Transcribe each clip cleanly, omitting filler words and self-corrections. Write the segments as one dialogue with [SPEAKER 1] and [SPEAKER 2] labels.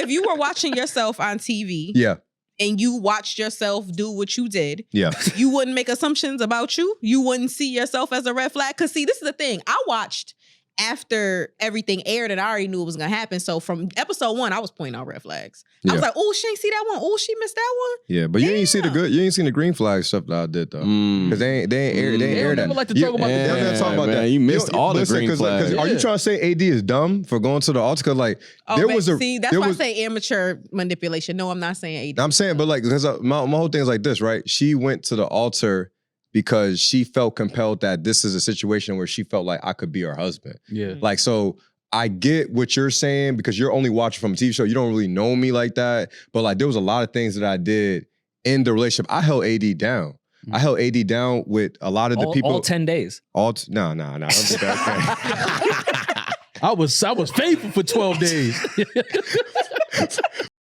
[SPEAKER 1] if you were watching yourself on TV,
[SPEAKER 2] Yeah.
[SPEAKER 1] and you watched yourself do what you did,
[SPEAKER 2] Yeah.
[SPEAKER 1] you wouldn't make assumptions about you. You wouldn't see yourself as a red flag. Because see, this is the thing. I watched after everything aired and I already knew it was going to happen. So from episode 1, I was pointing out red flags. I was like, oh, she ain't see that one. Oh, she missed that one.
[SPEAKER 2] Yeah, but you ain't see the good. You ain't seen the green flag stuff that I did though, because they ain't air that.
[SPEAKER 3] Like to talk about
[SPEAKER 2] that.
[SPEAKER 4] You missed all the green flags.
[SPEAKER 2] Are you trying to say AD is dumb for going to the altar? Because like
[SPEAKER 1] that's why I say amateur manipulation. No, I'm not saying AD.
[SPEAKER 2] I'm saying, but like, because my whole thing is like this, right? She went to the altar because she felt compelled that this is a situation where she felt like I could be her husband.
[SPEAKER 3] Yeah.
[SPEAKER 2] Like, so I get what you're saying because you're only watching from a TV show. You don't really know me like that. But like, there was a lot of things that I did in the relationship. I held AD down. I held AD down with a lot of the people.
[SPEAKER 5] All 10 days.
[SPEAKER 2] No. Don't do that.
[SPEAKER 3] I was faithful for 12 days.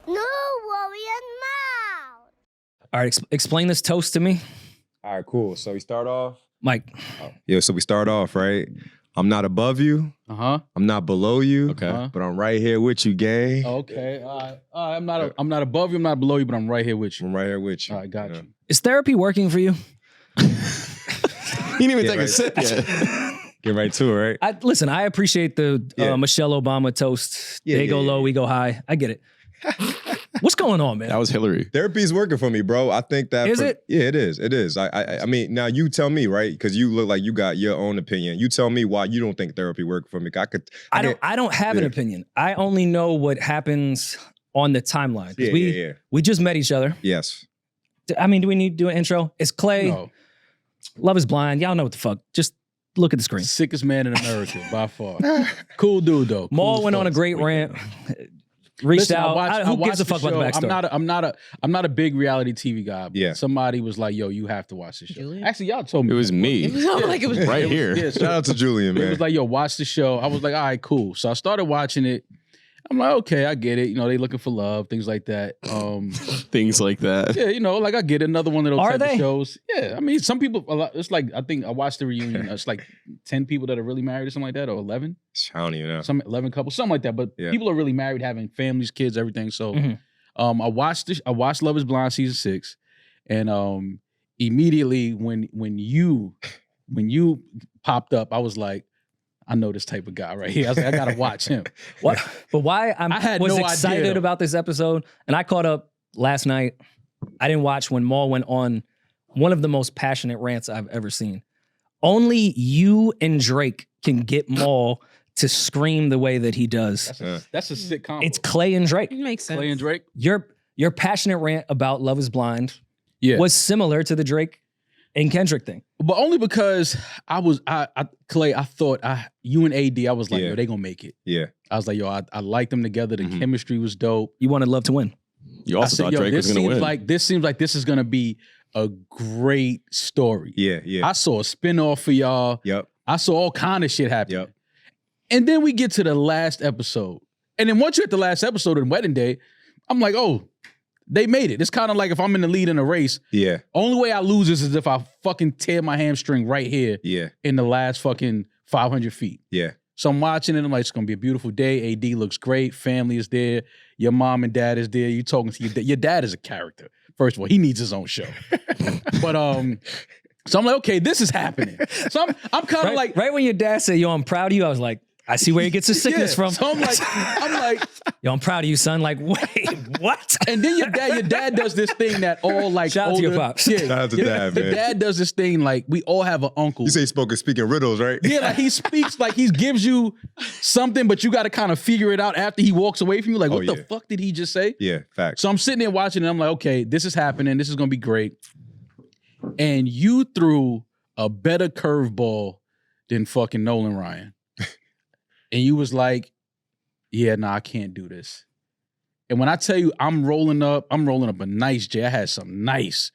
[SPEAKER 6] No worry and mouth.
[SPEAKER 5] All right, explain this toast to me.
[SPEAKER 2] All right, cool. So we start off.
[SPEAKER 5] Mike.
[SPEAKER 2] Yeah, so we start off, right? I'm not above you.
[SPEAKER 3] Uh-huh.
[SPEAKER 2] I'm not below you.
[SPEAKER 4] Okay.
[SPEAKER 2] But I'm right here with you, Gaye.
[SPEAKER 3] Okay. All right. I'm not above you, I'm not below you, but I'm right here with you.
[SPEAKER 2] I'm right here with you.
[SPEAKER 3] All right, got you.
[SPEAKER 5] Is therapy working for you?
[SPEAKER 4] You didn't even take a sip yet.
[SPEAKER 2] Get right to it, right?
[SPEAKER 5] Listen, I appreciate the Michelle Obama toast. They go low, we go high. I get it. What's going on, man?
[SPEAKER 4] That was Hillary.
[SPEAKER 2] Therapy's working for me, bro. I think that
[SPEAKER 5] Is it?
[SPEAKER 2] Yeah, it is. It is. I mean, now you tell me, right? Because you look like you got your own opinion. You tell me why you don't think therapy worked for me.
[SPEAKER 5] I don't have an opinion. I only know what happens on the timeline. We just met each other.
[SPEAKER 2] Yes.
[SPEAKER 5] I mean, do we need to do an intro? It's Clay.
[SPEAKER 3] No.
[SPEAKER 5] Love is blind. Y'all know what the fuck. Just look at the screen.
[SPEAKER 3] Sickest man in America, by far. Cool dude, though.
[SPEAKER 5] Maul
[SPEAKER 3] cool
[SPEAKER 5] went on a great rant. Reached out. Who gives a fuck about the backstory?
[SPEAKER 3] I'm not a big reality TV guy. But
[SPEAKER 2] Yeah.
[SPEAKER 3] somebody was like, "Yo, you have to watch this show."
[SPEAKER 1] Julian?
[SPEAKER 3] Actually, y'all told me
[SPEAKER 4] It was me.
[SPEAKER 1] It was like it was
[SPEAKER 4] right here.
[SPEAKER 3] Yeah, so
[SPEAKER 2] Shout out to Julian,
[SPEAKER 3] it
[SPEAKER 2] man.
[SPEAKER 3] was like, "Yo, watch the show." I was like, "All right, cool." So I started watching it. I'm like, "Okay, I get it. You know, they looking for love, things like that."
[SPEAKER 4] Things like that.
[SPEAKER 3] Yeah, you know, like I get it. Another one of those
[SPEAKER 5] Are
[SPEAKER 3] type
[SPEAKER 5] they?
[SPEAKER 3] of shows. Yeah, I mean, some people. A lot, it's like I think I watched the reunion. It's like 10 people that are really married or something like that, or 11.
[SPEAKER 2] I don't even know.
[SPEAKER 3] Some 11 couples, something like that. But
[SPEAKER 2] Yeah.
[SPEAKER 3] people are really married, having families, kids, everything. So,
[SPEAKER 5] Mhm.
[SPEAKER 3] I watched Love Is Blind season 6, and immediately when you popped up, I was like, I know this type of guy right here. I was like, I gotta watch him.
[SPEAKER 5] What? But why
[SPEAKER 3] I had
[SPEAKER 5] was
[SPEAKER 3] no
[SPEAKER 5] excited
[SPEAKER 3] idea, though.
[SPEAKER 5] about this episode, and I caught up last night. I didn't watch when Maul went on one of the most passionate rants I've ever seen. Only you and Drake can get Maul to scream the way that he does.
[SPEAKER 3] That's a sick combo.
[SPEAKER 5] It's Clay and Drake.
[SPEAKER 1] It makes sense.
[SPEAKER 3] Clay and Drake.
[SPEAKER 5] Your passionate rant about Love Is Blind
[SPEAKER 3] Yeah,
[SPEAKER 5] was similar to the Drake and Kendrick thing.
[SPEAKER 3] but only because Clay, I thought you and AD, I was like,
[SPEAKER 2] Yeah.
[SPEAKER 3] yo, they gonna make it.
[SPEAKER 2] Yeah.
[SPEAKER 3] I was like, yo, I liked them together. The
[SPEAKER 4] Mhm.
[SPEAKER 3] chemistry was dope.
[SPEAKER 5] You wanted Love to win.
[SPEAKER 4] You
[SPEAKER 3] I
[SPEAKER 4] also
[SPEAKER 3] said,
[SPEAKER 4] thought
[SPEAKER 3] yo,
[SPEAKER 4] Drake was
[SPEAKER 3] this
[SPEAKER 4] going to
[SPEAKER 3] seems
[SPEAKER 4] win.
[SPEAKER 3] like this is gonna be a great story.
[SPEAKER 2] Yeah. Yeah.
[SPEAKER 3] I saw a spinoff for y'all.
[SPEAKER 2] Yep.
[SPEAKER 3] I saw all kind of shit happen.
[SPEAKER 2] Yep.
[SPEAKER 3] And then we get to the last episode. And then once you're at the last episode of Wedding Day, I'm like, oh, they made it. It's kind of like if I'm in the lead in a race,
[SPEAKER 2] Yeah.
[SPEAKER 3] only way I lose is if I fucking tear my hamstring right here
[SPEAKER 2] Yeah.
[SPEAKER 3] in the last fucking 500 feet.
[SPEAKER 2] Yeah.
[SPEAKER 3] So I'm watching it. I'm like, it's going to be a beautiful day. AD looks great. Family is there. Your mom and dad is there. You talking to your dad. Your dad is a character. First of all, he needs his own show. But so I'm like, okay, this is happening. So I'm kind of like,
[SPEAKER 5] Right when your dad said, yo, I'm proud of you, I was like, I see where he gets his sickness
[SPEAKER 3] yeah.
[SPEAKER 5] from.
[SPEAKER 3] So I'm like,
[SPEAKER 5] Yo, I'm proud of you, son. Like, wait, what?
[SPEAKER 3] and then your dad does this thing that all like
[SPEAKER 5] Shout out to your pops.
[SPEAKER 3] Yeah,
[SPEAKER 2] Shout out to dad,
[SPEAKER 3] the
[SPEAKER 2] man.
[SPEAKER 3] dad does this thing like we all have an uncle.
[SPEAKER 2] You say speaking riddles, right?
[SPEAKER 3] Yeah, like he speaks like he gives you something, but you got to kind of figure it out after he walks away from you. Like, what the fuck did he just say?
[SPEAKER 2] Yeah, facts.
[SPEAKER 3] So I'm sitting there watching and I'm like, okay, this is happening. This is going to be great. And you threw a better curveball than fucking Nolan Ryan. And you was like, yeah, nah, I can't do this. And when I tell you I'm rolling up a nice J. I had some nice.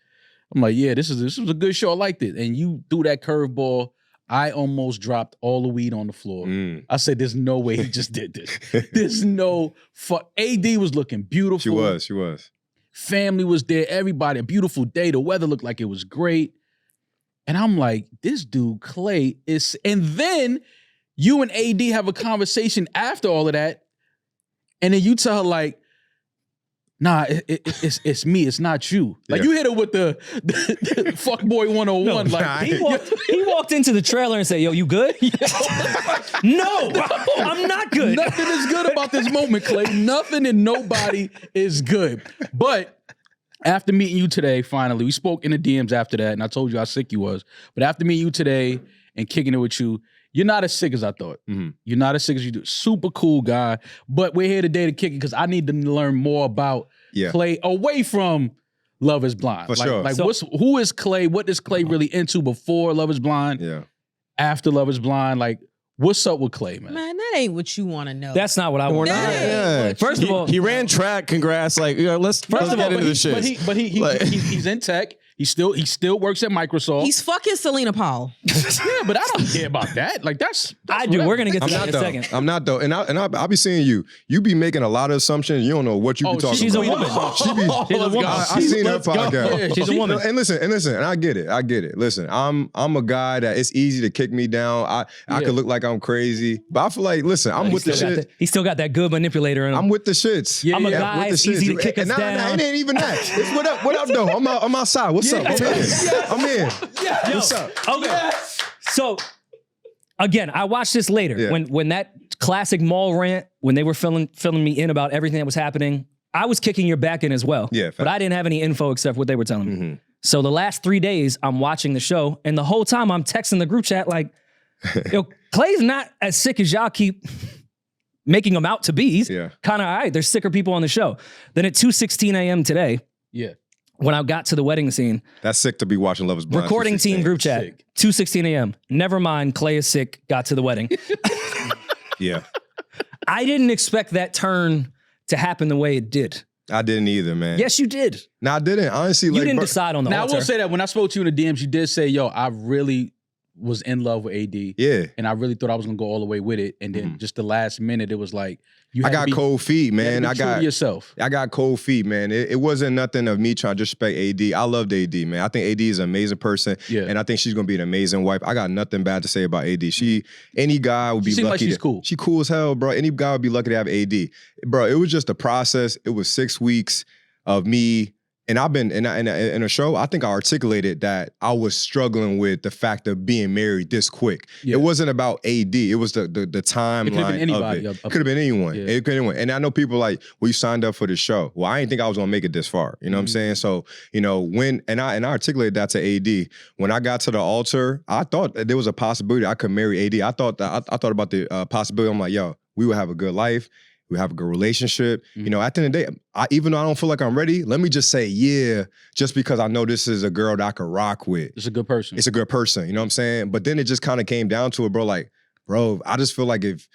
[SPEAKER 3] I'm like, yeah, this was a good show. I liked it. And you threw that curveball. I almost dropped all the weed on the floor. I said, there's no way he just did this. There's no fuck. AD was looking beautiful.
[SPEAKER 2] She was.
[SPEAKER 3] Family was there. Everybody, a beautiful day. The weather looked like it was great. And I'm like, this dude, Clay, is... And then you and AD have a conversation after all of that. And then you tell her like, nah, it's me. It's not you. Like you hit it with the fuckboy 101.
[SPEAKER 5] No,
[SPEAKER 3] like
[SPEAKER 5] he walked into the trailer and said, "Yo, you good?" No, I'm not good.
[SPEAKER 3] Nothing is good about this moment, Clay. Nothing and nobody is good. But after meeting you today, finally, we spoke in the DMs after that, and I told you how sick you was. But after meeting you today and kicking it with you, you're not as sick as I thought.
[SPEAKER 2] Mm-hmm.
[SPEAKER 3] You're not as sick as you do. Super cool guy. But we're here today to kick it because I need to learn more about Clay away from Love is Blind.
[SPEAKER 2] For sure.
[SPEAKER 3] Like who is Clay? What is Clay really into before Love is Blind?
[SPEAKER 2] Yeah.
[SPEAKER 3] After Love is Blind? Like, what's up with Clay, man?
[SPEAKER 1] Man, that ain't what you want to know.
[SPEAKER 5] That's not what I want to know.
[SPEAKER 4] Yeah.
[SPEAKER 5] First of all,
[SPEAKER 4] he ran track. Congrats. Like, let's get into this shit.
[SPEAKER 3] But he's in tech. He still works at Microsoft.
[SPEAKER 1] He's fucking Celina Powell.
[SPEAKER 3] Yeah, but I don't care about that. Like that's
[SPEAKER 5] I do. We're gonna get to
[SPEAKER 2] I'm
[SPEAKER 5] that
[SPEAKER 2] not
[SPEAKER 5] in a
[SPEAKER 2] though.
[SPEAKER 5] second.
[SPEAKER 2] I'm not though, and I'll be seeing you. You be making a lot of assumptions. You don't know what you be talking
[SPEAKER 5] she's
[SPEAKER 2] about.
[SPEAKER 5] a woman.
[SPEAKER 2] She's a woman. I seen her podcast.
[SPEAKER 3] Yeah,
[SPEAKER 5] she's a woman.
[SPEAKER 2] And listen, and I get it. Listen, I'm a guy that it's easy to kick me down. I could look like I'm crazy, but I feel like I'm with the shit.
[SPEAKER 5] He still got that good manipulator in him.
[SPEAKER 2] I'm with the shits.
[SPEAKER 5] I'm a guy. It's easy to kick us down.
[SPEAKER 2] It ain't even that. It's what up though? I'm outside. What's up? I'm in.
[SPEAKER 5] Yo,
[SPEAKER 2] what's up?
[SPEAKER 5] Okay. So again, I watched this later when that classic mall rant, when they were filling me in about everything that was happening. I was kicking your back in as well.
[SPEAKER 2] Yeah,
[SPEAKER 5] but I didn't have any info except what they were telling me.
[SPEAKER 2] Mm-hmm.
[SPEAKER 5] So the last 3 days, I'm watching the show, and the whole time I'm texting the group chat like, yo, Clay's not as sick as y'all keep making him out to be. He's kind of all right. There's sicker people on the show. Then at 2:16 a.m. today, when I got to the wedding scene.
[SPEAKER 2] That's sick to be watching Love is Blind.
[SPEAKER 5] Recording team group chat, 2:16 a.m. Never mind, Clay is sick, got to the wedding.
[SPEAKER 2] Yeah.
[SPEAKER 5] I didn't expect that turn to happen the way it did.
[SPEAKER 2] I didn't either, man.
[SPEAKER 5] Yes, you did.
[SPEAKER 2] No, I didn't. Honestly,
[SPEAKER 5] you didn't decide on the altar.
[SPEAKER 3] Now, I will say that when I spoke to you in the DMs, you did say, yo, I really was in love with AD.
[SPEAKER 2] Yeah.
[SPEAKER 3] And I really thought I was going to go all the way with it. And then just the last minute, it was like,
[SPEAKER 2] I got cold feet, man.
[SPEAKER 3] I got yourself.
[SPEAKER 2] I got cold feet, man. It wasn't nothing of me trying to disrespect AD. I loved AD, man. I think AD is an amazing person, and I think she's gonna be an amazing wife. I got nothing bad to say about AD. Any guy would be lucky.
[SPEAKER 3] Like she's cool.
[SPEAKER 2] She cool as hell, bro. Any guy would be lucky to have AD, bro. It was just a process. It was 6 weeks of me. And I've been in a show, I think I articulated that I was struggling with the fact of being married this quick. Yeah. It wasn't about AD. It was the timeline of it. It could have been anyone. Yeah. It could have been anyone. And I know people like, well, you signed up for the show. Well, I didn't think I was going to make it this far. You know what I'm saying? So, you know, I articulated that to AD. When I got to the altar, I thought that there was a possibility I could marry AD. I thought about the possibility. I'm like, yo, we would have a good life. We have a good relationship. You know, at the end of the day, even though I don't feel like I'm ready, let me just say, just because I know this is a girl that I could rock with.
[SPEAKER 3] It's a good person.
[SPEAKER 2] It's a good person, you know what I'm saying? But then it just kind of came down to it, bro. Like, bro, I just feel like if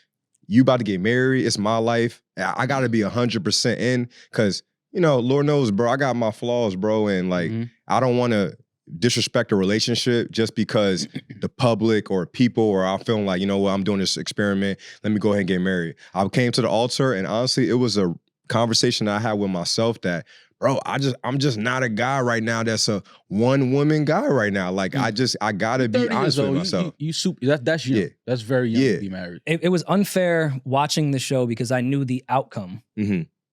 [SPEAKER 2] you about to get married, it's my life. I got to be 100% in because, you know, Lord knows, bro, I got my flaws, bro. And like, I don't want to disrespect a relationship just because the public or people or I'm feeling like, you know what, I'm doing this experiment. Let me go ahead and get married. I came to the altar and honestly, it was a conversation I had with myself that, bro, I'm just not a guy right now that's a one woman guy right now. Like I gotta be honest with myself.
[SPEAKER 3] That's you. Yeah. That's very young to be married.
[SPEAKER 5] It was unfair watching the show because I knew the outcome.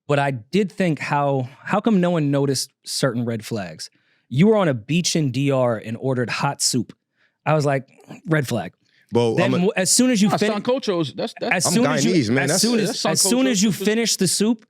[SPEAKER 5] But I did think how come no one noticed certain red flags? You were on a beach in DR and ordered hot soup. I was like, red flag.
[SPEAKER 2] Well,
[SPEAKER 5] then as soon as you finish, as soon as you finish the soup,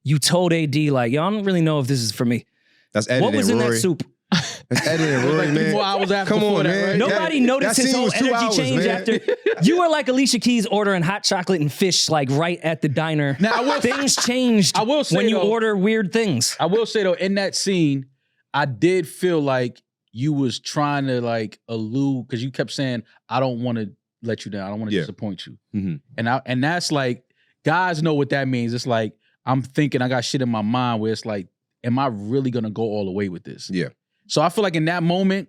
[SPEAKER 5] you told AD like, yo, I don't really know if this is for me.
[SPEAKER 2] That's editing,
[SPEAKER 5] what was in
[SPEAKER 2] Rory.
[SPEAKER 5] that soup?
[SPEAKER 2] That's editing, Rory, man.
[SPEAKER 3] Come on, man.
[SPEAKER 5] Right? Nobody noticed his whole energy change after. You were like Alicia Keys ordering hot chocolate and fish like right at the diner. Now, things changed when you order weird things.
[SPEAKER 3] I will say though, in that scene, I did feel like you was trying to like allude because you kept saying, I don't want to let you down. I don't want to disappoint you. And that's like, guys know what that means. It's like, I'm thinking I got shit in my mind where it's like, am I really going to go all the way with this?
[SPEAKER 2] Yeah.
[SPEAKER 3] So I feel like in that moment,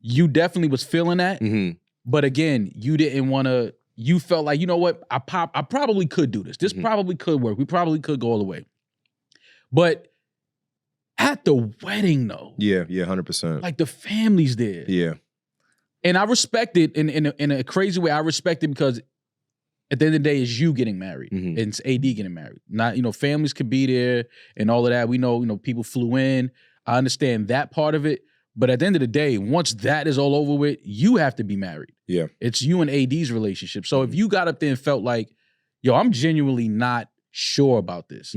[SPEAKER 3] you definitely was feeling that. But again, you didn't want to, you felt like, you know what? I probably could do this. This probably could work. We probably could go all the way. But at the wedding, though.
[SPEAKER 2] Yeah, 100%.
[SPEAKER 3] Like the family's there.
[SPEAKER 2] Yeah.
[SPEAKER 3] And I respect it in a crazy way. I respect it because at the end of the day, it's you getting married.
[SPEAKER 2] Mhm.
[SPEAKER 3] And it's AD getting married. Not, families could be there and all of that. We know, people flew in. I understand that part of it. But at the end of the day, once that is all over with, you have to be married.
[SPEAKER 2] Yeah.
[SPEAKER 3] It's you and AD's relationship. So if you got up there and felt like, yo, I'm genuinely not sure about this.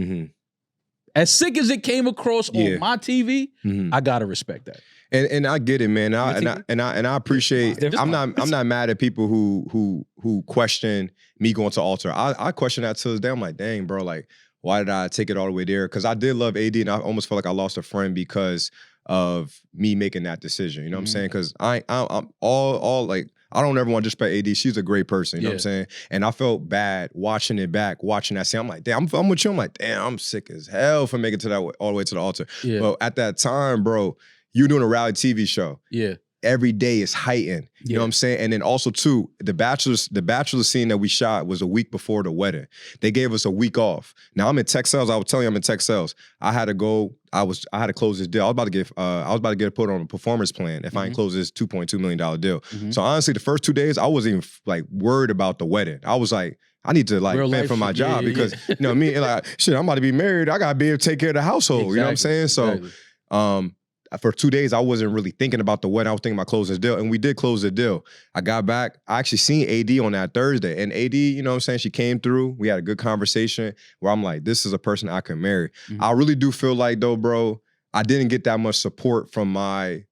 [SPEAKER 3] As sick as it came across on my TV, I gotta respect that.
[SPEAKER 2] And I get it, man. And I appreciate. I'm not mad at people who question me going to altar. I question that to this day. I'm like, dang, bro, like, why did I take it all the way there? Because I did love AD, and I almost felt like I lost a friend because of me making that decision. You know what I'm saying? Because I'm all like, I don't ever want to disrespect AD. She's a great person. You know what I'm saying? And I felt bad watching it back, watching that scene. I'm like, damn, I'm with you. I'm like, damn, I'm sick as hell for making it to that all the way to the altar.
[SPEAKER 3] Yeah.
[SPEAKER 2] But at that time, bro, you're doing a reality TV show.
[SPEAKER 3] Yeah.
[SPEAKER 2] Every day is heightened. You know what I'm saying? And then also too, the bachelor scene that we shot was a week before the wedding. They gave us a week off. Now I'm in tech sales. I was telling you I'm in tech sales. I had to go. I had to close this deal. I was about to get put on a performance plan if I didn't close this $2.2 million deal. So honestly, the first 2 days I wasn't even like worried about the wedding. I was like, I need to like fend for my job because you know what I mean? Like, shit, I'm about to be married. I gotta be able to take care of the household. Exactly. You know what I'm saying? So for 2 days, I wasn't really thinking about the wedding. I was thinking about closing this deal. And we did close the deal. I got back. I actually seen AD on that Thursday. And AD, you know what I'm saying? She came through. We had a good conversation where I'm like, this is a person I can marry. I really do feel like, though, bro, I didn't get that much support from my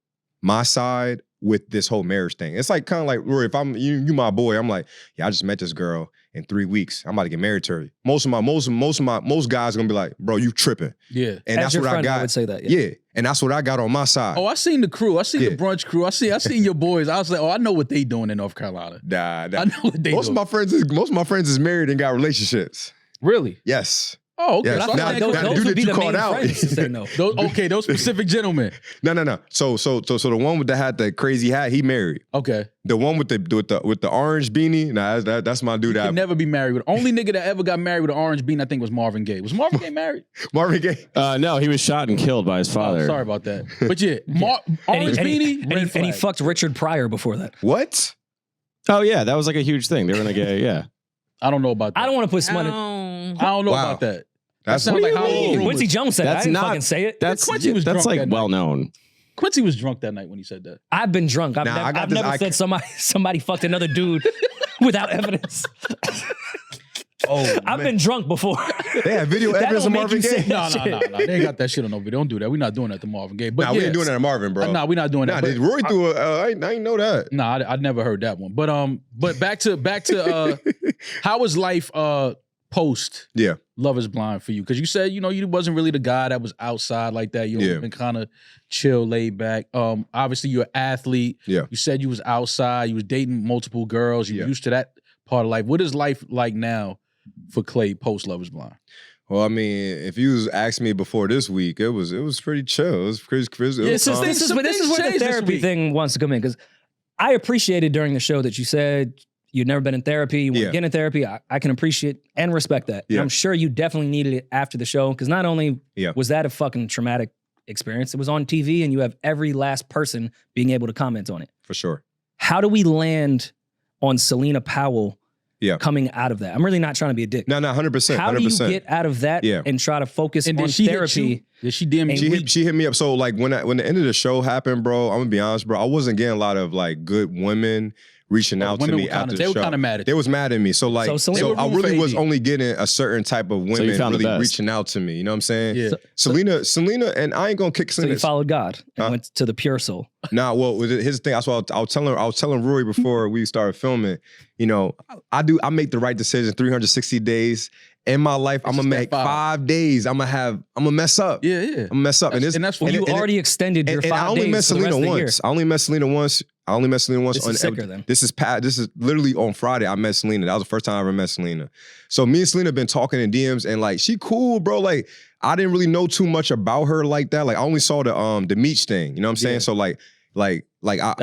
[SPEAKER 2] side with this whole marriage thing. It's like kind of like, Rory, if I'm you my boy, I'm like, yeah, I just met this girl in 3 weeks. I'm about to get married to her. Most guys are gonna be like, bro, you tripping.
[SPEAKER 3] Yeah.
[SPEAKER 2] And
[SPEAKER 5] As
[SPEAKER 2] that's what I got.
[SPEAKER 5] I would say that.
[SPEAKER 2] Yeah. And that's what I got on my side.
[SPEAKER 3] Oh, I seen the crew. I seen the brunch crew. I seen your boys. I was like, oh, I know what they doing in North Carolina.
[SPEAKER 2] Nah.
[SPEAKER 3] I know what they
[SPEAKER 2] most
[SPEAKER 3] doing.
[SPEAKER 2] of my friends is married and got relationships.
[SPEAKER 3] Really?
[SPEAKER 2] Yes.
[SPEAKER 3] Oh, okay.
[SPEAKER 2] Yes.
[SPEAKER 3] So
[SPEAKER 2] Now,
[SPEAKER 5] those would be the main
[SPEAKER 2] out.
[SPEAKER 5] friends to say no.
[SPEAKER 3] Those specific gentlemen.
[SPEAKER 2] No. So the one that had the crazy hat, he married.
[SPEAKER 3] Okay.
[SPEAKER 2] The one with the orange beanie, nah, that's my dude.
[SPEAKER 3] He could never be married with. Only nigga that ever got married with an orange beanie, I think, was Marvin Gaye. Was Marvin Gaye married?
[SPEAKER 2] Marvin Gaye?
[SPEAKER 4] No, he was shot and killed by his father.
[SPEAKER 3] Oh, sorry about that. But yeah, orange beanie,
[SPEAKER 5] and he fucked Richard Pryor before that.
[SPEAKER 2] What?
[SPEAKER 4] Oh yeah, that was like a huge thing. They were in a gay, yeah.
[SPEAKER 3] I don't know about that.
[SPEAKER 5] I don't want to put smut in.
[SPEAKER 3] I don't know about that.
[SPEAKER 2] That's
[SPEAKER 3] sounds like
[SPEAKER 4] what do you
[SPEAKER 3] how
[SPEAKER 4] mean?
[SPEAKER 5] Quincy Jones said that. I didn't fucking say it.
[SPEAKER 4] That's
[SPEAKER 3] Quincy was drunk
[SPEAKER 4] like
[SPEAKER 3] that night.
[SPEAKER 4] well known.
[SPEAKER 3] Quincy was drunk that night when he said that.
[SPEAKER 5] I've been drunk. I've never said somebody fucked another dude without evidence. I've been drunk before.
[SPEAKER 2] They have video evidence of Marvin Gaye.
[SPEAKER 3] No. They ain't got that shit on no video. Don't do that. We're not doing that to Marvin Gaye. But
[SPEAKER 2] we ain't doing that to Marvin, bro.
[SPEAKER 3] Nah, we're not doing that.
[SPEAKER 2] Nah, Rory threw I didn't know that.
[SPEAKER 3] Nah, I never heard that one. But back to how was life post Love Is Blind for you? Because you said, you wasn't really the guy that was outside like that. You've been kind of chill, laid back. Obviously, you're an athlete.
[SPEAKER 2] Yeah.
[SPEAKER 3] You said you was outside. You was dating multiple girls. You're used to that part of life. What is life like now for Clay post Love Is Blind?
[SPEAKER 2] Well, I mean, if you was asking me before this week, it was pretty chill. It was pretty.
[SPEAKER 5] This is where the therapy thing wants to come in, because I appreciated during the show that you said you'd never been in therapy, you want to get in therapy. I can appreciate and respect that. And I'm sure you definitely needed it after the show, because not only was that a fucking traumatic experience, it was on TV and you have every last person being able to comment on it.
[SPEAKER 2] For sure.
[SPEAKER 5] How do we land on Celina Powell coming out of that? I'm really not trying to be a dick.
[SPEAKER 2] No, 100%.
[SPEAKER 5] How do you get out of that and try to focus on therapy?
[SPEAKER 3] Did she DM you?
[SPEAKER 2] She hit me up. So like when the end of the show happened, bro, I'm gonna be honest, bro, I wasn't getting a lot of like good women reaching out to me after the show.
[SPEAKER 3] They were kind of mad at you.
[SPEAKER 2] They was mad at me. So like, so I really was only getting a certain type of women really reaching out to me. You know what I'm saying?
[SPEAKER 3] Yeah.
[SPEAKER 2] Celina, and I ain't gonna kick Celina.
[SPEAKER 5] So you followed God and went to the pure soul.
[SPEAKER 2] Nah, well, here's the thing. That's what I was telling Rory before we started filming. I make the right decision 360 days. In my life, I'm gonna make 5 days. I'm gonna mess up.
[SPEAKER 3] Yeah.
[SPEAKER 2] I'm gonna mess up.
[SPEAKER 3] And that's
[SPEAKER 5] you already extended your 5 days.
[SPEAKER 2] I only met Celina once. I only met Celina once.
[SPEAKER 5] This is sicker then.
[SPEAKER 2] This is literally on Friday. I met Celina. That was the first time I ever met Celina. So me and Celina been talking in DMs, and like she cool, bro. Like I didn't really know too much about her like that. Like I only saw the Meech thing. You know what I'm saying?
[SPEAKER 3] Yeah.
[SPEAKER 2] So like
[SPEAKER 5] that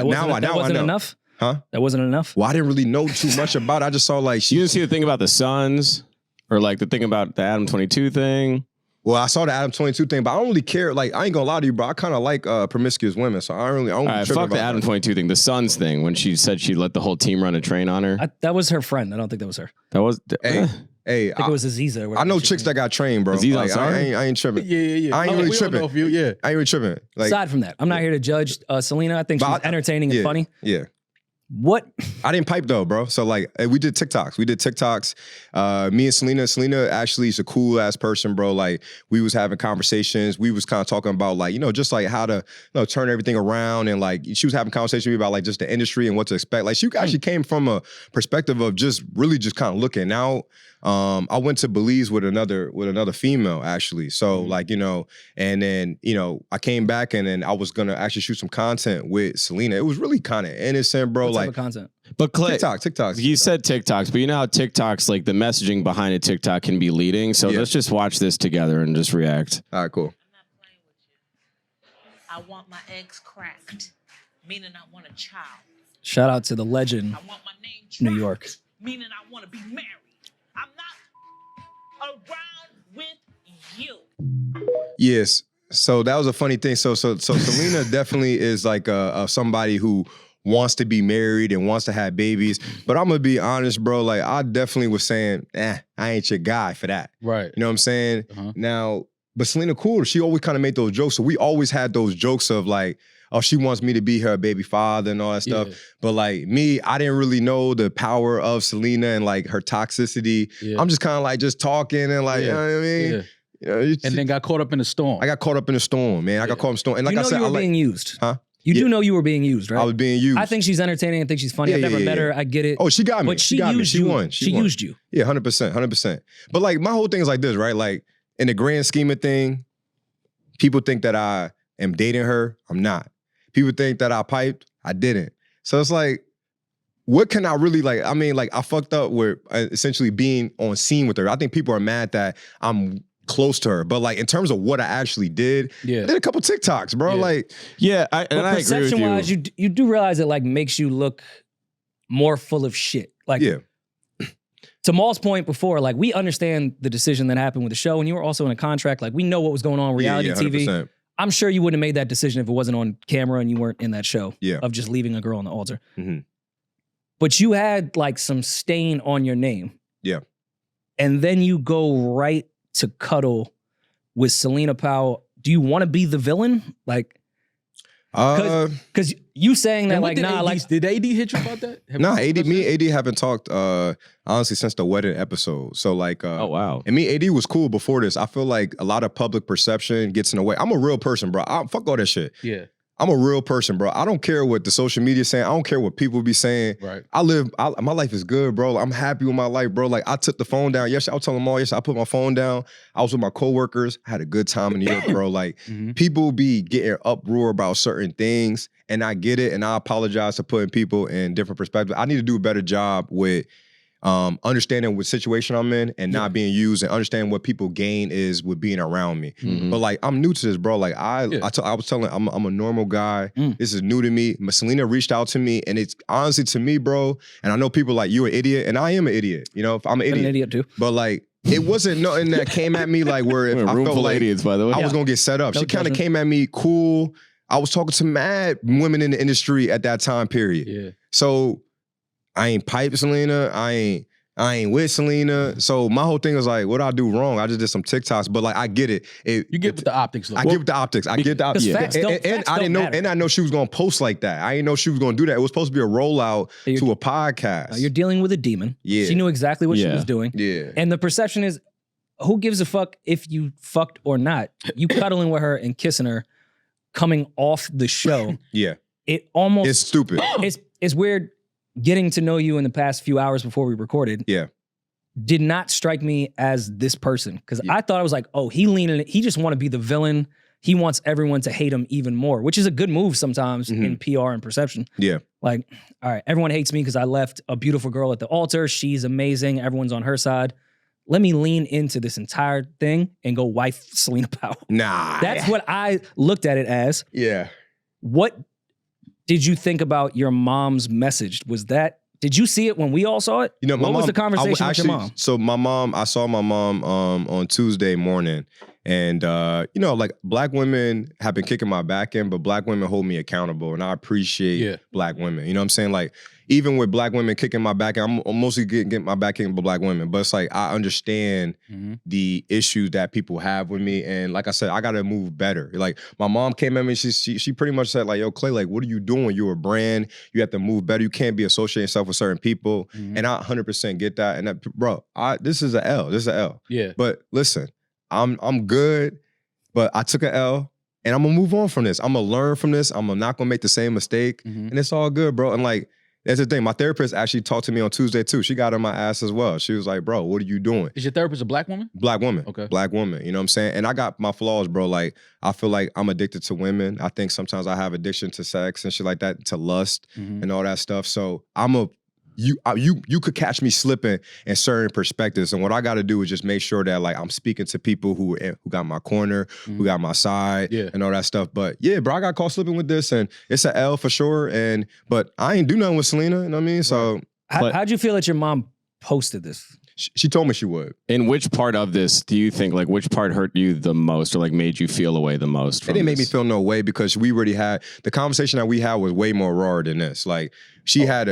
[SPEAKER 5] wasn't enough.
[SPEAKER 2] Huh?
[SPEAKER 5] That wasn't enough.
[SPEAKER 2] Well, I didn't really know too much about it. I just saw like
[SPEAKER 4] You didn't see the thing about the Suns, or like the thing about the Adam 22 thing.
[SPEAKER 2] Well, I saw the Adam 22 thing, but I don't really care. Like, I ain't gonna lie to you, bro. I kind of like promiscuous women, so I don't
[SPEAKER 4] All right, fuck the Adam 22 thing. The Suns thing, when she said she let the whole team run a train on her.
[SPEAKER 5] That was her friend. I don't think that was her.
[SPEAKER 4] That was...
[SPEAKER 2] Hey,
[SPEAKER 5] I think it was Aziza. Or
[SPEAKER 2] I know
[SPEAKER 5] whatever
[SPEAKER 2] chicks that got trained, bro.
[SPEAKER 4] Aziza,
[SPEAKER 2] Like, I ain't tripping.
[SPEAKER 3] Yeah.
[SPEAKER 2] I ain't really
[SPEAKER 3] we
[SPEAKER 2] tripping.
[SPEAKER 3] Don't know if you,
[SPEAKER 2] I ain't really tripping. Like,
[SPEAKER 5] Aside from that, I'm not here to judge Celina. I think she's entertaining and funny.
[SPEAKER 2] Yeah.
[SPEAKER 5] What?
[SPEAKER 2] I didn't pipe though, bro. So like we did TikToks. Me and Celina actually is a cool ass person, bro. Like we was having conversations. We was kind of talking about like, just like how to turn everything around. And like she was having conversations with me about like just the industry and what to expect. Like she actually came from a perspective of just really just kind of looking out. I went to Belize with another female actually. So like, and then, I came back and then I was gonna actually shoot some content with Celina. It was really kind of innocent, bro.
[SPEAKER 5] What
[SPEAKER 2] like
[SPEAKER 5] type of content?
[SPEAKER 4] But Clay,
[SPEAKER 2] TikToks.
[SPEAKER 4] You said TikToks, but you know how TikToks, like the messaging behind a TikTok can be leading. So let's just watch this together and just react.
[SPEAKER 2] All right, cool.
[SPEAKER 7] I'm not playing with you. I want my eggs cracked, meaning I want a child.
[SPEAKER 5] Shout out to the legend,
[SPEAKER 7] I want my name
[SPEAKER 5] New
[SPEAKER 7] tracked,
[SPEAKER 5] York.
[SPEAKER 7] meaning I want to be married. I'm not around with you.
[SPEAKER 2] Yes. So that was a funny thing. So Celina definitely is like somebody who wants to be married and wants to have babies. But I'm gonna be honest, bro. Like I definitely was saying, I ain't your guy for that.
[SPEAKER 3] Right.
[SPEAKER 2] You know what I'm saying? Now, but Celina cool. She always kind of made those jokes. So we always had those jokes of like, oh, she wants me to be her baby father and all that stuff. But like me, I didn't really know the power of Celina and like her toxicity. I'm just kind of like just talking and like, you know what I mean?
[SPEAKER 3] And then got caught up in the storm.
[SPEAKER 2] I got caught up in the storm, man. I got caught up in the storm. And like
[SPEAKER 5] You
[SPEAKER 2] I
[SPEAKER 5] know
[SPEAKER 2] said,
[SPEAKER 5] you were being used.
[SPEAKER 2] Huh?
[SPEAKER 5] You do know you were being used, right?
[SPEAKER 2] I was being used.
[SPEAKER 5] I think she's entertaining. I think she's funny. I've never met her. I get it.
[SPEAKER 2] Oh, she got me.
[SPEAKER 5] But she
[SPEAKER 2] got
[SPEAKER 5] used
[SPEAKER 2] me. She
[SPEAKER 5] you.
[SPEAKER 2] won.
[SPEAKER 5] She used you.
[SPEAKER 2] Yeah, 100%. But like my whole thing is like this, right? Like in the grand scheme of thing, people think that I am dating her. I'm not. People think that I piped. I didn't. So it's like, what can I really like? I mean, like I fucked up with essentially being on scene with her. I think people are mad that I'm close to her, but like in terms of what I actually did, I did a couple TikToks, bro. Like,
[SPEAKER 4] I agree with you.
[SPEAKER 5] Perception-wise, you do realize it like makes you look more full of shit. Like, to Maul's point before, like we understand the decision that happened with the show, and you were also in a contract. Like we know what was going on in reality TV.
[SPEAKER 2] 100%.
[SPEAKER 5] I'm sure you wouldn't have made that decision if it wasn't on camera and you weren't in that show of just leaving a girl on the altar. But you had like some stain on your name.
[SPEAKER 2] Yeah.
[SPEAKER 5] And then you go right to cuddle with Celina Powell. Do you want to be the villain? Like, because you saying that like, nah, like,
[SPEAKER 3] did AD hit you about that?
[SPEAKER 2] Nah, me and AD haven't talked honestly since the wedding episode. So like,
[SPEAKER 4] oh wow.
[SPEAKER 2] And me and AD was cool before this. I feel like a lot of public perception gets in the way. I'm a real person, bro. Fuck all that shit.
[SPEAKER 3] Yeah.
[SPEAKER 2] I'm a real person, bro. I don't care what the social media is saying. I don't care what people be saying.
[SPEAKER 3] Right.
[SPEAKER 2] My life is good, bro. I'm happy with my life, bro. Like I took the phone down. Yes, I was telling them all, I put my phone down. I was with my coworkers. I had a good time in New York, bro. Like people be getting uproar about certain things and I get it. And I apologize for putting people in different perspectives. I need to do a better job with understanding what situation I'm in and not being used and understanding what people gain is with being around me. But like, I'm new to this, bro. Like I was telling, I'm a normal guy. This is new to me. Celina reached out to me and it's honestly to me, bro. And I know people like, you're an idiot and I am an idiot. You know, I'm an idiot
[SPEAKER 5] too.
[SPEAKER 2] But like, it wasn't nothing that came at me like where if I felt like
[SPEAKER 4] idiots, by the way.
[SPEAKER 2] I was gonna get set up. She kind of came at me cool. I was talking to mad women in the industry at that time period.
[SPEAKER 3] Yeah.
[SPEAKER 2] So I ain't piped Celina. I ain't with Celina. So my whole thing was like, what I do wrong? I just did some TikToks, but like I get it.
[SPEAKER 3] You get with the optics.
[SPEAKER 2] I get with the optics. I get the optics. And I didn't know, and I know she was gonna post like that. I didn't know she was gonna do that. It was supposed to be a rollout to a podcast.
[SPEAKER 5] You're dealing with a demon.
[SPEAKER 2] Yeah.
[SPEAKER 5] She knew exactly what she was doing.
[SPEAKER 2] Yeah.
[SPEAKER 5] And the perception is, who gives a fuck if you fucked or not? You cuddling with her and kissing her, coming off the show.
[SPEAKER 2] Yeah.
[SPEAKER 5] It almost
[SPEAKER 2] It's stupid.
[SPEAKER 5] It's weird. Getting to know you in the past few hours before we recorded, did not strike me as this person. Because I thought I was like, oh, he just want to be the villain. He wants everyone to hate him even more, which is a good move sometimes in PR and perception.
[SPEAKER 2] Yeah.
[SPEAKER 5] Like, all right, everyone hates me because I left a beautiful girl at the altar. She's amazing. Everyone's on her side. Let me lean into this entire thing and go wife Celina Powell.
[SPEAKER 2] Nah.
[SPEAKER 5] That's what I looked at it as.
[SPEAKER 2] Yeah.
[SPEAKER 5] What did you think about your mom's message? Did you see it when we all saw it?
[SPEAKER 2] You know,
[SPEAKER 5] what was the conversation with your mom?
[SPEAKER 2] So I saw my mom on Tuesday morning, And, you know, like black women have been kicking my back in, but black women hold me accountable. And I appreciate black women. You know what I'm saying? Like, even with black women kicking my back in, I'm mostly getting my back in by black women. But it's like, I understand the issues that people have with me. And like I said, I got to move better. Like, my mom came at me, she pretty much said, like, yo, Clay, like, what are you doing? You're a brand. You have to move better. You can't be associating yourself with certain people. And I 100% get that. And that, bro, this is an L. This is an L.
[SPEAKER 3] Yeah.
[SPEAKER 2] But listen, I'm good, but I took an L and I'm gonna move on from this. I'm gonna learn from this. I'm not gonna make the same mistake. And it's all good, bro. And like, that's the thing. My therapist actually talked to me on Tuesday too. She got on my ass as well. She was like, bro, what are you doing?
[SPEAKER 3] Is your therapist a black woman?
[SPEAKER 2] Black woman.
[SPEAKER 3] Okay.
[SPEAKER 2] Black woman. You know what I'm saying? And I got my flaws, bro. Like, I feel like I'm addicted to women. I think sometimes I have addiction to sex and shit like that, to lust and all that stuff. So you could catch me slipping in certain perspectives, and what I got to do is just make sure that like I'm speaking to people who got my corner, who got my side, and all that stuff. But yeah, bro, I got caught slipping with this, and it's an L for sure. But I ain't do nothing with Celina. You know what I mean? So
[SPEAKER 5] how'd you feel that your mom posted this?
[SPEAKER 2] She told me she would.
[SPEAKER 4] In which part of this do you think, like, which part hurt you the most or like made you feel away the most?
[SPEAKER 2] It didn't make me feel no way because we already had the conversation that we had was way more raw than this. Like she had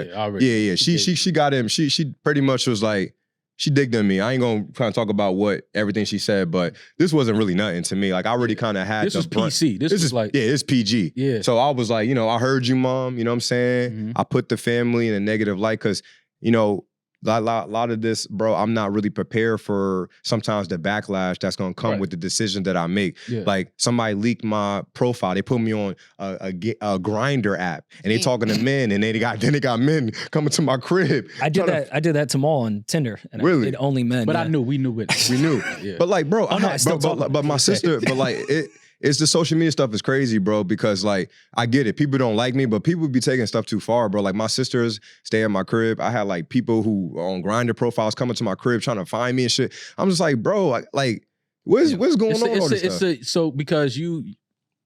[SPEAKER 2] she got him. She pretty much was like, she digged in me. I ain't gonna kind of talk about what everything she said, but this wasn't really nothing to me. Like I already kind of had
[SPEAKER 3] this was PC. This is like
[SPEAKER 2] it's PG.
[SPEAKER 3] Yeah.
[SPEAKER 2] So I was like, you know, I heard you, mom. You know what I'm saying? I put the family in a negative light because, you know, a lot of this, bro, I'm not really prepared for sometimes the backlash that's gonna come with the decision that I make. Yeah. Like somebody leaked my profile. They put me on a Grinder app, and they talking to men, and then they got men coming to my crib.
[SPEAKER 5] I did that to Maul on Tinder, and
[SPEAKER 2] really?
[SPEAKER 5] I did only men.
[SPEAKER 3] But we knew it.
[SPEAKER 2] We knew. But like, bro, but my sister, but like it's the social media stuff is crazy, bro, because like, I get it. People don't like me, but people be taking stuff too far, bro. Like my sisters stay at my crib. I had like people who on Grindr profiles coming to my crib trying to find me and shit. I'm just like, bro, like what's going on with all this stuff?
[SPEAKER 3] So because you,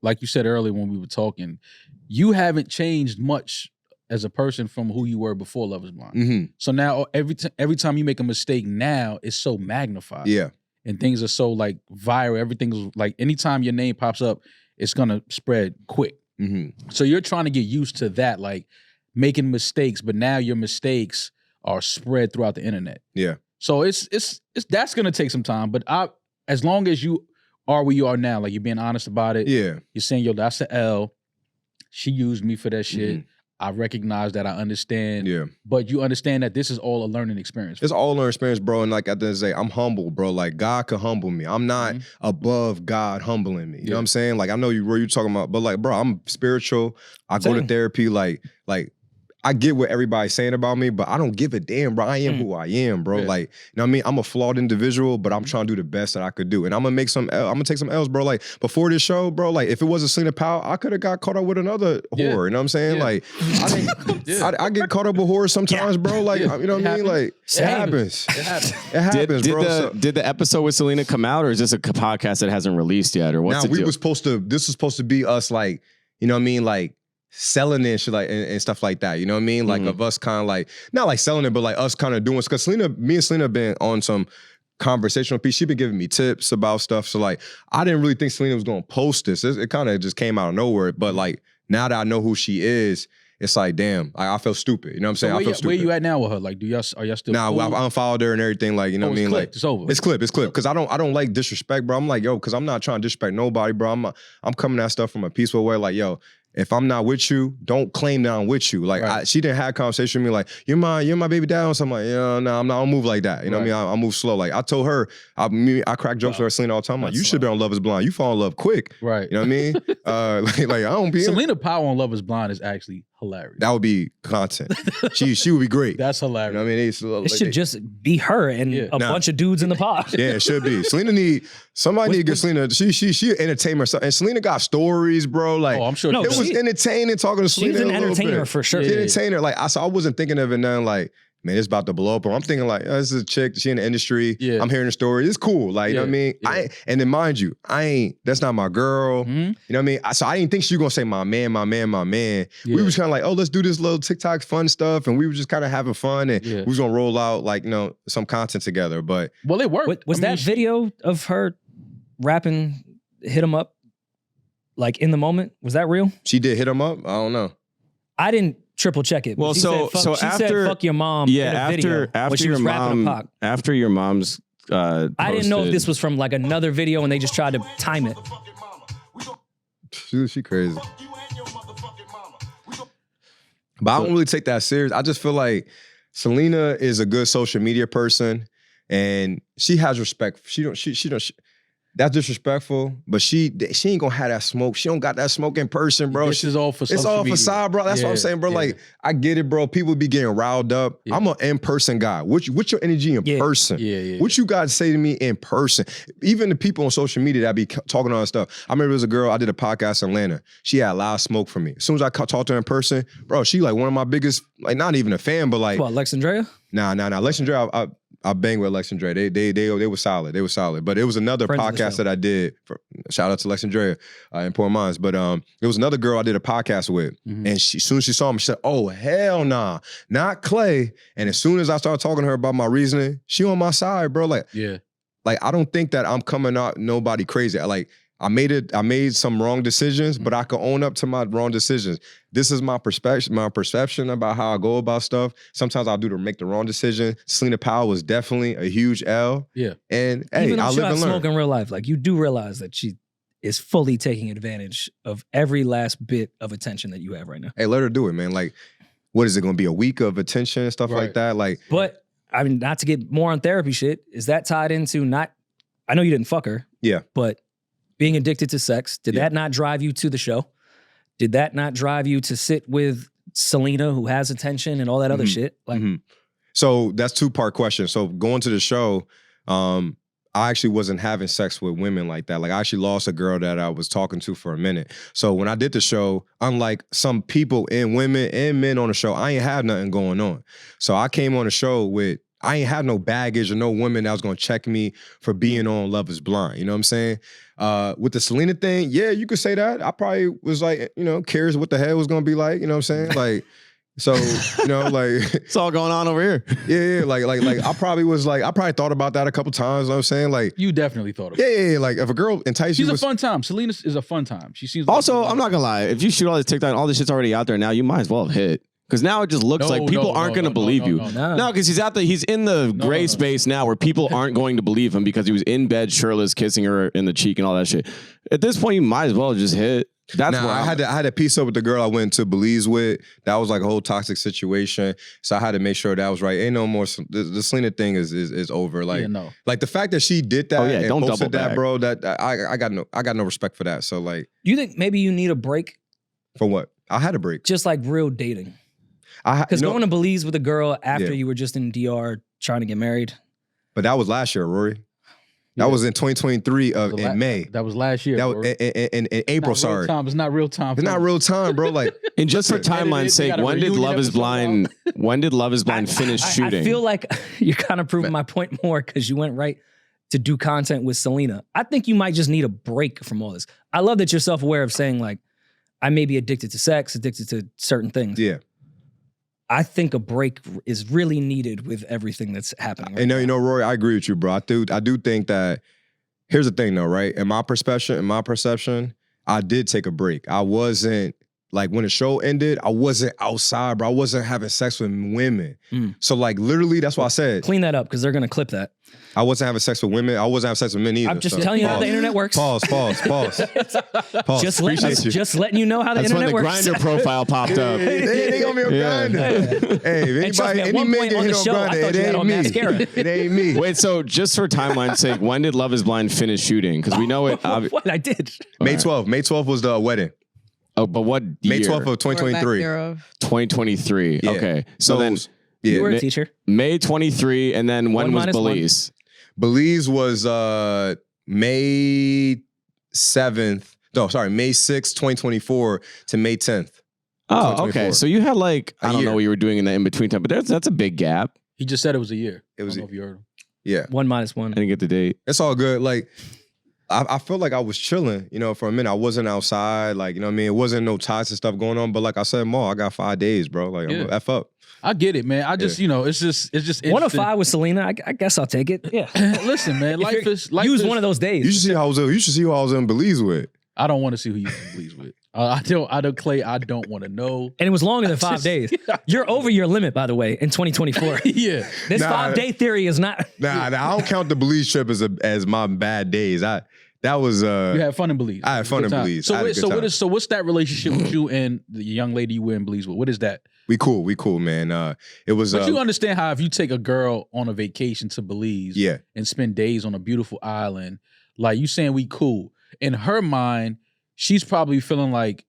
[SPEAKER 3] like you said earlier when we were talking, you haven't changed much as a person from who you were before Love is Blind. So now every time you make a mistake now, it's so magnified.
[SPEAKER 2] Yeah.
[SPEAKER 3] And things are so like viral. Everything's like anytime your name pops up, it's gonna spread quick. So you're trying to get used to that, like making mistakes, but now your mistakes are spread throughout the internet.
[SPEAKER 2] Yeah.
[SPEAKER 3] So it's that's gonna take some time. But as long as you are where you are now, like you're being honest about it.
[SPEAKER 2] Yeah.
[SPEAKER 3] You're saying, yo, that's the L. She used me for that shit. I recognize that, I understand. Yeah. But you understand that this is all a learning experience.
[SPEAKER 2] It's all a learning experience, bro. And like at the end of the day, I'm humble, bro. Like God can humble me. I'm not above God humbling me. You know what I'm saying? Like I know what you're talking about, but like, bro, I'm spiritual. I go to therapy. Like I get what everybody's saying about me, but I don't give a damn, bro. I am who I am, bro. Like, you know what I mean? I'm a flawed individual, but I'm trying to do the best that I could do. And I'm gonna take some L's, bro. Like before this show, bro, like if it wasn't Celina Powell, I could have got caught up with another whore. You know what I'm saying? Like I get caught up with whores sometimes, bro. Like, you know what I mean? Like it happens. It happens, bro.
[SPEAKER 4] Did the episode with Celina come out, or is this a podcast that hasn't released yet? Or what's the deal?
[SPEAKER 2] This was supposed to be us, like, you know what I mean? Like selling it and shit, like and stuff like that. You know what I mean? Like of us kind of like, not like selling it, but like us kind of doing, because me and Celina been on some conversational piece. She been giving me tips about stuff. So like, I didn't really think Celina was going to post this. It kind of just came out of nowhere. But like, now that I know who she is, it's like, damn, I feel stupid. You know what I'm saying? I feel stupid.
[SPEAKER 3] Where you at now with her? Like, are y'all still
[SPEAKER 2] cool? I've unfollowed her and everything. Like, you know what I mean? Like,
[SPEAKER 3] it's over.
[SPEAKER 2] It's clipped. Because I don't like disrespect, bro. I'm like, yo, because I'm not trying to disrespect nobody, bro. I'm coming at stuff from a peaceful way. Like, yo, if I'm not with you, don't claim that I'm with you. Like she didn't have a conversation with me like, you're my baby dad. So I'm like, yeah, no, I'm not. I don't move like that. You know what I mean? I move slow. Like I told her, I crack jokes with her, Celina all the time. Like, you should be on Love is Blind. You fall in love quick. Right. You know what I mean? like I don't be.
[SPEAKER 3] Celina Powell on Love is Blind is actually hilarious.
[SPEAKER 2] That would be content. She would be great.
[SPEAKER 3] That's hilarious.
[SPEAKER 2] You know what I mean?
[SPEAKER 5] It should just be her and a bunch of dudes in the pod.
[SPEAKER 2] Yeah, it should be. Celina somebody need to get Celina. She entertain herself. And Celina got stories, bro. Like,
[SPEAKER 3] I'm sure.
[SPEAKER 2] It was entertaining talking to Celina.
[SPEAKER 5] She's an entertainer for sure.
[SPEAKER 2] She's an entertainer. Like I wasn't thinking of it nothing like, man, it's about to blow up. I'm thinking like, this is a chick, she in the industry. Yeah. I'm hearing the story. It's cool. Like, you know what I mean? Yeah. And then mind you, that's not my girl. You know what I mean? So I didn't think she was gonna say my man. Yeah. We was kind of like, oh, let's do this little TikTok fun stuff. And we were just kind of having fun. And we was gonna roll out like, you know, some content together. But
[SPEAKER 3] well, it worked.
[SPEAKER 5] Was that video of her rapping hit him up like in the moment? Was that real?
[SPEAKER 2] She did hit him up? I don't know.
[SPEAKER 5] I didn't triple check it.
[SPEAKER 4] Well,
[SPEAKER 5] she
[SPEAKER 4] so
[SPEAKER 5] said, she
[SPEAKER 4] after
[SPEAKER 5] said fuck your mom.
[SPEAKER 4] yeah,
[SPEAKER 5] in a video
[SPEAKER 4] after
[SPEAKER 5] when she
[SPEAKER 4] your
[SPEAKER 5] was rapping
[SPEAKER 4] mom,
[SPEAKER 5] a Pac.
[SPEAKER 4] after your mom's.
[SPEAKER 5] I didn't know if
[SPEAKER 4] posted-
[SPEAKER 5] this was from like another video and they just tried to time it.
[SPEAKER 2] She crazy. But I don't really take that serious. I just feel like Celina is a good social media person, and she has respect. She don't. That's disrespectful. But she ain't gonna have that smoke. She don't got that smoke in person, bro.
[SPEAKER 3] This is all for
[SPEAKER 2] It's
[SPEAKER 3] social
[SPEAKER 2] all
[SPEAKER 3] media.
[SPEAKER 2] facade, bro. That's what I'm saying, bro. Like, I get it, bro. People be getting riled up.
[SPEAKER 3] Yeah.
[SPEAKER 2] I'm an in-person guy. What's your energy in person?
[SPEAKER 3] Yeah.
[SPEAKER 2] What you got to say to me in person? Even the people on social media that be talking all that stuff. I remember there was a girl, I did a podcast in Atlanta. She had a lot of smoke for me. As soon as I talked to her in person, bro, she like one of my biggest, like not even a fan, but like.
[SPEAKER 5] What, Alexandria?
[SPEAKER 2] Nah. Alexandria, I banged with Alexandria. They were solid. They were solid. But it was another
[SPEAKER 5] Friends of the
[SPEAKER 2] podcast
[SPEAKER 5] show.
[SPEAKER 2] that I did. Shout out to Alexandria in Port Mines. But it was another girl I did a podcast with. And as soon as she saw me, she said, oh, hell nah. Not Clay. And as soon as I started talking to her about my reasoning, she on my side, bro. Like I don't think that I'm coming out nobody crazy. I made some wrong decisions, but I can own up to my wrong decisions. This is my perception about how I go about stuff. Sometimes I'll make the wrong decision. Celina Powell was definitely a huge L.
[SPEAKER 3] Yeah.
[SPEAKER 2] And hey,
[SPEAKER 5] Even though
[SPEAKER 2] I
[SPEAKER 5] she
[SPEAKER 2] live
[SPEAKER 5] not
[SPEAKER 2] and learn.
[SPEAKER 5] smoking in real life, like you do realize that she is fully taking advantage of every last bit of attention that you have right now.
[SPEAKER 2] Hey, let her do it, man. Like, what is it going to be, a week of attention and stuff like that? Like,
[SPEAKER 5] But I mean, not to get more on therapy shit, is that tied into I know you didn't fuck her.
[SPEAKER 2] Yeah.
[SPEAKER 5] But being addicted to sex, did that not drive you to the show? Did that not drive you to sit with Celina, who has attention and all that other shit? Like,
[SPEAKER 2] So that's 2-part question. So going to the show, I actually wasn't having sex with women like that. Like, I actually lost a girl that I was talking to for a minute. So when I did the show, unlike some people and women and men on the show, I ain't have nothing going on. So I came on the show with, I ain't have no baggage or no woman that was gonna check me for being on Love is Blind. You know what I'm saying? With the Celina thing, yeah, you could say that. I probably was like, curious what the hell was gonna be like. You know what I'm saying? Like, so, like
[SPEAKER 4] it's all going on over here.
[SPEAKER 2] Yeah, like I probably thought about that a couple times. You know what I'm saying? Like,
[SPEAKER 3] You definitely thought of it.
[SPEAKER 2] yeah. Like, if a girl entices you,
[SPEAKER 3] She's a fun time. Celina is a fun time. She seems
[SPEAKER 4] Also, I'm not gonna lie. If you shoot all this TikTok, all this shit's already out there now. You might as well have hit. Because now it just looks like people aren't going to believe you. No, because he's in the gray space now where people aren't going to believe him because he was in bed shirtless, kissing her in the cheek and all that shit. At this point, you might as well just hit. That's where
[SPEAKER 2] I had to piece up with the girl I went to Belize with. That was like a whole toxic situation. So I had to make sure that was right. Ain't no more. The Celina thing is over. Like, like the fact that she did that and
[SPEAKER 4] don't
[SPEAKER 2] posted
[SPEAKER 4] double
[SPEAKER 2] that,
[SPEAKER 4] back.
[SPEAKER 2] bro. That I got no respect for that. So like,
[SPEAKER 5] you think maybe you need a break?
[SPEAKER 2] For what? I had a break.
[SPEAKER 5] Just like real dating. Because going to Belize with a girl after you were just in DR trying to get married.
[SPEAKER 2] But that was last year, Rory. That was in 2023 in May.
[SPEAKER 3] That was last year.
[SPEAKER 2] That was in April. Sorry,
[SPEAKER 3] it's not real time.
[SPEAKER 2] It's not real time, bro. Like,
[SPEAKER 4] and just for timeline's sake, when did Love Is Blind? When did Love Is Blind finish shooting?
[SPEAKER 5] I feel like you're kind of proving my point more because you went right to do content with Celina. I think you might just need a break from all this. I love that you're self-aware of saying like, I may be addicted to sex, addicted to certain things.
[SPEAKER 2] Yeah.
[SPEAKER 5] I think a break is really needed with everything that's happening. Right
[SPEAKER 2] And Rory, I agree with you, bro. I do think that. Here's the thing, though, right? In my perception, I did take a break. I wasn't like when the show ended. I wasn't outside, bro. I wasn't having sex with women. So like literally, that's what I said.
[SPEAKER 5] Clean that up because they're gonna clip that.
[SPEAKER 2] I wasn't having sex with women. I wasn't having sex with men either.
[SPEAKER 5] I'm just telling you how the internet works.
[SPEAKER 2] Pause.
[SPEAKER 5] Just letting you know how the
[SPEAKER 4] That's when
[SPEAKER 5] internet
[SPEAKER 4] the
[SPEAKER 5] works.
[SPEAKER 4] Grindr profile popped up.
[SPEAKER 2] They gonna be on Grindr. Hey, if
[SPEAKER 5] trust me,
[SPEAKER 2] anybody,
[SPEAKER 5] at
[SPEAKER 2] any
[SPEAKER 5] one
[SPEAKER 2] man
[SPEAKER 5] point
[SPEAKER 2] get
[SPEAKER 5] on
[SPEAKER 2] hit
[SPEAKER 5] the
[SPEAKER 2] on
[SPEAKER 5] show, I
[SPEAKER 2] Grindr,
[SPEAKER 5] thought
[SPEAKER 2] it
[SPEAKER 5] you had
[SPEAKER 2] ain't
[SPEAKER 5] on
[SPEAKER 2] me.
[SPEAKER 5] mascara.
[SPEAKER 2] It ain't me.
[SPEAKER 4] Wait, so just for timeline's sake, when did Love Is Blind finish shooting? Because we know it.
[SPEAKER 5] What I did.
[SPEAKER 2] May 12th. May 12th was the wedding.
[SPEAKER 4] Oh, but what year?
[SPEAKER 2] May 12th of 2023.
[SPEAKER 4] 2023.
[SPEAKER 2] Yeah.
[SPEAKER 4] Okay. So then
[SPEAKER 5] You were a teacher.
[SPEAKER 4] May 23 and then when was Belize?
[SPEAKER 2] Belize was May 7th. No, sorry, May 6th, 2024 to May 10th.
[SPEAKER 4] Oh, okay. So you had like, I don't
[SPEAKER 2] year.
[SPEAKER 4] know what you were doing in the in-between time, but that's a big gap.
[SPEAKER 3] He just said it was a year.
[SPEAKER 2] It was
[SPEAKER 3] I don't know if you heard him.
[SPEAKER 2] Yeah.
[SPEAKER 5] 1 - 1.
[SPEAKER 4] I didn't get the date.
[SPEAKER 2] It's all good. Like, I feel like I was chilling, you know, for a minute. I wasn't outside, like, you know what I mean? It wasn't no toxic stuff going on. But like I said, I got 5 days, bro. Like, I'm gonna F up.
[SPEAKER 3] I get it, man. I just, you know, it's just
[SPEAKER 5] 1 of 5 with Celina. I guess I'll take it. Yeah.
[SPEAKER 3] Listen, man, life is
[SPEAKER 5] use one of those days.
[SPEAKER 2] You should see who I was in Belize with.
[SPEAKER 3] I don't want to see who you in Belize with. I don't, Clay. I don't want to know.
[SPEAKER 5] And it was longer than 5 days. You're over your limit, by the way, in 2024.
[SPEAKER 3] Yeah.
[SPEAKER 5] This 5-day theory is not.
[SPEAKER 2] Nah, I don't count the Belize trip as my bad days. That was
[SPEAKER 3] you had fun in Belize.
[SPEAKER 2] I had fun in Belize.
[SPEAKER 3] So what's that relationship with you and the young lady you were in Belize with? What is that?
[SPEAKER 2] We cool, man. It was.
[SPEAKER 3] But you understand how if you take a girl on a vacation to Belize, and spend days on a beautiful island, like you saying we cool. In her mind, she's probably feeling like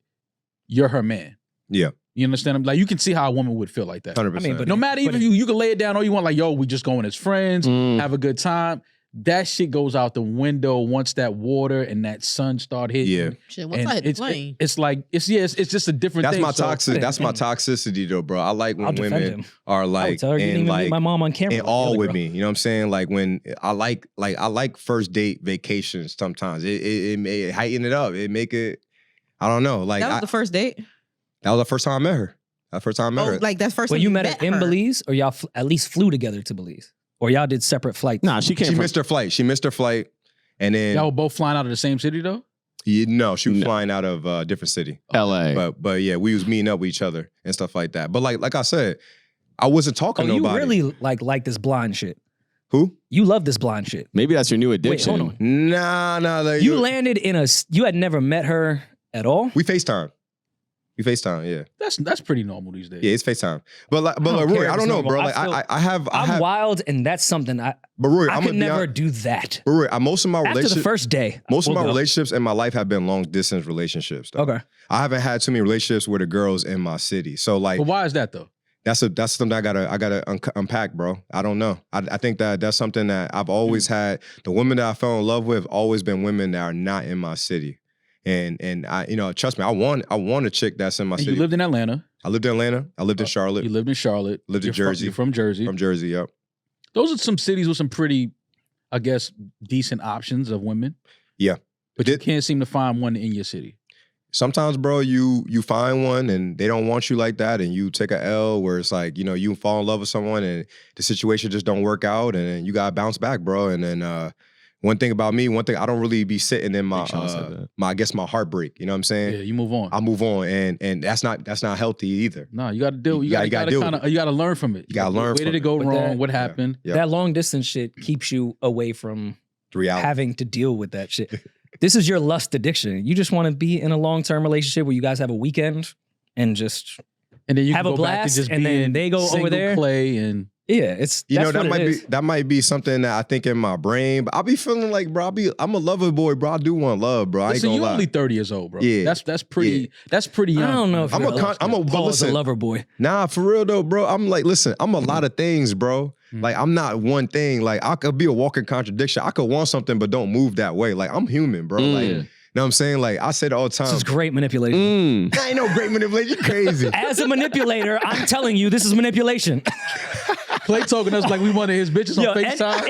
[SPEAKER 3] you're her man. Yeah. You understand? Like you can see how a woman would feel like that.
[SPEAKER 2] 100%.
[SPEAKER 3] I mean, but no matter even you can lay it down all you want, like, yo, we just going as friends, have a good time. That shit goes out the window once that water and that sun start hitting.
[SPEAKER 2] Yeah.
[SPEAKER 1] Shit, once I hit the plane.
[SPEAKER 3] It's like it's just a different thing.
[SPEAKER 2] That's my toxicity though, bro. I like when women are like
[SPEAKER 5] tell her you didn't even meet my mom on camera.
[SPEAKER 2] And all with me. You know what I'm saying? Like when I like first date vacations sometimes. It may heighten it up. It make it, I don't know. Like
[SPEAKER 1] that was the first date?
[SPEAKER 2] That was the first time I met her. That first time I met her.
[SPEAKER 1] Like that's first time
[SPEAKER 5] you met her in Belize, or y'all at least flew together to Belize? Or y'all did separate flights?
[SPEAKER 4] Nah, she
[SPEAKER 2] missed her flight. She missed her flight. And then
[SPEAKER 3] y'all were both flying out of the same city though?
[SPEAKER 2] No, she was flying out of a different city.
[SPEAKER 4] LA.
[SPEAKER 2] But yeah, we was meeting up with each other and stuff like that. But like I said, I wasn't talking to nobody.
[SPEAKER 5] You really like this blind shit.
[SPEAKER 2] Who?
[SPEAKER 5] You love this blind shit.
[SPEAKER 4] Maybe that's your new addiction.
[SPEAKER 5] Wait, hold on.
[SPEAKER 2] Nah. Like,
[SPEAKER 5] you landed in you had never met her at all?
[SPEAKER 2] We FaceTime. Yeah.
[SPEAKER 3] That's pretty normal these days.
[SPEAKER 2] Yeah, it's FaceTime. But Rory, I don't know, bro. Like I'm
[SPEAKER 5] wild, and that's something But
[SPEAKER 2] Rory,
[SPEAKER 5] I could never do that.
[SPEAKER 2] But Rory, most of my relationships
[SPEAKER 5] after the first day,
[SPEAKER 2] most of my relationships in my life have been long distance relationships. Though.
[SPEAKER 5] Okay.
[SPEAKER 2] I haven't had too many relationships with the girls in my city. So like,
[SPEAKER 3] but why is that though?
[SPEAKER 2] That's something I gotta unpack, bro. I don't know. I think that's something that I've always had. The women that I fell in love with have always been women that are not in my city. And I, you know, trust me, I want a chick that's in my city.
[SPEAKER 3] You lived in Atlanta.
[SPEAKER 2] I lived in Atlanta. I lived in Charlotte.
[SPEAKER 3] You lived in Charlotte.
[SPEAKER 2] Lived in Jersey.
[SPEAKER 3] You're from Jersey.
[SPEAKER 2] From Jersey, yep.
[SPEAKER 3] Those are some cities with some pretty, I guess, decent options of women.
[SPEAKER 2] Yeah.
[SPEAKER 3] But you can't seem to find one in your city.
[SPEAKER 2] Sometimes, bro, you find one and they don't want you like that, and you take a L where it's like, you know, you fall in love with someone and the situation just don't work out, and then you gotta bounce back, bro. And then one thing about me, I don't really be sitting in my I guess my heartbreak. You know what I'm saying?
[SPEAKER 3] Yeah, you move on.
[SPEAKER 2] I move on, and that's not healthy either.
[SPEAKER 3] No, you got to deal. You got to learn from it.
[SPEAKER 2] You got to learn.
[SPEAKER 3] Where did it go wrong? What happened?
[SPEAKER 2] Yeah.
[SPEAKER 5] That long distance shit keeps you away from
[SPEAKER 2] reality,
[SPEAKER 5] having to deal with that shit. This is your lust addiction. You just want to be in a long-term relationship where you guys have a weekend and
[SPEAKER 3] then you
[SPEAKER 5] have a blast, and then they go over there
[SPEAKER 3] play and.
[SPEAKER 5] Yeah, it's
[SPEAKER 2] that might be something that I think in my brain, but I'll be feeling like, bro, I'm a lover boy, bro. I do want love, bro.
[SPEAKER 3] Listen, you're only 30 years old, bro. Yeah, that's pretty young.
[SPEAKER 5] I don't know if Paul's a lover boy.
[SPEAKER 2] Nah, for real though, bro. I'm like, listen, I'm a lot of things, bro. Like I'm not one thing. Like I could be a walking contradiction. I could want something, but don't move that way. Like I'm human, bro. Like. You know what I'm saying? Like, I say it all the time.
[SPEAKER 5] This is great manipulation.
[SPEAKER 2] That ain't no great manipulation. You're crazy.
[SPEAKER 5] As a manipulator, I'm telling you, this is manipulation.
[SPEAKER 3] Clay talking to us like we one of his bitches on FaceTime.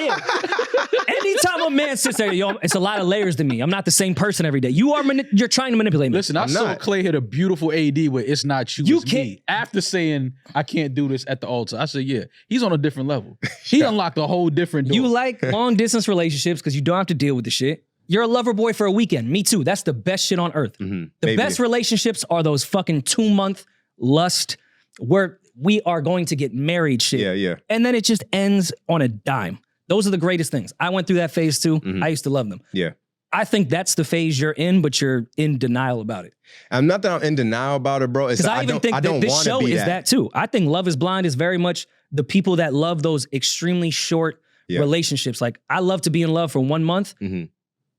[SPEAKER 5] Anytime a man sits there, it's a lot of layers to me. I'm not the same person every day. You're trying to manipulate me.
[SPEAKER 3] Listen, I saw Clay hit a beautiful AD where it's not you, it's me. After saying, I can't do this at the altar, I said, yeah, he's on a different level. He unlocked a whole different door.
[SPEAKER 5] You like long distance relationships because you don't have to deal with the shit. You're a lover boy for a weekend. Me too. That's the best shit on earth. The best relationships are those fucking 2-month lust where we are going to get married shit.
[SPEAKER 2] Yeah.
[SPEAKER 5] And then it just ends on a dime. Those are the greatest things. I went through that phase too. I used to love them.
[SPEAKER 2] Yeah.
[SPEAKER 5] I think that's the phase you're in, but you're in denial about it.
[SPEAKER 2] I'm not that I'm in denial about it, bro.
[SPEAKER 5] Because I even think that this show is that too. I think Love is Blind is very much the people that love those extremely short relationships. Like, I love to be in love for 1 month.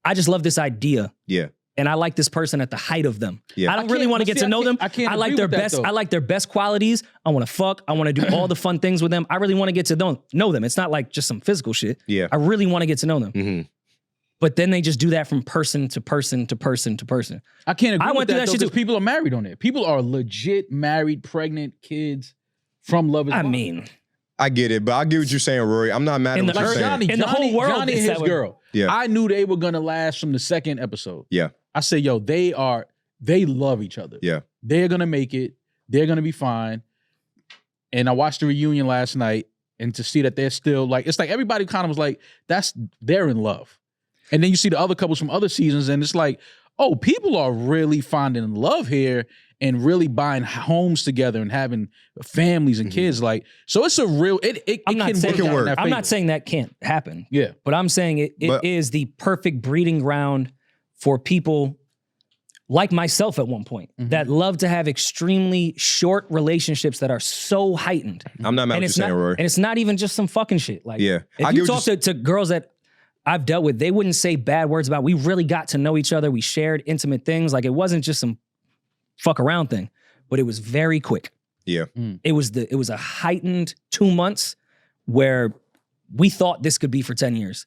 [SPEAKER 5] I just love this idea.
[SPEAKER 2] Yeah.
[SPEAKER 5] And I like this person at the height of them.
[SPEAKER 2] Yeah.
[SPEAKER 5] I don't really want to get to know them. I like their best. I like their best qualities. I want to fuck. I want to do all the fun things with them. I really want to get to know them. It's not like just some physical shit.
[SPEAKER 2] Yeah.
[SPEAKER 5] I really want to get to know them. But then they just do that from person to person to person to person.
[SPEAKER 3] I can't agree with that though, because people are married on it. People are legit married, pregnant, kids from Love is Blind.
[SPEAKER 2] I get it, but I get what you're saying, Rory. I'm not mad at what you're saying.
[SPEAKER 3] Johnny,
[SPEAKER 5] in the whole world,
[SPEAKER 3] Johnny and his girl.
[SPEAKER 2] Yeah.
[SPEAKER 3] I knew they were gonna last from the second episode.
[SPEAKER 2] Yeah.
[SPEAKER 3] I said, yo, they love each other.
[SPEAKER 2] Yeah.
[SPEAKER 3] They're gonna make it. They're gonna be fine. And I watched the reunion last night, and to see that they're still like, it's like everybody kind of was like, they're in love. And then you see the other couples from other seasons, and it's like, oh, people are really finding love here and really buying homes together and having families and kids. Like, so it's a real, it
[SPEAKER 5] I'm not
[SPEAKER 3] can
[SPEAKER 5] saying
[SPEAKER 3] work out in that
[SPEAKER 5] I'm
[SPEAKER 3] favor.
[SPEAKER 5] not saying that can't happen.
[SPEAKER 3] Yeah.
[SPEAKER 5] But I'm saying it is the perfect breeding ground for people like myself at one point that love to have extremely short relationships that are so heightened.
[SPEAKER 2] I'm not mad at what you're saying, Rory.
[SPEAKER 5] And it's not even just some fucking shit. Like,
[SPEAKER 2] Yeah.
[SPEAKER 5] if you talk to girls that I've dealt with, they wouldn't say bad words about. We really got to know each other. We shared intimate things. Like, it wasn't just some fuck around thing, but it was very quick.
[SPEAKER 2] Yeah.
[SPEAKER 5] It was a heightened 2 months where we thought this could be for 10 years.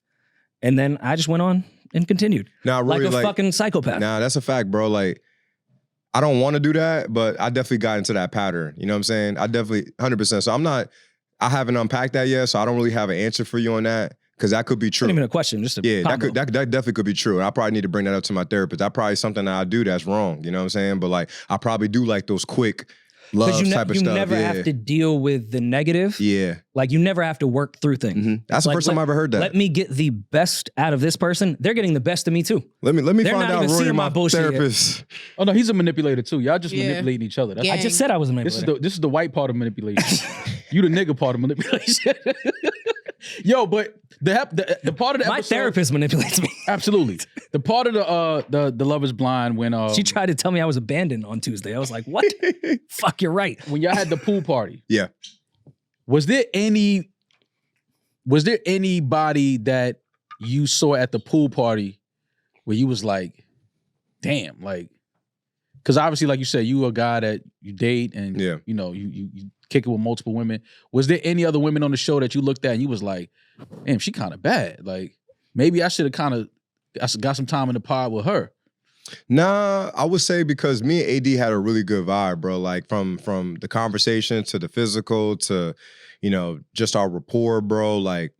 [SPEAKER 5] And then I just went on and continued.
[SPEAKER 2] Now, Rory,
[SPEAKER 5] like a fucking psychopath.
[SPEAKER 2] Nah, that's a fact, bro. Like, I don't want to do that, but I definitely got into that pattern. You know what I'm saying? I definitely, 100%. So I haven't unpacked that yet, so I don't really have an answer for you on that. Because that could be true.
[SPEAKER 5] Not even a question, just a
[SPEAKER 2] combo. that definitely could be true. And I probably need to bring that up to my therapist. That probably something that I do that's wrong. You know what I'm saying? But like, I probably do like those quick love type of stuff.
[SPEAKER 5] You never have to deal with the negative.
[SPEAKER 2] Yeah.
[SPEAKER 5] Like, you never have to work through things.
[SPEAKER 2] That's the first time I ever heard that.
[SPEAKER 5] Let me get the best out of this person. They're getting the best of me too.
[SPEAKER 2] Let me
[SPEAKER 5] They're
[SPEAKER 2] find
[SPEAKER 5] not
[SPEAKER 2] out
[SPEAKER 5] even
[SPEAKER 2] Rory,
[SPEAKER 5] seeing
[SPEAKER 2] my
[SPEAKER 5] my bullshit
[SPEAKER 2] therapist.
[SPEAKER 5] yet.
[SPEAKER 3] Oh no, he's a manipulator too. Y'all just manipulating each other.
[SPEAKER 5] I just said I was a manipulator.
[SPEAKER 3] This is the white part of manipulation. You the nigga part of manipulation. Yo, but the part of the
[SPEAKER 5] my
[SPEAKER 3] episode,
[SPEAKER 5] therapist manipulates me.
[SPEAKER 3] Absolutely. The part of the Love Is Blind when
[SPEAKER 5] she tried to tell me I was abandoned on Tuesday. I was like, what? Fuck, you're right.
[SPEAKER 3] When y'all had the pool party.
[SPEAKER 2] Yeah.
[SPEAKER 3] Was there anybody that you saw at the pool party where you was like, damn, like, because obviously, like you said, you a guy that you date and you know you kick it with multiple women. Was there any other women on the show that you looked at and you was like, damn, she kind of bad. Like, maybe I should have kind of got some time in the pod with her.
[SPEAKER 2] Nah, I would say because me and AD had a really good vibe, bro. Like from the conversation to the physical to, you know, just our rapport, bro. Like,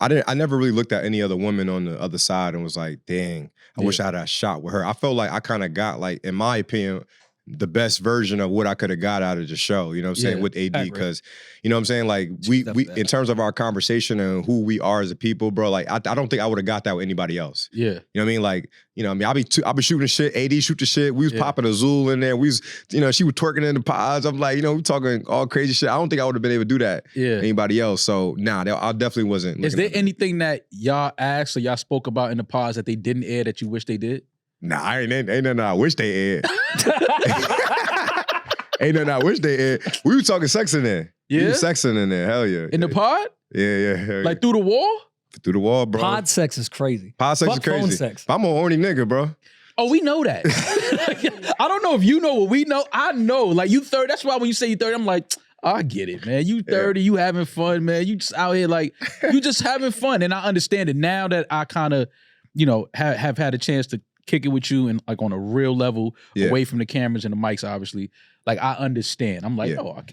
[SPEAKER 2] I never really looked at any other woman on the other side and was like, dang, I wish I had a shot with her. I felt like I kind of got, like, in my opinion, the best version of what I could have got out of the show, you know what I'm saying, with AD, because, you know what I'm saying, like, we in terms of our conversation and who we are as a people, bro, like, I don't think I would have got that with anybody else.
[SPEAKER 3] Yeah.
[SPEAKER 2] You know what I mean? Like, you know what I mean? I be shooting shit, AD shoot the shit, we was popping a Zool in there, we was, you know, she was twerking in the pods, I'm like, you know, we talking all crazy shit. I don't think I would have been able to do that with anybody else, so, nah, I definitely wasn't.
[SPEAKER 3] Is there anything that y'all asked or y'all spoke about in the pods that they didn't air that you wish they did?
[SPEAKER 2] Nah, ain't nothing I wish they aired. Ain't nothing I wish they aired. We were talking sex in there.
[SPEAKER 3] Yeah?
[SPEAKER 2] We were sexing in there, hell yeah.
[SPEAKER 3] In the pod?
[SPEAKER 2] Yeah.
[SPEAKER 3] Like through the wall?
[SPEAKER 2] Through the wall, bro.
[SPEAKER 5] Pod sex is crazy.
[SPEAKER 2] Pod sex
[SPEAKER 5] Fuck
[SPEAKER 2] is crazy.
[SPEAKER 5] phone sex.
[SPEAKER 2] I'm a horny nigga, bro.
[SPEAKER 3] Oh, we know that. I don't know if you know what we know. I know. Like, you 30. That's why when you say you 30, I'm like, oh, I get it, man. You 30, you having fun, man. You just out here like, you just having fun. And I understand it now that I kind of, you know, have had a chance to kick it with you and like on a real level, away from the cameras and the mics, obviously. Like, I understand. I'm like, oh,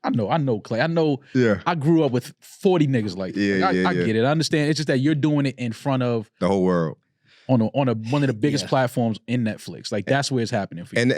[SPEAKER 3] I know, Clay. I know. I grew up with 40 niggas like that. I get it. I understand. It's just that you're doing it in front of
[SPEAKER 2] the whole world
[SPEAKER 3] on one of the biggest platforms in Netflix. Like, that's where it's happening for you.
[SPEAKER 2] And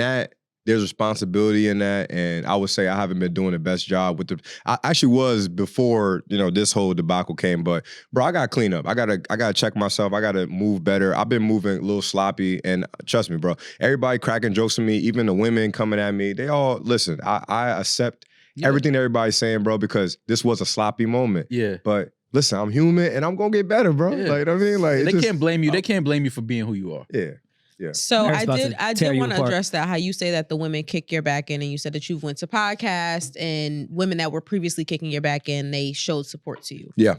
[SPEAKER 2] that there's responsibility in that, and I would say I haven't been doing the best job with I actually was before, you know, this whole debacle came, but bro, I gotta clean up. I gotta check myself. I gotta move better. I've been moving a little sloppy, and trust me, bro, everybody cracking jokes with me, even the women coming at me, they all, listen, I accept everything everybody's saying, bro, because this was a sloppy moment. Yeah. But listen, I'm human and I'm gonna get better, bro.
[SPEAKER 3] Yeah.
[SPEAKER 2] Like, you know what I mean? Like,
[SPEAKER 3] they can't blame you. They can't blame you for being who you are.
[SPEAKER 2] Yeah. Yeah.
[SPEAKER 1] So I did want to
[SPEAKER 5] apart.
[SPEAKER 1] address that, how you say that the women kick your back in, and you said that you've went to podcasts and women that were previously kicking your back in, they showed support to you.
[SPEAKER 2] Yeah.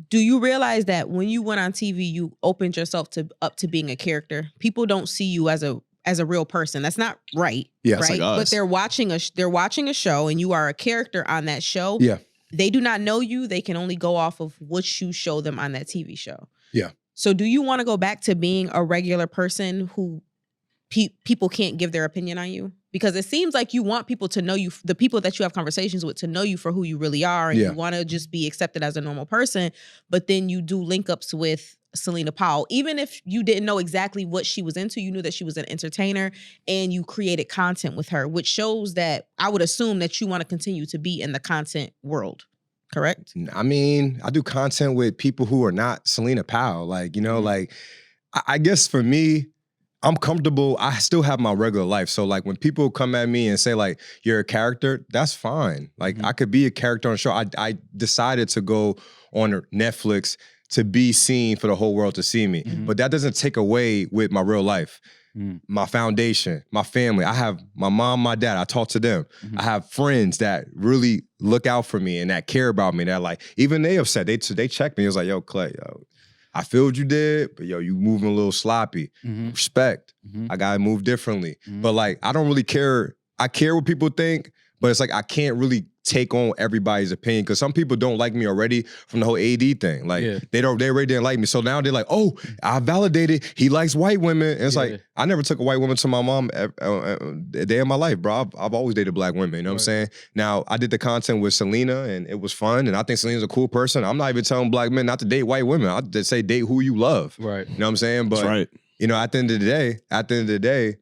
[SPEAKER 1] Do you realize that when you went on TV, you opened yourself up to being a character? People don't see you as a real person. That's not right.
[SPEAKER 2] Yeah,
[SPEAKER 1] right.
[SPEAKER 2] it's like us.
[SPEAKER 1] But they're watching a show, and you are a character on that show.
[SPEAKER 2] Yeah.
[SPEAKER 1] They do not know you. They can only go off of what you show them on that TV show.
[SPEAKER 2] Yeah.
[SPEAKER 1] So do you want to go back to being a regular person who people can't give their opinion on you Because it seems like you want people to know you, the people that you have conversations with, to know you for who you really are, and you want to just be accepted as a normal person. But then you do link ups with Celina Powell. Even if you didn't know exactly what she was into, you knew that she was an entertainer, and you created content with her, which shows that I would assume that you want to continue to be in the content world. Correct?
[SPEAKER 2] I mean, I do content with people who are not Celina Powell. Like, you know, like, I guess for me, I'm comfortable. I still have my regular life. So like when people come at me and say like, you're a character, that's fine. Like I could be a character on a show. I decided to go on Netflix to be seen for the whole world to see me. But that doesn't take away with my real life. My foundation, my family. I have my mom, my dad. I talk to them. I have friends that really look out for me and that care about me. That like, even they upset. They check me. It was like, yo, Clay, yo, I feel what you did, but yo, you moving a little sloppy. Respect. I gotta move differently. But like, I don't really care. I care what people think, but it's like, I can't really take on everybody's opinion because some people don't like me already from the whole AD thing. Like they already didn't like me. So now they're like, oh, I validated. He likes white women. And it's like, I never took a white woman to my mom a day in my life, bro. I've always dated black women. You know what I'm saying? Now I did the content with Celina and it was fun. And I think Celina's a cool person. I'm not even telling black men not to date white women. I just say date who you love. Right. You know what I'm saying? But you know, at the end of the day,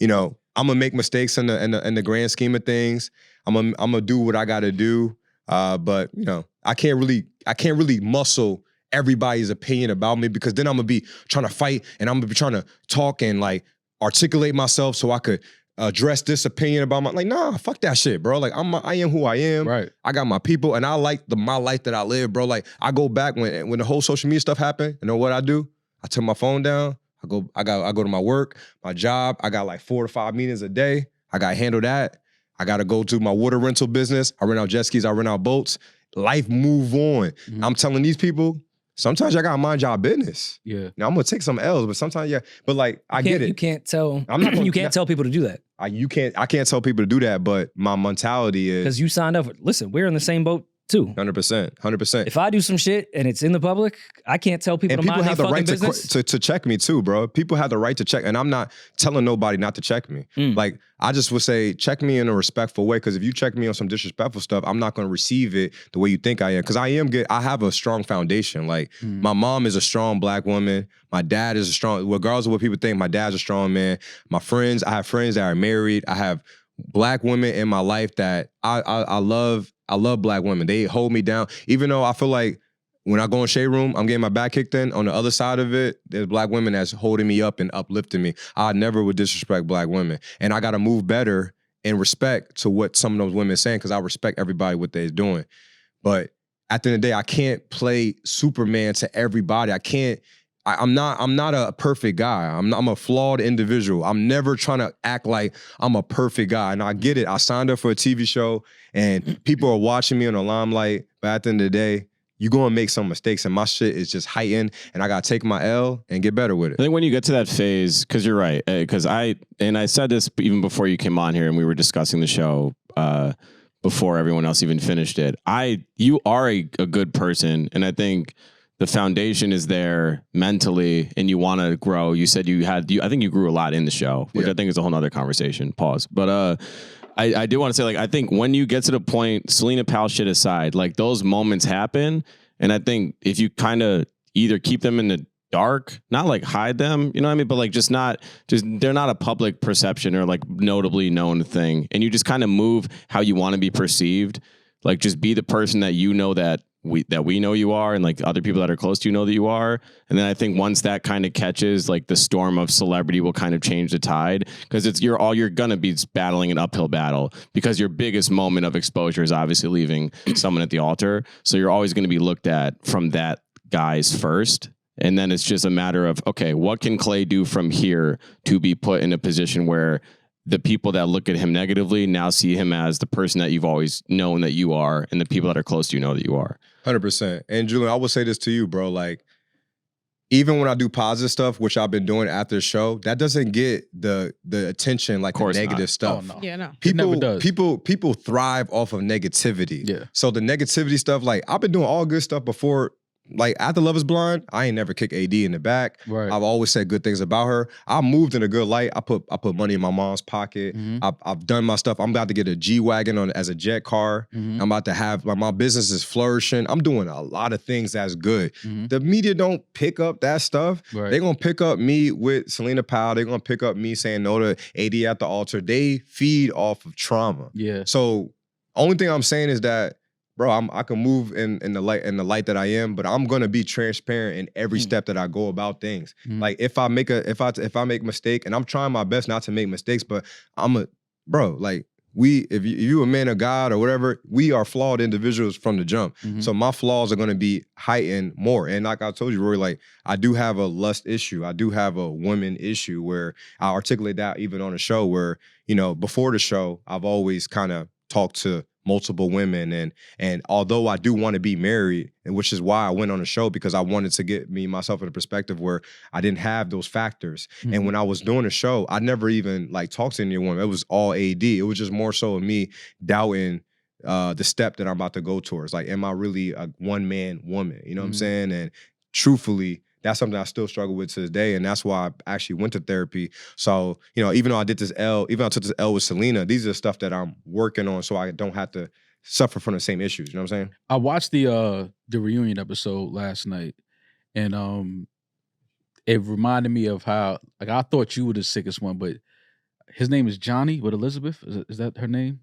[SPEAKER 2] you know, I'm gonna make mistakes in the grand scheme of things. I'm gonna do what I gotta do. But you know, I can't really muscle everybody's opinion about me because then I'm gonna be trying to fight and I'm gonna be trying to talk and like articulate myself so I could address this opinion about my, like, nah, fuck that shit, bro. Like I am who I am. Right. I got my people and I like my life that I live, bro. Like I go back when the whole social media stuff happened, you know what I do? I turn my phone down. I go to my work, my job. I got like 4 to 5 meetings a day. I got to handle that. I got to go to my water rental business. I rent out jet skis. I rent out boats. Life move on. I'm telling these people, sometimes I got to mind y'all business. Yeah. Now I'm going to take some L's, but sometimes, but like, I get it.
[SPEAKER 5] You can't tell, you can't tell people to do that.
[SPEAKER 2] I can't tell people to do that, but my mentality is.
[SPEAKER 5] Because you signed up. Listen, we're in the same boat too.
[SPEAKER 2] 100%.
[SPEAKER 5] If I do some shit and it's in the public, I can't tell people to mind their fucking business.
[SPEAKER 2] To check me too, bro. People have the right to check, and I'm not telling nobody not to check me. Like, I just would say, check me in a respectful way, because if you check me on some disrespectful stuff, I'm not going to receive it the way you think I am, because I have a strong foundation. Like, my mom is a strong black woman. My dad is a strong, regardless of what people think, my dad's a strong man. I have friends that are married. I have black women in my life that I love. I love black women. They hold me down. Even though I feel like when I go in Shade Room, I'm getting my back kicked in. On the other side of it, there's black women that's holding me up and uplifting me. I never would disrespect black women. And I got to move better in respect to what some of those women are saying, because I respect everybody what they're doing. But at the end of the day, I can't play Superman to everybody. I'm not a perfect guy. I'm a flawed individual. I'm never trying to act like I'm a perfect guy. And I get it. I signed up for a TV show and people are watching me on the limelight. But at the end of the day, you're going to make some mistakes and my shit is just heightened and I got to take my L and get better with it.
[SPEAKER 4] I think when you get to that phase, because you're right, because I said this even before you came on here and we were discussing the show before everyone else even finished it. You are a good person, and I think the foundation is there mentally and you want to grow. You said I think you grew a lot in the show, which I think is a whole nother conversation. Pause. But I do want to say, like, I think when you get to the point, Celina Powell shit aside, like those moments happen. And I think if you kind of either keep them in the dark, not like hide them, you know what I mean? But like they're not a public perception or like notably known thing. And you just kind of move how you want to be perceived. Like just be the person that you know that we know you are, and like other people that are close to you know that you are. And then I think once that kind of catches, like the storm of celebrity will kind of change the tide, because you're gonna be battling an uphill battle, because your biggest moment of exposure is obviously leaving someone at the altar. So you're always gonna be looked at from that guy's first. And then it's just a matter of, okay, what can Clay do from here to be put in a position where the people that look at him negatively now see him as the person that you've always known that you are, and the people that are close to you know that you are.
[SPEAKER 2] 100%. And Julian, I will say this to you, bro. Like, even when I do positive stuff, which I've been doing after the show, that doesn't get the attention like the negative stuff.
[SPEAKER 3] Oh, no.
[SPEAKER 1] Yeah, no.
[SPEAKER 2] People thrive off of negativity. Yeah. So the negativity stuff, like I've been doing all good stuff before like after Love Is Blind, I ain't never kicked AD in the back.
[SPEAKER 3] Right.
[SPEAKER 2] I've always said good things about her. I moved in a good light. I put money in my mom's pocket. I've done my stuff. I'm about to get a G-Wagon as a jet car. I'm about to have my business is flourishing. I'm doing a lot of things that's good. The media don't pick up that stuff.
[SPEAKER 3] Right.
[SPEAKER 2] They're gonna pick up me with Celina Powell. They're gonna pick up me saying no to AD at the altar. They feed off of trauma.
[SPEAKER 3] Yeah.
[SPEAKER 2] So only thing I'm saying is that, bro, I can move in the light that I am, but I'm gonna be transparent in every step that I go about things. Like if I make a mistake, and I'm trying my best not to make mistakes, but like if you a man of God or whatever, we are flawed individuals from the jump. So my flaws are gonna be heightened more. And like I told you, Rory, like I do have a lust issue. I do have a woman issue where I articulate that even on the show where, before the show, I've always kind of talked to multiple women and although I do want to be married, and which is why I went on the show, because I wanted to get myself in a perspective where I didn't have those factors. And when I was doing the show, I never even like talked to any woman. It was all AD. It was just more so of me doubting the step that I'm about to go towards. Like, am I really a one-man woman? You know what I'm saying? And truthfully, that's something I still struggle with to this day, and that's why I actually went to therapy. So, even though I took this L with Celina, these are stuff that I'm working on so I don't have to suffer from the same issues. You know what I'm saying?
[SPEAKER 3] I watched the reunion episode last night, and it reminded me of how, like, I thought you were the sickest one, but his name is Johnny with Elizabeth. Is that her name?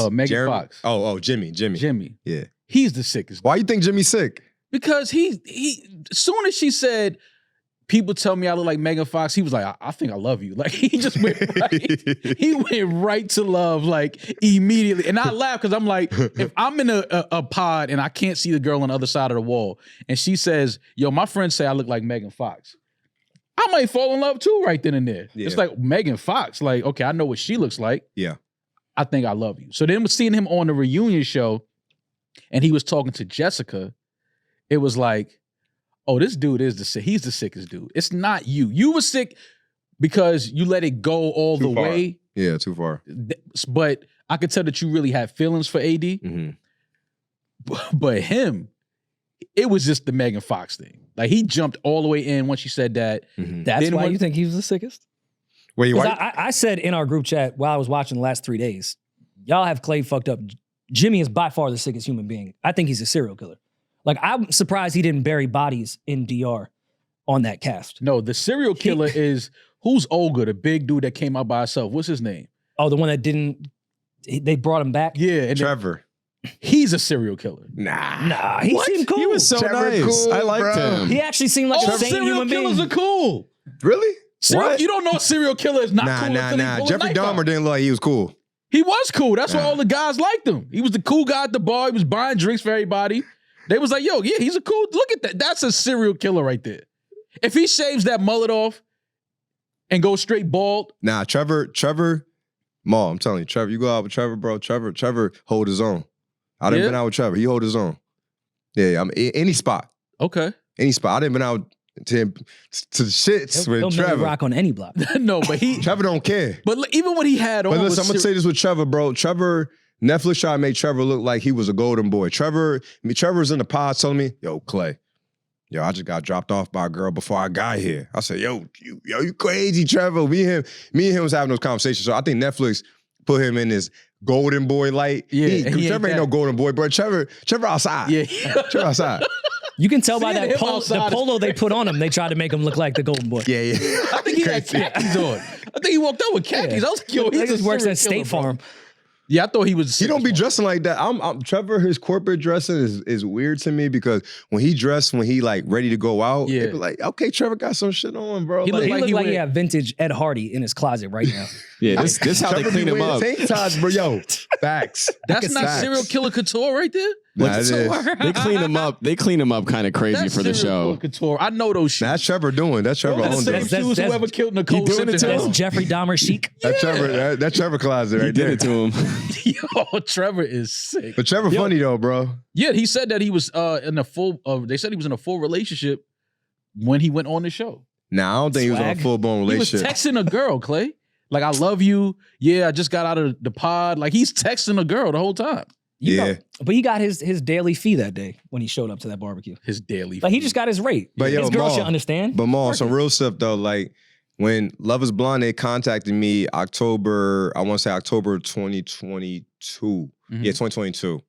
[SPEAKER 3] Megan Fox.
[SPEAKER 2] Oh, Jimmy.
[SPEAKER 3] Jimmy.
[SPEAKER 2] Yeah.
[SPEAKER 3] He's the sickest.
[SPEAKER 2] Why you think Jimmy's sick?
[SPEAKER 3] Because he as soon as she said, people tell me I look like Megan Fox, he was like, I think I love you. Like, he just went right. He went right to love, like, immediately. And I laugh because I'm like, if I'm in a pod and I can't see the girl on the other side of the wall, and she says, yo, my friends say I look like Megan Fox, I might fall in love too right then and there. Yeah. It's like Megan Fox. Like, okay, I know what she looks like.
[SPEAKER 2] Yeah.
[SPEAKER 3] I think I love you. So then seeing him on the reunion show and he was talking to Jessica, it was like, oh, this dude he's the sickest dude. It's not you. You were sick because you let it go all the way.
[SPEAKER 2] Yeah, too far.
[SPEAKER 3] But I could tell that you really had feelings for AD. But him, it was just the Megan Fox thing. Like, he jumped all the way in once she said that.
[SPEAKER 5] That's why you think he was the sickest?
[SPEAKER 2] Wait,
[SPEAKER 5] I said in our group chat while I was watching the last 3 days, y'all have Clay fucked up. Jimmy is by far the sickest human being. I think he's a serial killer. Like, I'm surprised he didn't bury bodies in DR on that cast.
[SPEAKER 3] No, the serial killer is, who's Olga, the big dude that came out by himself? What's his name?
[SPEAKER 5] Oh, the one that didn't, they brought him back?
[SPEAKER 3] Yeah. And
[SPEAKER 2] Trevor.
[SPEAKER 3] He's a serial killer.
[SPEAKER 5] Nah, he seemed cool.
[SPEAKER 4] He was so
[SPEAKER 2] Trevor
[SPEAKER 4] nice.
[SPEAKER 2] cool,
[SPEAKER 4] I liked him.
[SPEAKER 5] He actually seemed like a sane human being.
[SPEAKER 3] Serial killers are cool.
[SPEAKER 2] Really?
[SPEAKER 3] You don't know a serial killer is not cool.
[SPEAKER 2] Nah. Jeffrey Dahmer didn't look like he was cool.
[SPEAKER 3] He was cool. That's why all the guys liked him. He was the cool guy at the bar. He was buying drinks for everybody. They was like, yo, yeah, he's a cool, look at that. That's a serial killer right there. If he shaves that mullet off and goes straight bald.
[SPEAKER 2] Nah, Trevor, Ma, I'm telling you, Trevor, you go out with Trevor, bro. Trevor hold his own. I done been out with Trevor. He hold his own. Yeah, any spot.
[SPEAKER 3] Okay.
[SPEAKER 2] Any spot. I didn't been out to the shits with Trevor.
[SPEAKER 5] He'll rock on any block.
[SPEAKER 3] No, but
[SPEAKER 2] Trevor don't care.
[SPEAKER 3] But even when he had on.
[SPEAKER 2] But listen, I'm gonna say this with Trevor, bro. Netflix tried to make Trevor look like he was a golden boy. Trevor's in the pod telling me, yo, Clay, I just got dropped off by a girl before I got here. I said, you crazy, Trevor. Me and him was having those conversations. So I think Netflix put him in this golden boy light.
[SPEAKER 3] Yeah,
[SPEAKER 2] Trevor ain't no golden boy, bro. Trevor outside.
[SPEAKER 3] Yeah.
[SPEAKER 2] Trevor outside.
[SPEAKER 5] You can tell by that the polo they put on him, they tried to make him look like the golden boy.
[SPEAKER 2] Yeah.
[SPEAKER 3] I think he had khakis on. I think he walked out with khakis. I was like, yo, he
[SPEAKER 5] just works at State Farm.
[SPEAKER 3] Yeah, I thought he was.
[SPEAKER 2] He don't be dressing like that. Trevor, his corporate dressing is weird to me because when he like ready to go out, they be like, okay, Trevor got some shit on, bro.
[SPEAKER 5] He looked like he had vintage Ed Hardy in his closet right now.
[SPEAKER 4] Yeah, this how they clean him up.
[SPEAKER 2] Tank tops, bro. Yo, facts.
[SPEAKER 3] That's not serial killer couture right there.
[SPEAKER 2] Nah, it is.
[SPEAKER 4] They clean him up. They clean him up kind of crazy for the show.
[SPEAKER 3] Couture. I know those shoes.
[SPEAKER 2] That's Trevor doing. That's Trevor
[SPEAKER 3] Those
[SPEAKER 2] own
[SPEAKER 3] are the same shoes whoever killed Nicole Simpson.
[SPEAKER 5] That's Jeffrey Dahmer chic.
[SPEAKER 2] That Trevor closet right there.
[SPEAKER 4] He did it to him.
[SPEAKER 3] Yo, Trevor is sick.
[SPEAKER 2] But Trevor funny though, bro.
[SPEAKER 3] Yeah, he said that he was in a full. They said he was in a full relationship when he went on the show.
[SPEAKER 2] Nah, I don't think he was in a full blown relationship.
[SPEAKER 3] He was texting a girl, Clay. Like, I love you. Yeah, I just got out of the pod. Like, he's texting a girl the whole time.
[SPEAKER 5] You
[SPEAKER 2] Yeah.
[SPEAKER 5] know, but he got his daily fee that day when he showed up to that barbecue.
[SPEAKER 3] His daily.
[SPEAKER 5] Like he just got his rate.
[SPEAKER 2] But yo,
[SPEAKER 5] his girl
[SPEAKER 2] Ma,
[SPEAKER 5] should understand.
[SPEAKER 2] But Maul, some real stuff though. Like when Love Is Blind, they contacted me October 2022.
[SPEAKER 3] Mhm.
[SPEAKER 2] Yeah, 2022.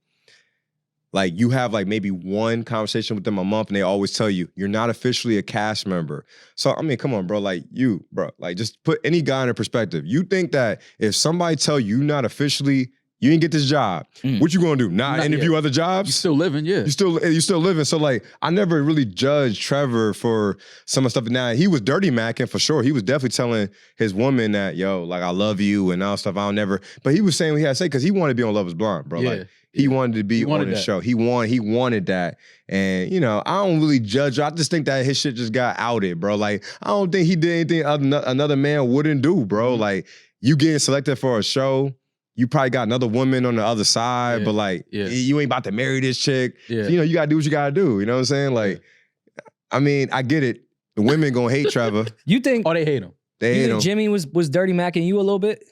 [SPEAKER 2] Like you have like maybe one conversation with them a month and they always tell you, you're not officially a cast member. So, I mean, come on, bro. Like you, bro, like just put any guy in perspective. You think that if somebody tell you you're not officially, you didn't get this job, what you gonna do? Not interview other jobs?
[SPEAKER 3] You still living, yeah.
[SPEAKER 2] You still living. So like, I never really judged Trevor for some of the stuff. Now he was dirty macking for sure. He was definitely telling his woman that, yo, like I love you and all stuff. I'll never. But he was saying what he had to say because he wanted to be on Love Is Blind, bro.
[SPEAKER 3] Yeah.
[SPEAKER 2] Like he wanted to be on the show. He wanted that. And you know, I don't really judge. I just think that his shit just got outed, bro. Like I don't think he did anything another man wouldn't do, bro. Like you getting selected for a show. You probably got another woman on the other side, but like you ain't about to marry this chick.
[SPEAKER 3] Yeah.
[SPEAKER 2] So, you know, you gotta do what you gotta do. You know what I'm saying? Like, I mean, I get it. The women gonna hate Trevor.
[SPEAKER 5] You think?
[SPEAKER 3] Oh, they hate him.
[SPEAKER 2] They
[SPEAKER 5] You
[SPEAKER 2] hate
[SPEAKER 5] think
[SPEAKER 2] him.
[SPEAKER 5] Jimmy was dirty macking you a little bit?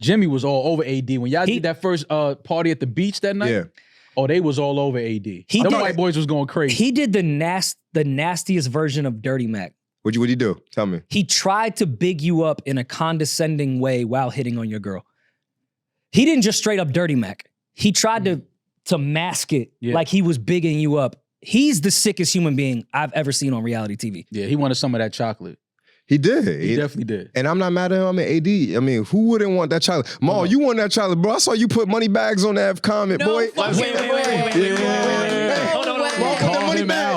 [SPEAKER 3] Jimmy was all over AD when y'all did that first party at the beach that night.
[SPEAKER 2] Yeah.
[SPEAKER 3] Oh, they was all over AD. Them white boys was going crazy.
[SPEAKER 5] He did the nastiest version of Dirty Mac.
[SPEAKER 2] What'd you do? Tell me.
[SPEAKER 5] He tried to big you up in a condescending way while hitting on your girl. He didn't just straight up Dirty Mac. He tried to mask it like he was bigging you up. He's the sickest human being I've ever seen on reality TV.
[SPEAKER 3] Yeah, he wanted some of that chocolate.
[SPEAKER 2] He did.
[SPEAKER 3] He definitely did.
[SPEAKER 2] And I'm not mad at him. I'm an AD. I mean, who wouldn't want that chocolate? Maul, you want that chocolate, bro. I saw you put money bags on that comment, boy.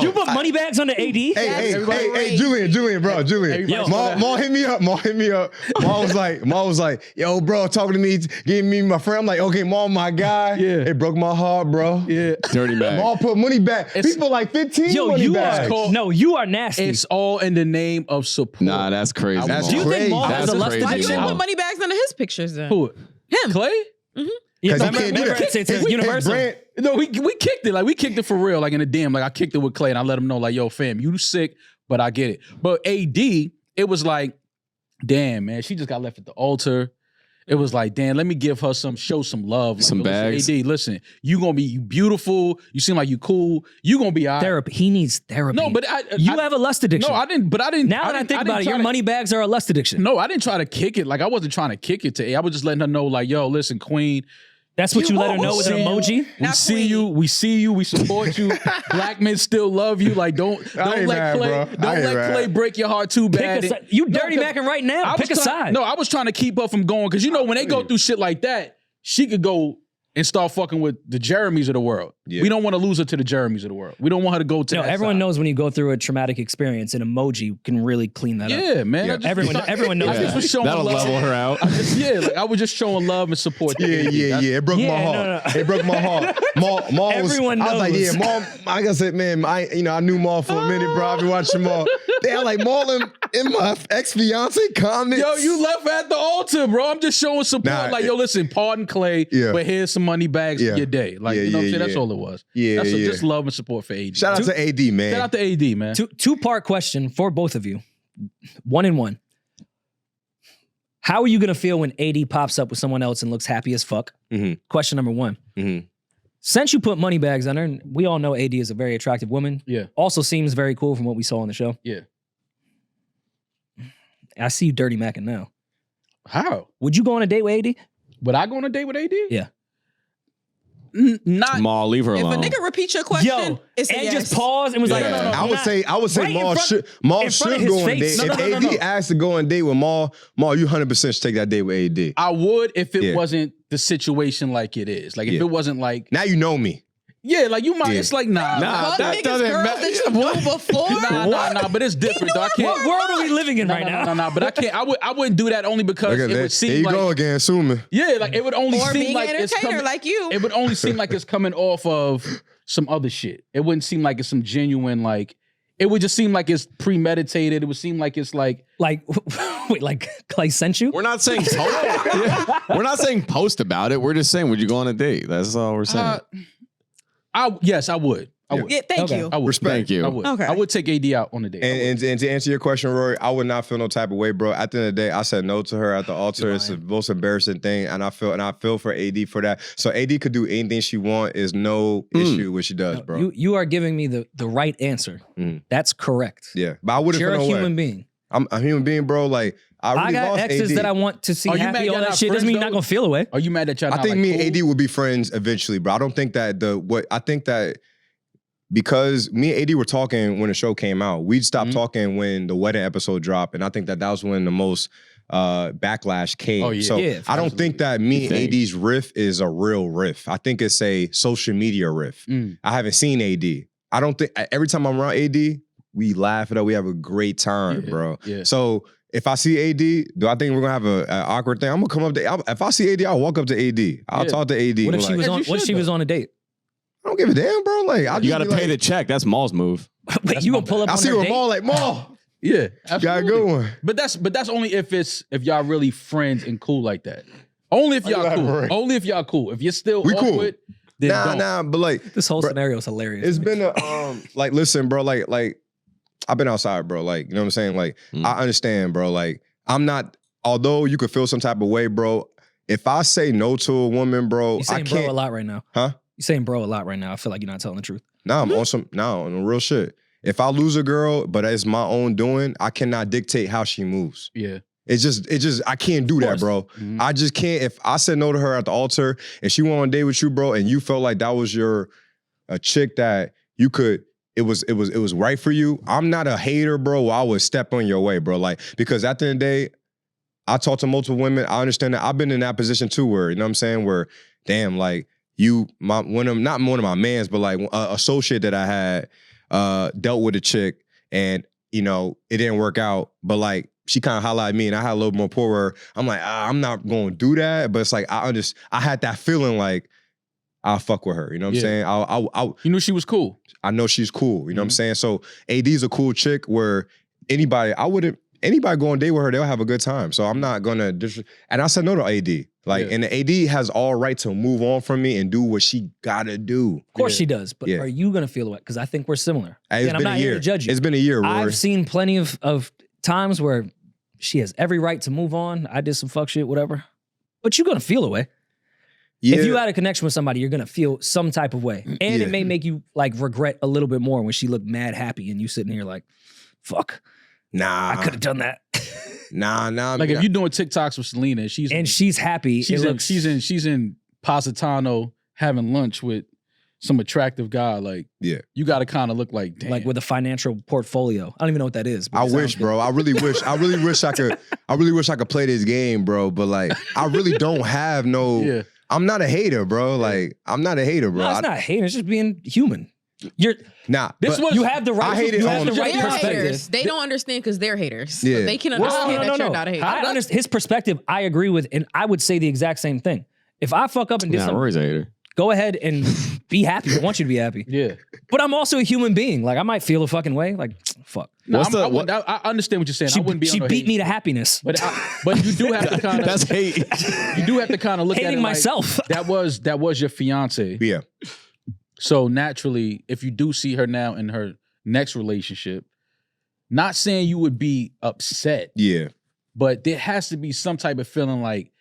[SPEAKER 5] You put money bags on the AD?
[SPEAKER 2] Hey, Julian, bro. Maul hit me up. Maul was like, yo, bro, talking to me, giving me my friend. I'm like, okay, Maul, my guy. Yeah. It broke my heart, bro.
[SPEAKER 3] Yeah.
[SPEAKER 4] Dirty Mac.
[SPEAKER 2] Maul put money back. People like 15 money bags.
[SPEAKER 5] You are nasty.
[SPEAKER 3] It's all in the name of support.
[SPEAKER 4] Nah, that's crazy.
[SPEAKER 5] Do you think Maul has a lust
[SPEAKER 1] Why you
[SPEAKER 5] addiction?
[SPEAKER 1] didn't put money bags under his pictures then?
[SPEAKER 3] Who?
[SPEAKER 1] Him.
[SPEAKER 3] Clay?
[SPEAKER 5] Yeah,
[SPEAKER 2] Because he can't do
[SPEAKER 5] remember
[SPEAKER 2] that.
[SPEAKER 5] it's universal.
[SPEAKER 3] No, we kicked it. Like we kicked it for real. Like in the DM. Like I kicked it with Clay and I let him know, like, yo, fam, you sick, but I get it. But AD, it was like, damn, man, she just got left at the altar. It was like, damn, let me give her show some love. Like,
[SPEAKER 4] Some bags.
[SPEAKER 3] AD, listen, you gonna be beautiful. You seem like you cool. You gonna be all right.
[SPEAKER 5] Therapy. He needs therapy.
[SPEAKER 3] No, but
[SPEAKER 5] you have a lust addiction.
[SPEAKER 3] No, I didn't. But I didn't.
[SPEAKER 5] Now that I think about it, your money bags are a lust addiction.
[SPEAKER 3] No, I didn't try to kick it. Like I wasn't trying to kick it to A. I was just letting her know, like, yo, listen, Queen.
[SPEAKER 5] That's what you let her know with an emoji?
[SPEAKER 3] We see you, we support you. Black men still love you. Like, don't let Clay break your heart too bad.
[SPEAKER 5] You dirty macking right now. Pick a side.
[SPEAKER 3] No, I was trying to keep her from going because when they go through shit like that, she could go and start fucking with the Jeremys of the world. Yeah. We don't want to lose her to the Jeremys of the world. We don't want her to go to.
[SPEAKER 5] No, everyone knows when you go through a traumatic experience, an emoji can really clean that up.
[SPEAKER 3] Yeah, man.
[SPEAKER 2] Yeah.
[SPEAKER 5] Everyone knows that.
[SPEAKER 4] That'll level her out.
[SPEAKER 3] I was just showing love and support.
[SPEAKER 2] Yeah. It broke my heart.
[SPEAKER 5] No.
[SPEAKER 2] It broke my heart. Maul
[SPEAKER 5] Everyone knows.
[SPEAKER 2] I was like, yeah, Maul. Like I said, man, I knew Maul for a minute, bro. I've been watching Maul. They're like Maul in my ex-fiance comments.
[SPEAKER 3] Yo, you left at the altar, bro. I'm just showing support. Like, yo, listen, pardon Clay, but here's some money bags for your day. Like, you know what I'm saying? That's all it was.
[SPEAKER 2] Yeah,
[SPEAKER 3] just love and support for AD.
[SPEAKER 2] Shout out to AD, man.
[SPEAKER 3] Shout out to AD, man.
[SPEAKER 5] Two-part question for both of you. 1 and 1. How are you going to feel when AD pops up with someone else and looks happy as fuck?
[SPEAKER 2] Mm-hmm.
[SPEAKER 5] Question number 1.
[SPEAKER 2] Mm-hmm.
[SPEAKER 5] Since you put money bags on her, and we all know AD is a very attractive woman.
[SPEAKER 3] Yeah.
[SPEAKER 5] Also seems very cool from what we saw on the show.
[SPEAKER 3] Yeah.
[SPEAKER 5] I see you dirty macking now.
[SPEAKER 3] How?
[SPEAKER 5] Would you go on a date with AD?
[SPEAKER 3] Would I go on a date with AD?
[SPEAKER 5] Yeah.
[SPEAKER 3] Not.
[SPEAKER 4] Maul, leave her alone.
[SPEAKER 1] If a nigga repeat your question, it's a yes.
[SPEAKER 5] just paused and was like, no.
[SPEAKER 2] I would say
[SPEAKER 5] right
[SPEAKER 2] Maul should go on a date. If AD asked to go on a date with Maul, you 100% should take that date with AD.
[SPEAKER 3] I would if it wasn't the situation like it is. Like if it wasn't like
[SPEAKER 2] now you know me.
[SPEAKER 3] Yeah, like you might. It's like nah,
[SPEAKER 4] that doesn't matter.
[SPEAKER 1] That you knew before.
[SPEAKER 3] Nah, but it's different. Though. I can't.
[SPEAKER 5] What world are we living in right now?
[SPEAKER 3] No, but I can't. I wouldn't do that only because it would seem
[SPEAKER 2] there you
[SPEAKER 3] like.
[SPEAKER 2] go again, assuming.
[SPEAKER 3] Yeah, like it would only
[SPEAKER 1] or
[SPEAKER 3] seem
[SPEAKER 1] being
[SPEAKER 3] like
[SPEAKER 1] an
[SPEAKER 3] it's
[SPEAKER 1] entertainer
[SPEAKER 3] coming,
[SPEAKER 1] like you.
[SPEAKER 3] It would only seem like it's coming off of some other shit. It wouldn't seem like it's some genuine like. It would just seem like it's premeditated. It would seem like it's like
[SPEAKER 5] wait, like Clay sent you?
[SPEAKER 4] We're not saying we're not saying post about it. We're just saying, would you go on a date? That's all we're saying.
[SPEAKER 3] Yes, I would. I would.
[SPEAKER 1] Yeah, thank
[SPEAKER 5] Okay.
[SPEAKER 1] you.
[SPEAKER 3] I would.
[SPEAKER 2] Respect.
[SPEAKER 4] Thank you.
[SPEAKER 3] I would.
[SPEAKER 1] Okay.
[SPEAKER 3] I would take AD out on the date.
[SPEAKER 2] And to answer your question, Rory, I would not feel no type of way, bro. At the end of the day, I said no to her at the altar. It's the most embarrassing thing, and I feel for AD for that. So AD could do anything she want. Is no issue what she does,
[SPEAKER 5] No,
[SPEAKER 2] bro.
[SPEAKER 5] you are giving me the right answer.
[SPEAKER 2] Mhm.
[SPEAKER 5] That's correct.
[SPEAKER 2] Yeah, but I wouldn't
[SPEAKER 5] You're
[SPEAKER 2] feel
[SPEAKER 5] a
[SPEAKER 2] no
[SPEAKER 5] human
[SPEAKER 2] way.
[SPEAKER 5] being.
[SPEAKER 2] I'm a human being, bro. Like I really
[SPEAKER 5] got
[SPEAKER 2] lost
[SPEAKER 5] exes
[SPEAKER 2] AD.
[SPEAKER 5] that I want to see
[SPEAKER 3] Are you
[SPEAKER 5] happy.
[SPEAKER 3] mad
[SPEAKER 5] All
[SPEAKER 3] y'all
[SPEAKER 5] that
[SPEAKER 3] not
[SPEAKER 5] shit doesn't
[SPEAKER 3] friends,
[SPEAKER 5] mean you're not
[SPEAKER 3] though?
[SPEAKER 5] gonna feel away.
[SPEAKER 3] Are you mad that y'all
[SPEAKER 2] I
[SPEAKER 3] not
[SPEAKER 2] think
[SPEAKER 3] like,
[SPEAKER 2] me and
[SPEAKER 3] cool?
[SPEAKER 2] AD will be friends eventually, bro. I don't think that I think that because me and AD were talking when the show came out, we'd stopped talking when the wedding episode dropped, and I think that was when the most backlash came.
[SPEAKER 3] Oh, yeah.
[SPEAKER 2] So
[SPEAKER 5] Yeah,
[SPEAKER 2] I don't think that me and
[SPEAKER 4] think?
[SPEAKER 2] AD's riff is a real riff. I think it's a social media riff. I haven't seen AD. I don't think every time I'm around AD, we laugh it up. We have a great time, bro.
[SPEAKER 3] Yeah.
[SPEAKER 2] So if I see AD, do I think we're gonna have an awkward thing? I'm gonna come up to. If I see AD, I'll walk up to AD. I'll
[SPEAKER 3] Yeah.
[SPEAKER 2] talk to AD.
[SPEAKER 5] What if
[SPEAKER 2] like,
[SPEAKER 5] she was
[SPEAKER 3] As
[SPEAKER 5] on?
[SPEAKER 3] you
[SPEAKER 5] What if
[SPEAKER 3] should,
[SPEAKER 5] she was
[SPEAKER 3] though.
[SPEAKER 5] on a date?
[SPEAKER 2] I don't give a damn, bro. Like I
[SPEAKER 4] You got to
[SPEAKER 2] just be
[SPEAKER 4] pay the
[SPEAKER 2] like,
[SPEAKER 4] check. That's Maul's move.
[SPEAKER 5] Wait, you gonna pull up
[SPEAKER 2] I
[SPEAKER 5] on
[SPEAKER 2] see
[SPEAKER 5] her
[SPEAKER 2] her
[SPEAKER 5] date?
[SPEAKER 2] Maul like Maul.
[SPEAKER 3] Yeah,
[SPEAKER 2] Got a
[SPEAKER 3] absolutely.
[SPEAKER 2] good one.
[SPEAKER 3] But that's only if y'all really friends and cool like that. Only if y'all
[SPEAKER 2] you
[SPEAKER 3] cool.
[SPEAKER 2] elaborate?
[SPEAKER 3] Only if y'all cool. If you're still
[SPEAKER 2] We cool.
[SPEAKER 3] awkward, then don't.
[SPEAKER 2] Nah, but like
[SPEAKER 5] This whole
[SPEAKER 2] Bruh,
[SPEAKER 5] scenario is hilarious.
[SPEAKER 2] it's been a like listen, bro. Like I've been outside, bro. Like you know what I'm saying. Like I understand, bro. Like I'm not. Although you could feel some type of way, bro. If I say no to a woman, bro,
[SPEAKER 5] You're
[SPEAKER 2] I
[SPEAKER 5] saying bro a
[SPEAKER 2] can't.
[SPEAKER 5] lot right now.
[SPEAKER 2] Huh?
[SPEAKER 5] You're saying bro a lot right now. I feel like you're not telling the truth.
[SPEAKER 2] Nah, I'm on some. Nah, on the real shit. If I lose a girl, but it's my own doing, I cannot dictate how she moves.
[SPEAKER 3] Yeah.
[SPEAKER 2] It's just, I can't do that, bro.
[SPEAKER 3] Mhm.
[SPEAKER 2] I just can't. If I said no to her at the altar and she went on a date with you, bro, and you felt like that was a chick that you could, it was right for you. I'm not a hater, bro. I would step on your way, bro. Like, because at the end of the day, I talk to multiple women. I understand that. I've been in that position too, where, you know what I'm saying, where, damn, like, not one of my mans, but like associate that I had dealt with a chick and, you know, it didn't work out, but like, she kind of highlighted me and I had a little more poor where I'm like, I'm not going to do that. But it's like, I had that feeling like I'll fuck with her. You know what I'm saying?
[SPEAKER 3] You knew she was cool.
[SPEAKER 2] I know she's cool. You know what I'm saying? So AD's a cool chick where anybody go on a date with her, they'll have a good time. So I'm not going to, and I said no to AD. Like, and the AD has all right to move on from me and do what she got to do.
[SPEAKER 5] Of course she does, but are you gonna feel away? Because I think we're similar.
[SPEAKER 2] It's
[SPEAKER 5] And I'm
[SPEAKER 2] been
[SPEAKER 5] not
[SPEAKER 2] a year.
[SPEAKER 5] here to judge you.
[SPEAKER 2] It's been a year, Rory.
[SPEAKER 5] I've seen plenty of times where she has every right to move on. I did some fuck shit, whatever. But you're gonna feel away.
[SPEAKER 2] Yeah.
[SPEAKER 5] If you had a connection with somebody, you're gonna feel some type of way. And it may make you like regret a little bit more when she looked mad happy and you sitting here like, fuck.
[SPEAKER 2] Nah.
[SPEAKER 5] I could have done that.
[SPEAKER 2] Nah.
[SPEAKER 3] Like if you're doing TikToks with Celina and she's
[SPEAKER 5] happy,
[SPEAKER 3] she's in Positano having lunch with some attractive guy, like you got to kind of look like, damn.
[SPEAKER 5] Like with a financial portfolio. I don't even know what that is. But
[SPEAKER 2] I
[SPEAKER 5] it sounds
[SPEAKER 2] wish,
[SPEAKER 5] good.
[SPEAKER 2] bro. I really wish I could play this game, bro. But like, I really don't have no.
[SPEAKER 3] Yeah.
[SPEAKER 2] I'm not a hater, bro. Like, I'm not a hater, bro.
[SPEAKER 5] No, it's not hating. It's just being human. You have the right.
[SPEAKER 2] I hate it
[SPEAKER 5] you have
[SPEAKER 2] on-
[SPEAKER 5] the right
[SPEAKER 1] They're
[SPEAKER 5] perspective.
[SPEAKER 1] haters. They don't understand because they're haters.
[SPEAKER 2] Yeah.
[SPEAKER 1] But they can understand that you're not a hater.
[SPEAKER 5] I understand his perspective. I agree with, and I would say the exact same thing. If I fuck up and did something,
[SPEAKER 4] Rory's a hater.
[SPEAKER 5] go ahead and be happy. I want you to be happy.
[SPEAKER 3] Yeah.
[SPEAKER 5] But I'm also a human being. Like I might feel a fucking way. Like fuck.
[SPEAKER 3] No, I understand what you're saying.
[SPEAKER 5] She,
[SPEAKER 3] I wouldn't be
[SPEAKER 5] she
[SPEAKER 3] on no
[SPEAKER 5] beat
[SPEAKER 3] hate.
[SPEAKER 5] me to happiness.
[SPEAKER 3] But you do have to kind of
[SPEAKER 4] That's hate.
[SPEAKER 3] You do have to kind of look at
[SPEAKER 5] Hating
[SPEAKER 3] it
[SPEAKER 5] myself.
[SPEAKER 3] Like, that was your fiance.
[SPEAKER 2] Yeah.
[SPEAKER 3] So naturally, if you do see her now in her next relationship, not saying you would be upset.
[SPEAKER 2] Yeah.
[SPEAKER 3] But there has to be some type of feeling like,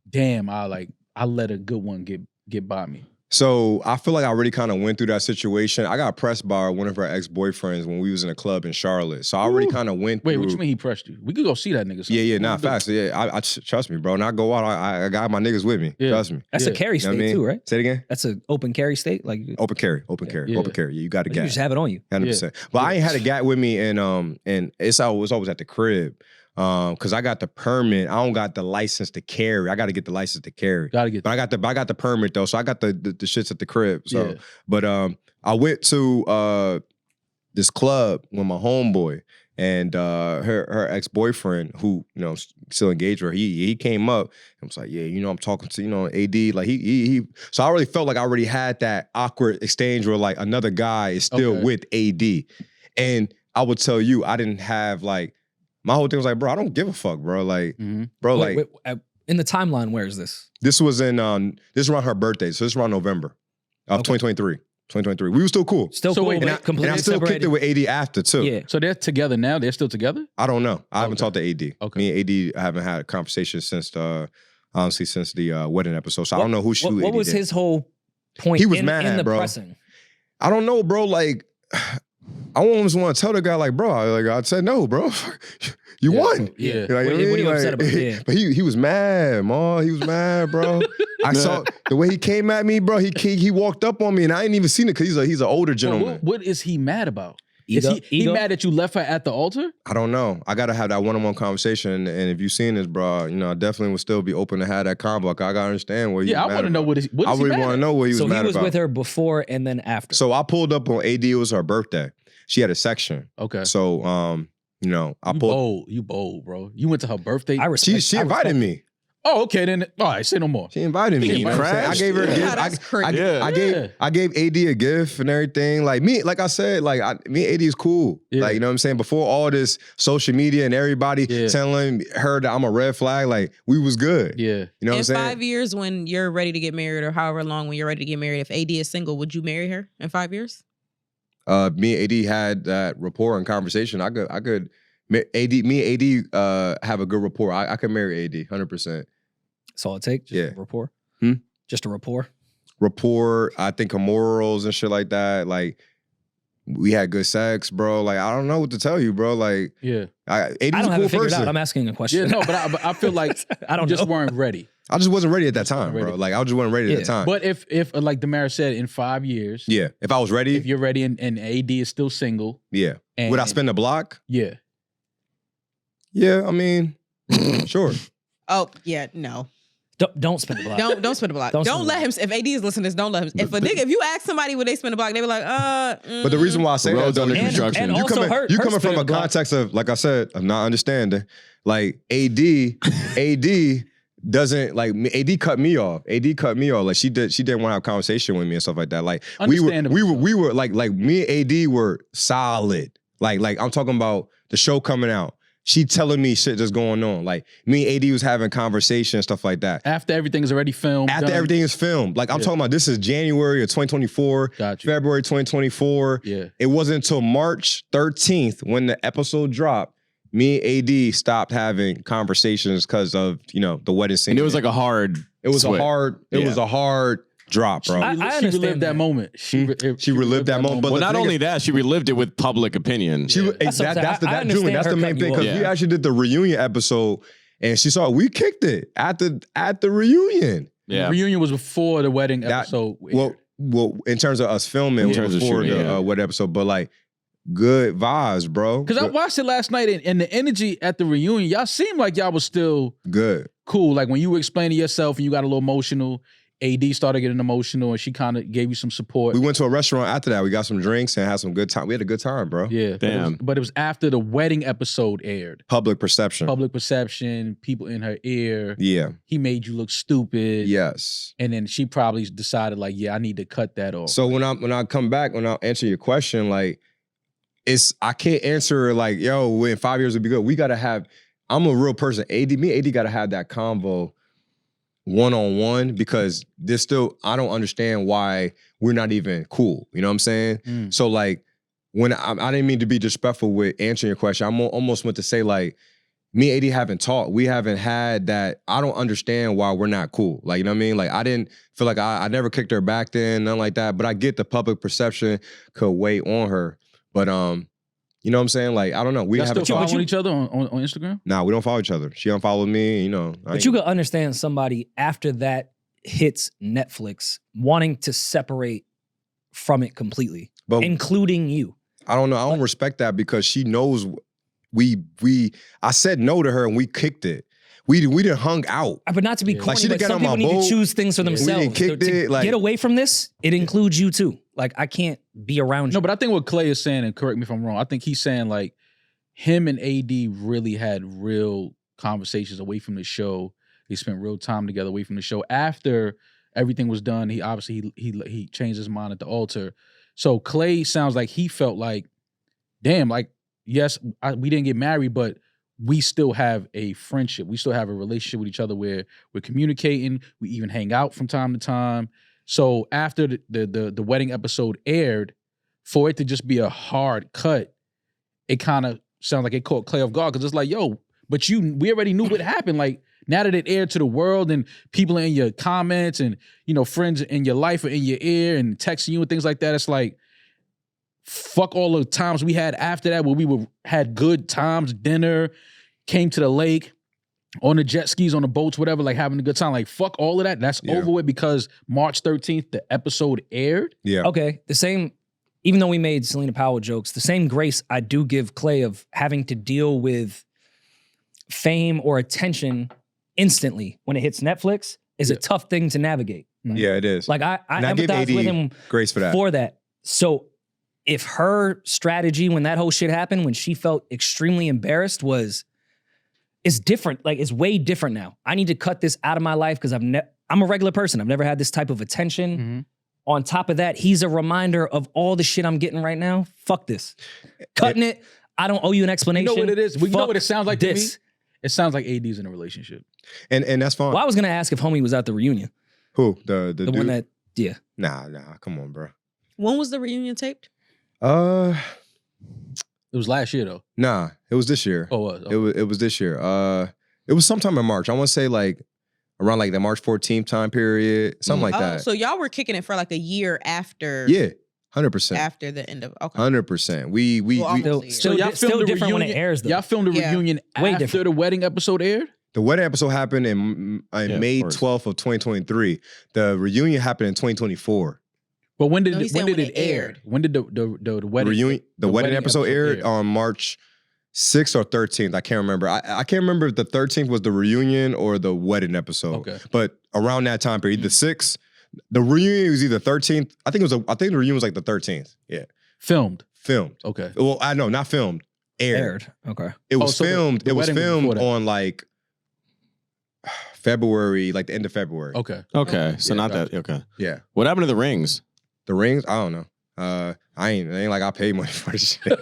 [SPEAKER 3] damn, I let a good one get by me.
[SPEAKER 2] So I feel like I already kind of went through that situation. I got pressed by one of her ex-boyfriends when we was in a club in Charlotte. So I already kind of went through.
[SPEAKER 3] Wait, what you mean he pressed you? We could go see that nigga.
[SPEAKER 2] Yeah, not fast. Yeah, I trust me, bro. And I go out, I got my niggas with me.
[SPEAKER 3] Yeah.
[SPEAKER 2] Trust me.
[SPEAKER 5] That's a carry
[SPEAKER 2] You know
[SPEAKER 5] state
[SPEAKER 2] what I mean?
[SPEAKER 5] too, right?
[SPEAKER 2] Say it again.
[SPEAKER 5] That's an open carry state. Like
[SPEAKER 2] Open carry.
[SPEAKER 3] Yeah.
[SPEAKER 2] Yeah, you got to
[SPEAKER 5] you
[SPEAKER 2] get.
[SPEAKER 5] just have it on you.
[SPEAKER 2] 100%. But I ain't had a gat with me, and it was always at the crib. Cause I got the permit. I don't got the license to carry. I got to get the license to carry. But I got the permit though, so I got the shits at the crib. So, but I went to this club with my homeboy and her ex-boyfriend, who you know still engaged with her. He came up and was like, yeah, you know, I'm talking to AD. Like he. So I really felt like I already had that awkward exchange where like another guy is still with AD, and I would tell you I didn't have like. My whole thing was like, bro, I don't give a fuck, bro. Like, bro,
[SPEAKER 5] Wait, in the timeline, where is this?
[SPEAKER 2] this was in this is around her birthday, so this is around November of 2023. 2023. We were still cool.
[SPEAKER 5] Still
[SPEAKER 3] So
[SPEAKER 5] cool,
[SPEAKER 3] wait,
[SPEAKER 5] but
[SPEAKER 2] And I
[SPEAKER 5] completely
[SPEAKER 2] still kicked
[SPEAKER 5] separated.
[SPEAKER 2] it with AD after too.
[SPEAKER 5] Yeah.
[SPEAKER 3] So they're together now? They're still together?
[SPEAKER 2] I don't know. I haven't
[SPEAKER 3] Okay.
[SPEAKER 2] talked to AD.
[SPEAKER 3] Okay.
[SPEAKER 2] Me and AD haven't had a conversation since the wedding episode. So I don't know who shoot
[SPEAKER 5] What
[SPEAKER 2] AD
[SPEAKER 5] was
[SPEAKER 2] did.
[SPEAKER 5] his whole point
[SPEAKER 2] He was
[SPEAKER 5] in
[SPEAKER 2] mad,
[SPEAKER 5] the
[SPEAKER 2] bro.
[SPEAKER 5] pressing?
[SPEAKER 2] I don't know, bro. Like, I almost want to tell the guy, like, bro, I said no, bro. You won.
[SPEAKER 3] Yeah.
[SPEAKER 2] Like,
[SPEAKER 5] What are you upset about? Yeah.
[SPEAKER 2] But he was mad, Ma. He was mad, bro. I saw the way he came at me, bro. He walked up on me, and I ain't even seen it because he's an older
[SPEAKER 3] Well,
[SPEAKER 2] gentleman.
[SPEAKER 3] what is he mad about? Is
[SPEAKER 5] Ego?
[SPEAKER 3] he mad that you left her at the altar?
[SPEAKER 2] I don't know. I gotta have that one-on-one conversation, and if you've seen this, bro, I definitely would still be open to have that combo. Like, I gotta understand what.
[SPEAKER 3] Yeah, I want to know what is
[SPEAKER 2] I
[SPEAKER 3] he
[SPEAKER 2] really
[SPEAKER 3] mad
[SPEAKER 2] want to
[SPEAKER 3] at?
[SPEAKER 2] know what he was
[SPEAKER 5] So
[SPEAKER 2] mad
[SPEAKER 5] he was
[SPEAKER 2] about.
[SPEAKER 5] with her before and then after.
[SPEAKER 2] So I pulled up on AD. It was her birthday. She had a section.
[SPEAKER 3] Okay.
[SPEAKER 2] So I
[SPEAKER 3] You
[SPEAKER 2] pulled.
[SPEAKER 3] You bold, bro. You went to her birthday.
[SPEAKER 5] I respect.
[SPEAKER 2] She
[SPEAKER 5] I
[SPEAKER 2] invited
[SPEAKER 5] respect
[SPEAKER 2] me.
[SPEAKER 3] Oh, okay. Then all right. Say no more.
[SPEAKER 2] She invited me.
[SPEAKER 4] He
[SPEAKER 2] You know what I'm saying? I
[SPEAKER 4] crashed?
[SPEAKER 2] gave her a
[SPEAKER 4] Yeah,
[SPEAKER 2] gift.
[SPEAKER 1] that's crazy.
[SPEAKER 3] Yeah.
[SPEAKER 2] I gave AD a gift and everything. Like me, like I said, me and AD is cool.
[SPEAKER 3] Yeah.
[SPEAKER 2] Like, you know what I'm saying? Before all this social media and everybody telling her that I'm a red flag, like we was good.
[SPEAKER 3] Yeah.
[SPEAKER 2] You know what I'm
[SPEAKER 1] In
[SPEAKER 2] saying?
[SPEAKER 1] 5 years, when you're ready to get married, or however long when you're ready to get married, if AD is single, would you marry her in 5 years?
[SPEAKER 2] Me and AD had that rapport and conversation. Me and AD have a good rapport. I could marry AD 100%.
[SPEAKER 5] That's all it takes. Just
[SPEAKER 2] Yeah.
[SPEAKER 5] a rapport.
[SPEAKER 2] Hmm?
[SPEAKER 5] Just a rapport.
[SPEAKER 2] Rapport, I think her morals and shit like that. Like, we had good sex, bro. Like, I don't know what to tell you, bro. Like,
[SPEAKER 3] Yeah.
[SPEAKER 2] AD's
[SPEAKER 5] I don't
[SPEAKER 2] a
[SPEAKER 5] have
[SPEAKER 2] cool
[SPEAKER 5] it figured
[SPEAKER 2] person.
[SPEAKER 5] out. I'm asking a
[SPEAKER 3] Yeah.
[SPEAKER 5] question.
[SPEAKER 3] No, but I feel like
[SPEAKER 5] I don't
[SPEAKER 3] you just
[SPEAKER 5] know.
[SPEAKER 3] weren't ready.
[SPEAKER 2] I just wasn't ready at that time,
[SPEAKER 3] Ready.
[SPEAKER 2] bro. Like, I just wasn't ready at the time.
[SPEAKER 3] But if like Demaris said, in 5 years,
[SPEAKER 2] Yeah, if I was ready,
[SPEAKER 3] if you're ready and AD is still single,
[SPEAKER 2] yeah.
[SPEAKER 3] and
[SPEAKER 2] Would I spin the block?
[SPEAKER 3] Yeah.
[SPEAKER 2] Yeah, I mean, sure.
[SPEAKER 1] Oh yeah, no.
[SPEAKER 5] Don't spin the block.
[SPEAKER 1] Don't spin the block.
[SPEAKER 5] Don't spin
[SPEAKER 1] Don't
[SPEAKER 5] the
[SPEAKER 1] let him.
[SPEAKER 5] block.
[SPEAKER 1] If AD is listening to this, don't let him. If you ask somebody would they spin the block, they be like,
[SPEAKER 2] But the reason why I say
[SPEAKER 4] Roads
[SPEAKER 2] that,
[SPEAKER 4] under
[SPEAKER 2] though,
[SPEAKER 4] construction.
[SPEAKER 5] And
[SPEAKER 2] you
[SPEAKER 5] also
[SPEAKER 2] coming,
[SPEAKER 5] her
[SPEAKER 2] you coming
[SPEAKER 5] spin
[SPEAKER 2] from
[SPEAKER 5] the
[SPEAKER 2] a
[SPEAKER 5] block.
[SPEAKER 2] context of, like I said, of not understanding. Like AD doesn't like AD cut me off. AD cut me off. Like she didn't want to have a conversation with me and stuff like that. Like we were like me and AD were solid. Like I'm talking about the show coming out. She telling me shit that's going on. Like me and AD was having conversations, stuff like that.
[SPEAKER 3] After everything is already filmed.
[SPEAKER 2] After
[SPEAKER 3] done.
[SPEAKER 2] everything is filmed. Like I'm talking about this is January of 2024,
[SPEAKER 3] Got you.
[SPEAKER 2] February 2024.
[SPEAKER 3] Yeah.
[SPEAKER 2] It wasn't until March 13th when the episode dropped, me and AD stopped having conversations because of, the wedding scene.
[SPEAKER 4] And it was like a hard
[SPEAKER 2] was
[SPEAKER 4] switch.
[SPEAKER 2] a hard drop, bro.
[SPEAKER 5] I
[SPEAKER 3] She
[SPEAKER 5] understand
[SPEAKER 3] relived that
[SPEAKER 5] that.
[SPEAKER 3] moment. She
[SPEAKER 2] relived that moment. But
[SPEAKER 4] Well,
[SPEAKER 2] the
[SPEAKER 4] not
[SPEAKER 2] thing
[SPEAKER 4] only
[SPEAKER 2] is-
[SPEAKER 4] that, she relived it with public opinion.
[SPEAKER 2] She
[SPEAKER 5] That's what I'm saying. I
[SPEAKER 2] that's
[SPEAKER 5] understand
[SPEAKER 2] the
[SPEAKER 5] her
[SPEAKER 2] main
[SPEAKER 5] cutting
[SPEAKER 2] thing
[SPEAKER 5] you
[SPEAKER 2] because
[SPEAKER 5] off.
[SPEAKER 2] we actually did the reunion episode and she saw we kicked it at the reunion.
[SPEAKER 4] Yeah.
[SPEAKER 3] The reunion was before the wedding
[SPEAKER 2] That-
[SPEAKER 3] episode.
[SPEAKER 2] Well, in terms of us filming,
[SPEAKER 4] In terms of
[SPEAKER 2] before
[SPEAKER 4] shooting,
[SPEAKER 2] the
[SPEAKER 4] yeah.
[SPEAKER 2] wedding episode, but like good vibes, bro.
[SPEAKER 3] Because I watched it last night and the energy at the reunion, y'all seemed like y'all was still
[SPEAKER 2] Good.
[SPEAKER 3] cool. Like when you were explaining yourself and you got a little emotional, AD started getting emotional and she kind of gave you some support.
[SPEAKER 2] We went to a restaurant after that. We got some drinks and had some good time. We had a good time, bro.
[SPEAKER 3] Yeah.
[SPEAKER 4] Damn.
[SPEAKER 3] But it was after the wedding episode aired.
[SPEAKER 2] Public perception.
[SPEAKER 3] Public perception, people in her ear.
[SPEAKER 2] Yeah.
[SPEAKER 3] He made you look stupid.
[SPEAKER 2] Yes.
[SPEAKER 3] And then she probably decided like, yeah, I need to cut that off.
[SPEAKER 2] So when I come back, when I answer your question, like I can't answer like, yo, in 5 years would be good. We gotta have. I'm a real person. Me and AD gotta have that convo one-on-one because there's still I don't understand why we're not even cool. You know what I'm saying?
[SPEAKER 3] Mm.
[SPEAKER 2] So like when I didn't mean to be disrespectful with answering your question. I'm almost meant to say like me and AD haven't talked. We haven't had that. I don't understand why we're not cool. Like, you know what I mean? Like I didn't feel like I never kicked her back then, nothing like that. But I get the public perception could weigh on her. But you know what I'm saying? Like, I don't know. We
[SPEAKER 3] Y'all
[SPEAKER 2] haven't
[SPEAKER 3] still
[SPEAKER 2] talked.
[SPEAKER 3] following each other on Instagram?
[SPEAKER 2] Nah, we don't follow each other. She unfollowed me,
[SPEAKER 5] But you could understand somebody after that hits Netflix wanting to separate from it completely,
[SPEAKER 2] But
[SPEAKER 5] including you.
[SPEAKER 2] I don't know. I don't respect that because she knows I said no to her and we kicked it. We didn't hung out.
[SPEAKER 5] But not to be
[SPEAKER 3] Yeah.
[SPEAKER 5] corny,
[SPEAKER 2] Like, she
[SPEAKER 5] but
[SPEAKER 2] didn't get
[SPEAKER 5] some
[SPEAKER 2] on my
[SPEAKER 5] people need
[SPEAKER 2] boat.
[SPEAKER 5] to choose things for
[SPEAKER 2] We didn't
[SPEAKER 5] themselves.
[SPEAKER 2] kick
[SPEAKER 5] To
[SPEAKER 2] it, like-
[SPEAKER 5] get away from this, it includes you too. Like, I can't be around you.
[SPEAKER 3] No, but I think what Clay is saying, and correct me if I'm wrong, I think he's saying like him and AD really had real conversations away from the show. They spent real time together away from the show. After everything was done, he obviously he changed his mind at the altar. So Clay sounds like he felt like, damn, like yes, we didn't get married, but we still have a friendship. We still have a relationship with each other where we're communicating. We even hang out from time to time. So after the wedding episode aired, for it to just be a hard cut, it kind of sounds like it caught Clay off guard because it's like, yo, but we already knew what happened. Like now that it aired to the world and people are in your comments and friends in your life are in your ear and texting you and things like that, it's like, fuck all the times we had after that where we had good times, dinner, came to the lake, on the jet skis, on the boats, whatever, like having a good time. Like, fuck all of that. That's over with because March 13th, the episode aired.
[SPEAKER 2] Yeah.
[SPEAKER 5] Okay, the same, even though we made Celina Powell jokes, the same grace I do give Clay of having to deal with fame or attention instantly when it hits Netflix is a tough thing to navigate. Right?
[SPEAKER 2] Yeah, it is.
[SPEAKER 5] Like I
[SPEAKER 2] give
[SPEAKER 5] empathize with him
[SPEAKER 2] grace for that.
[SPEAKER 5] So if her strategy when that whole shit happened, when she felt extremely embarrassed it's different. Like it's way different now. I need to cut this out of my life because I'm a regular person. I've never had this type of attention.
[SPEAKER 3] Mm-hmm.
[SPEAKER 5] On top of that, he's a reminder of all the shit I'm getting right now. Fuck this. Cutting it. I don't owe you an explanation.
[SPEAKER 3] You know what it is? You know what it sounds like to me?
[SPEAKER 5] This.
[SPEAKER 3] It sounds like AD's in a relationship.
[SPEAKER 2] And that's fine.
[SPEAKER 5] Well, I was gonna ask if homie was at the reunion.
[SPEAKER 2] Who? The dude?
[SPEAKER 5] One that, yeah.
[SPEAKER 2] Nah, come on, bro.
[SPEAKER 1] When was the reunion taped?
[SPEAKER 3] It was last year though.
[SPEAKER 2] Nah, it was this year.
[SPEAKER 3] Oh,
[SPEAKER 2] It was this year. It was sometime in March. I want to say like around like the March 14th time period, something like that.
[SPEAKER 1] So y'all were kicking it for like a year after.
[SPEAKER 2] Yeah, 100%.
[SPEAKER 1] After the end of
[SPEAKER 2] 100%. We
[SPEAKER 5] Still
[SPEAKER 3] y'all filmed the
[SPEAKER 5] different when it
[SPEAKER 3] reunion-
[SPEAKER 5] airs though.
[SPEAKER 3] Y'all filmed the reunion
[SPEAKER 5] Way
[SPEAKER 3] after
[SPEAKER 5] different.
[SPEAKER 3] the wedding episode aired?
[SPEAKER 2] the wedding episode happened in May 12th of 2023. The reunion happened in 2024.
[SPEAKER 3] But when did
[SPEAKER 1] No, he's
[SPEAKER 3] when
[SPEAKER 1] saying
[SPEAKER 3] did
[SPEAKER 1] when
[SPEAKER 3] it
[SPEAKER 1] it
[SPEAKER 3] air?
[SPEAKER 1] aired.
[SPEAKER 3] When did the wedding
[SPEAKER 2] Reunion, the wedding episode aired
[SPEAKER 3] aired?
[SPEAKER 2] on March 6th or 13th. I can't remember. I can't remember if the 13th was the reunion or the wedding episode.
[SPEAKER 3] Okay.
[SPEAKER 2] But around that time period, the 6th, the reunion was either 13th. I think the reunion was like the 13th. Yeah.
[SPEAKER 3] Filmed.
[SPEAKER 2] Okay. Well, I know, not filmed. Aired.
[SPEAKER 5] Okay.
[SPEAKER 2] It was
[SPEAKER 3] so
[SPEAKER 2] filmed.
[SPEAKER 3] the
[SPEAKER 2] It was
[SPEAKER 3] wedding was
[SPEAKER 2] filmed
[SPEAKER 3] before that.
[SPEAKER 2] on like February, like the end of February.
[SPEAKER 3] Okay.
[SPEAKER 4] Okay, so
[SPEAKER 2] Yeah,
[SPEAKER 4] not
[SPEAKER 3] gotcha.
[SPEAKER 4] that. Okay.
[SPEAKER 2] Yeah.
[SPEAKER 4] What happened to the rings?
[SPEAKER 2] The rings, I don't know. It ain't like I paid money for this shit.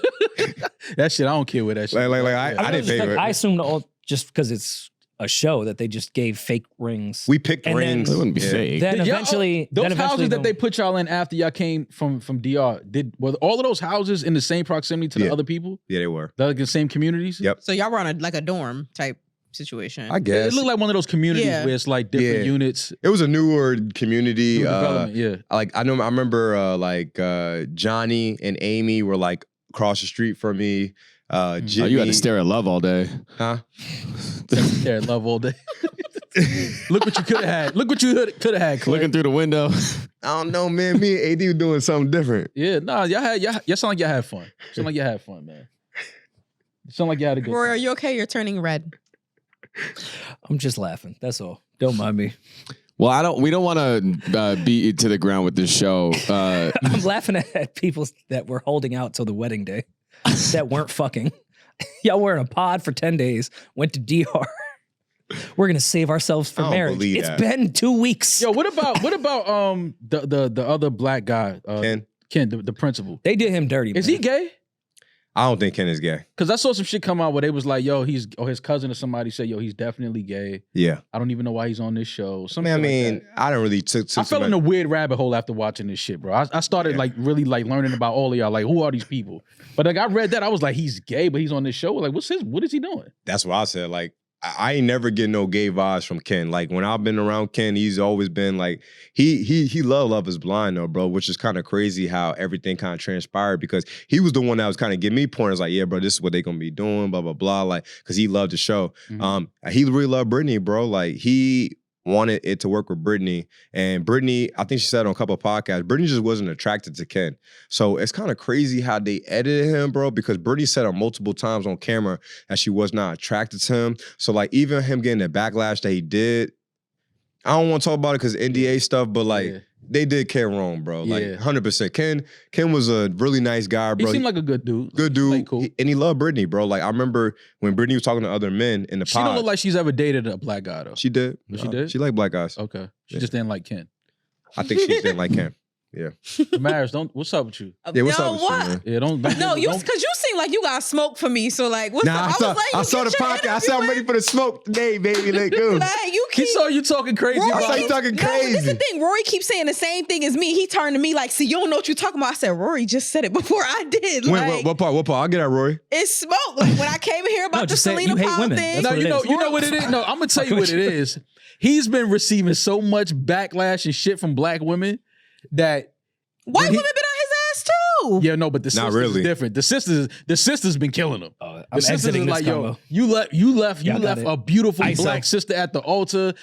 [SPEAKER 3] That shit, I don't care what that shit.
[SPEAKER 2] I didn't pay for it.
[SPEAKER 5] I assumed just because it's a show that they just gave fake rings.
[SPEAKER 2] We picked
[SPEAKER 5] And then-
[SPEAKER 2] rings.
[SPEAKER 4] It wouldn't be
[SPEAKER 2] Yeah.
[SPEAKER 4] fake.
[SPEAKER 5] then
[SPEAKER 3] Did y'all-
[SPEAKER 5] eventually,
[SPEAKER 3] those
[SPEAKER 5] then eventually
[SPEAKER 3] houses that
[SPEAKER 5] they'll-
[SPEAKER 3] they put y'all in after y'all came from DR, were all of those houses in the same proximity to the
[SPEAKER 2] Yeah.
[SPEAKER 3] other people?
[SPEAKER 2] Yeah, they were.
[SPEAKER 3] They're like in the same communities?
[SPEAKER 2] Yep.
[SPEAKER 1] So y'all were on a dorm type situation.
[SPEAKER 2] I guess.
[SPEAKER 3] It looked like one of those communities
[SPEAKER 1] Yeah.
[SPEAKER 3] where it's like different
[SPEAKER 2] Yeah.
[SPEAKER 3] units.
[SPEAKER 2] It was a newer community.
[SPEAKER 3] New development, yeah.
[SPEAKER 2] I remember Johnny and Amy were like across the street from me.
[SPEAKER 4] Oh,
[SPEAKER 2] Jimmy,
[SPEAKER 4] you had to stare at love all day.
[SPEAKER 2] huh?
[SPEAKER 3] Care love all day. Look what you could have had. Look what you could have had, Clay.
[SPEAKER 4] Looking through the window.
[SPEAKER 2] I don't know, man. Me and AD were doing something different.
[SPEAKER 3] Yeah, nah, y'all sound like y'all had fun. Sound like y'all had fun, man. Sound like y'all had a good
[SPEAKER 1] Rory,
[SPEAKER 3] time.
[SPEAKER 1] are you okay? You're turning red.
[SPEAKER 5] I'm just laughing. That's all. Don't mind me.
[SPEAKER 4] Well, we don't want to beat you to the ground with this show.
[SPEAKER 5] I'm laughing at people that were holding out till the wedding day that weren't fucking. Y'all were in a pod for 10 days, went to DR. We're gonna save ourselves for
[SPEAKER 2] I don't
[SPEAKER 5] marriage.
[SPEAKER 2] believe
[SPEAKER 5] It's
[SPEAKER 2] that.
[SPEAKER 5] been 2 weeks.
[SPEAKER 3] Yo, what about the other black guy,
[SPEAKER 2] Ken,
[SPEAKER 3] the principal?
[SPEAKER 5] They did him dirty.
[SPEAKER 3] Is
[SPEAKER 5] man.
[SPEAKER 3] he gay?
[SPEAKER 2] I don't think Ken is gay.
[SPEAKER 3] Because I saw some shit come out where they was like, yo, his cousin or somebody said, yo, he's definitely gay.
[SPEAKER 2] Yeah.
[SPEAKER 3] I don't even know why he's on this show.
[SPEAKER 2] I mean, I don't really took
[SPEAKER 3] I fell in a weird rabbit hole after watching this shit, bro. I started like really like learning about all of y'all. Like, who are these people? But like I read that, I was like, he's gay, but he's on this show. Like, what is he doing?
[SPEAKER 2] That's what I said. Like, I ain't never get no gay vibes from Ken. Like, when I've been around Ken, he's always been like, he Love is Blind though, bro, which is kind of crazy how everything kind of transpired because he was the one that was kind of giving me pointers like, yeah, bro, this is what they gonna be doing, blah, blah, blah. Like, because he loved the show.
[SPEAKER 3] Mhm.
[SPEAKER 2] He really loved Brittany, bro. Like, he wanted it to work with Brittany. And Brittany, I think she said on a couple of podcasts, Brittany just wasn't attracted to Ken. So it's kind of crazy how they edited him, bro, because Brittany said on multiple times on camera that she was not attracted to him. So like even him getting the backlash that he did, I don't want to talk about it because NDA stuff, but like they did Ken wrong, bro. Like
[SPEAKER 3] Yeah.
[SPEAKER 2] 100%. Ken was a really nice guy,
[SPEAKER 3] He
[SPEAKER 2] bro.
[SPEAKER 3] seemed like a good dude.
[SPEAKER 2] Good dude.
[SPEAKER 3] Like, cool.
[SPEAKER 2] And he loved Brittany, bro. Like I remember when Brittany was talking to other men in the
[SPEAKER 3] She don't
[SPEAKER 2] pod.
[SPEAKER 3] look like she's ever dated a black guy though.
[SPEAKER 2] She did.
[SPEAKER 3] She did?
[SPEAKER 2] She liked black guys.
[SPEAKER 3] Okay. She
[SPEAKER 2] Yeah.
[SPEAKER 3] just didn't like Ken.
[SPEAKER 2] I think she didn't like Ken. Yeah.
[SPEAKER 3] Demaris, what's up with you?
[SPEAKER 2] Yeah, what's up with
[SPEAKER 1] what?
[SPEAKER 2] you, man?
[SPEAKER 3] Yeah, don't
[SPEAKER 1] No, because you seem like you got smoke for me. So like, what's
[SPEAKER 2] Nah,
[SPEAKER 1] up?
[SPEAKER 2] I saw the podcast. I said I'm ready for the smoke today, baby. Let's go.
[SPEAKER 1] Like, you
[SPEAKER 3] He
[SPEAKER 1] keep.
[SPEAKER 3] saw you talking crazy.
[SPEAKER 1] Rory
[SPEAKER 2] I saw
[SPEAKER 3] about
[SPEAKER 2] you
[SPEAKER 3] him.
[SPEAKER 2] talking
[SPEAKER 1] No, but this is
[SPEAKER 2] crazy.
[SPEAKER 1] the thing. Rory keeps saying the same thing as me. He turned to me like, see, you don't know what you're talking about. I said, Rory just said it before I did.
[SPEAKER 2] Wait,
[SPEAKER 1] Like,
[SPEAKER 2] what part? What part? I'll get that, Rory.
[SPEAKER 1] it's smoke. Like when I came in here about the
[SPEAKER 5] just say
[SPEAKER 1] Celina
[SPEAKER 5] you hate
[SPEAKER 1] Powell
[SPEAKER 5] women.
[SPEAKER 1] thing.
[SPEAKER 5] That's
[SPEAKER 3] No,
[SPEAKER 5] what it
[SPEAKER 3] you
[SPEAKER 5] is.
[SPEAKER 3] know what it is. No, I'm gonna tell you what it is. He's been receiving so much backlash and shit from black women that
[SPEAKER 1] White
[SPEAKER 3] when he-
[SPEAKER 1] women been on his ass too.
[SPEAKER 3] yeah, no, but the sisters
[SPEAKER 2] really.
[SPEAKER 3] is different. The sisters been killing him.
[SPEAKER 5] I'm
[SPEAKER 3] The sisters
[SPEAKER 5] exiting
[SPEAKER 3] is
[SPEAKER 5] this
[SPEAKER 3] like,
[SPEAKER 5] combo.
[SPEAKER 3] yo, you left
[SPEAKER 5] Yeah, I got it.
[SPEAKER 3] a beautiful
[SPEAKER 5] ISO.
[SPEAKER 3] black sister at the altar.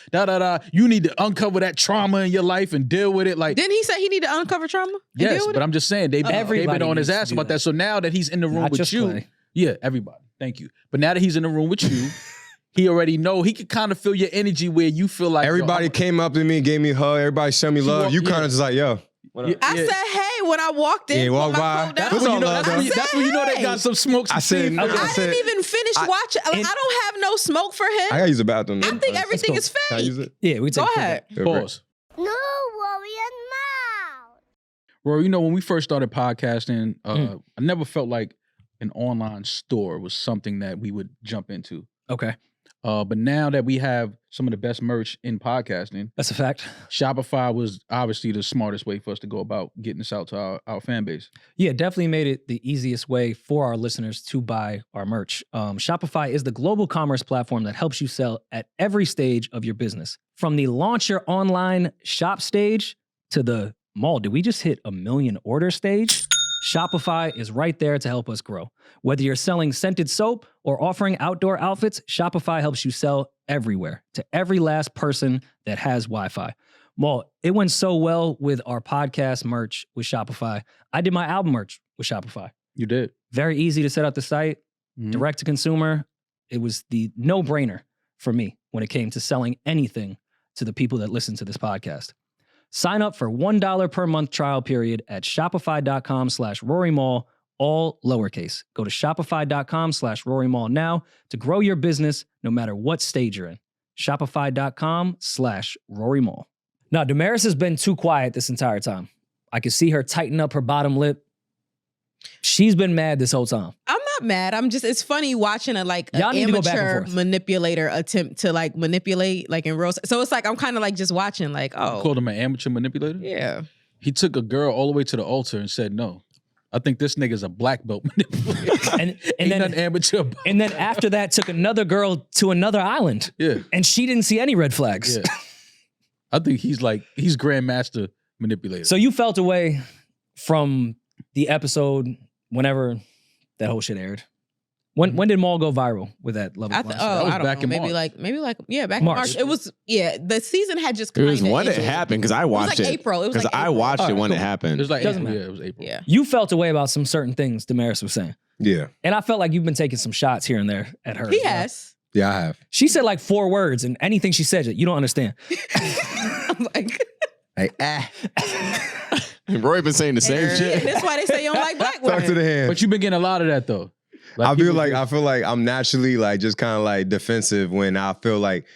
[SPEAKER 3] You need to uncover that trauma in your life and deal with it. Like,
[SPEAKER 1] Didn't he say he need to uncover trauma? and
[SPEAKER 3] yes,
[SPEAKER 1] deal with
[SPEAKER 3] but
[SPEAKER 1] it?
[SPEAKER 3] I'm just saying they've
[SPEAKER 5] Everybody
[SPEAKER 3] been on his
[SPEAKER 5] needs to
[SPEAKER 3] ass
[SPEAKER 5] do
[SPEAKER 3] about
[SPEAKER 5] that.
[SPEAKER 3] that. So now that he's in the room
[SPEAKER 5] Not
[SPEAKER 3] with
[SPEAKER 5] just
[SPEAKER 3] you,
[SPEAKER 5] Clay.
[SPEAKER 3] yeah, everybody, thank you. But now that he's in the room with you, he already know he can kind of feel your energy where you feel like yo,
[SPEAKER 2] Everybody
[SPEAKER 3] I'm-
[SPEAKER 2] came up to me, gave me a hug. Everybody showed me love. You kind of just like, yo.
[SPEAKER 3] Yeah,
[SPEAKER 1] I
[SPEAKER 3] yeah.
[SPEAKER 1] said, hey, when I walked in,
[SPEAKER 2] Yeah,
[SPEAKER 1] put
[SPEAKER 2] walk
[SPEAKER 1] my
[SPEAKER 2] by.
[SPEAKER 1] coat down.
[SPEAKER 3] That's when you know.
[SPEAKER 2] love, though.
[SPEAKER 3] That's when you know they got some smokes.
[SPEAKER 2] I said,
[SPEAKER 3] and
[SPEAKER 2] I
[SPEAKER 3] steam.
[SPEAKER 1] I
[SPEAKER 2] said-
[SPEAKER 1] didn't even finish watching. Like, I don't have no smoke for him.
[SPEAKER 2] I gotta use the bathroom.
[SPEAKER 1] I think everything
[SPEAKER 5] go.
[SPEAKER 1] is
[SPEAKER 2] Can I use
[SPEAKER 1] fake.
[SPEAKER 2] it?
[SPEAKER 5] Yeah, we
[SPEAKER 1] Go
[SPEAKER 5] take
[SPEAKER 1] ahead.
[SPEAKER 2] Yeah,
[SPEAKER 3] Pause.
[SPEAKER 6] No worry and mouth.
[SPEAKER 3] Rory, you know, when we first started podcasting, I never felt like an online store was something that we would jump into.
[SPEAKER 5] Okay,
[SPEAKER 3] But now that we have some of the best merch in podcasting,
[SPEAKER 5] that's a fact.
[SPEAKER 3] Shopify was obviously the smartest way for us to go about getting this out to our fan base.
[SPEAKER 5] Yeah, definitely made it the easiest way for our listeners to buy our merch. Shopify is the global commerce platform that helps you sell at every stage of your business. From the launch your online shop stage to the mall. Did we just hit 1 million order stage? Shopify is right there to help us grow. Whether you're selling scented soap or offering outdoor outfits, Shopify helps you sell everywhere to every last person that has Wi-Fi. Well, it went so well with our podcast merch with Shopify. I did my album merch with Shopify.
[SPEAKER 3] You did.
[SPEAKER 5] Very easy to set up the site, direct to consumer. It was the no-brainer for me when it came to selling anything to the people that listen to this podcast. Sign up for $1 per month trial period at shopify.com/RoryMall, all lowercase. Go to shopify.com/RoryMall now to grow your business no matter what stage you're in. Shopify.com/RoryMall. Now, Demaris has been too quiet this entire time. I can see her tighten up her bottom lip. She's been mad this whole time.
[SPEAKER 1] I'm not mad. I'm just, it's funny watching an
[SPEAKER 5] Y'all need to go back and
[SPEAKER 1] amateur
[SPEAKER 5] forth.
[SPEAKER 1] manipulator attempt to like manipulate like in real. So it's like, I'm kind of like just watching like, oh,
[SPEAKER 3] Called him an amateur manipulator.
[SPEAKER 1] yeah.
[SPEAKER 3] He took a girl all the way to the altar and said, no, I think this nigga's a black belt manipulator.
[SPEAKER 5] And
[SPEAKER 3] Ain't
[SPEAKER 5] then
[SPEAKER 3] nothing amateur about
[SPEAKER 5] and then after that took another girl to another island.
[SPEAKER 3] Yeah.
[SPEAKER 5] And she didn't see any red flags.
[SPEAKER 3] Yeah. I think he's grandmaster manipulator.
[SPEAKER 5] So you felt away from the episode whenever that whole shit aired. When did Maul go viral with that level?
[SPEAKER 1] I
[SPEAKER 5] of
[SPEAKER 1] th-
[SPEAKER 5] lifestyle?
[SPEAKER 3] That was
[SPEAKER 1] I don't
[SPEAKER 3] back
[SPEAKER 1] know.
[SPEAKER 3] in
[SPEAKER 1] Maybe
[SPEAKER 3] March.
[SPEAKER 1] back in
[SPEAKER 5] March.
[SPEAKER 1] March. It was the season had just
[SPEAKER 4] It was
[SPEAKER 1] kinda
[SPEAKER 4] when it
[SPEAKER 1] ended.
[SPEAKER 4] happened because I watched
[SPEAKER 1] like
[SPEAKER 4] it.
[SPEAKER 1] April. It was
[SPEAKER 4] Because
[SPEAKER 1] like
[SPEAKER 4] I
[SPEAKER 1] April.
[SPEAKER 4] watched
[SPEAKER 3] All
[SPEAKER 4] it
[SPEAKER 3] right,
[SPEAKER 4] when
[SPEAKER 3] cool.
[SPEAKER 4] it happened.
[SPEAKER 3] It was like
[SPEAKER 5] Doesn't
[SPEAKER 3] April.
[SPEAKER 5] matter.
[SPEAKER 3] Yeah, it was April.
[SPEAKER 1] Yeah.
[SPEAKER 5] You felt away about some certain things Demaris was saying.
[SPEAKER 2] Yeah.
[SPEAKER 5] And I felt like you've been taking some shots here and there at her.
[SPEAKER 1] He
[SPEAKER 5] as well.
[SPEAKER 1] has.
[SPEAKER 2] Yeah, I have.
[SPEAKER 5] She said like 4 words and anything she said, you don't understand.
[SPEAKER 1] I'm like,
[SPEAKER 2] Hey,
[SPEAKER 4] Roy been saying the same shit.
[SPEAKER 1] that's why they say you don't like black
[SPEAKER 2] talk to
[SPEAKER 1] women.
[SPEAKER 2] the hand.
[SPEAKER 3] But you've been getting a lot of that though.
[SPEAKER 2] I
[SPEAKER 3] people
[SPEAKER 2] feel like I'm naturally like just kind of like defensive when I feel like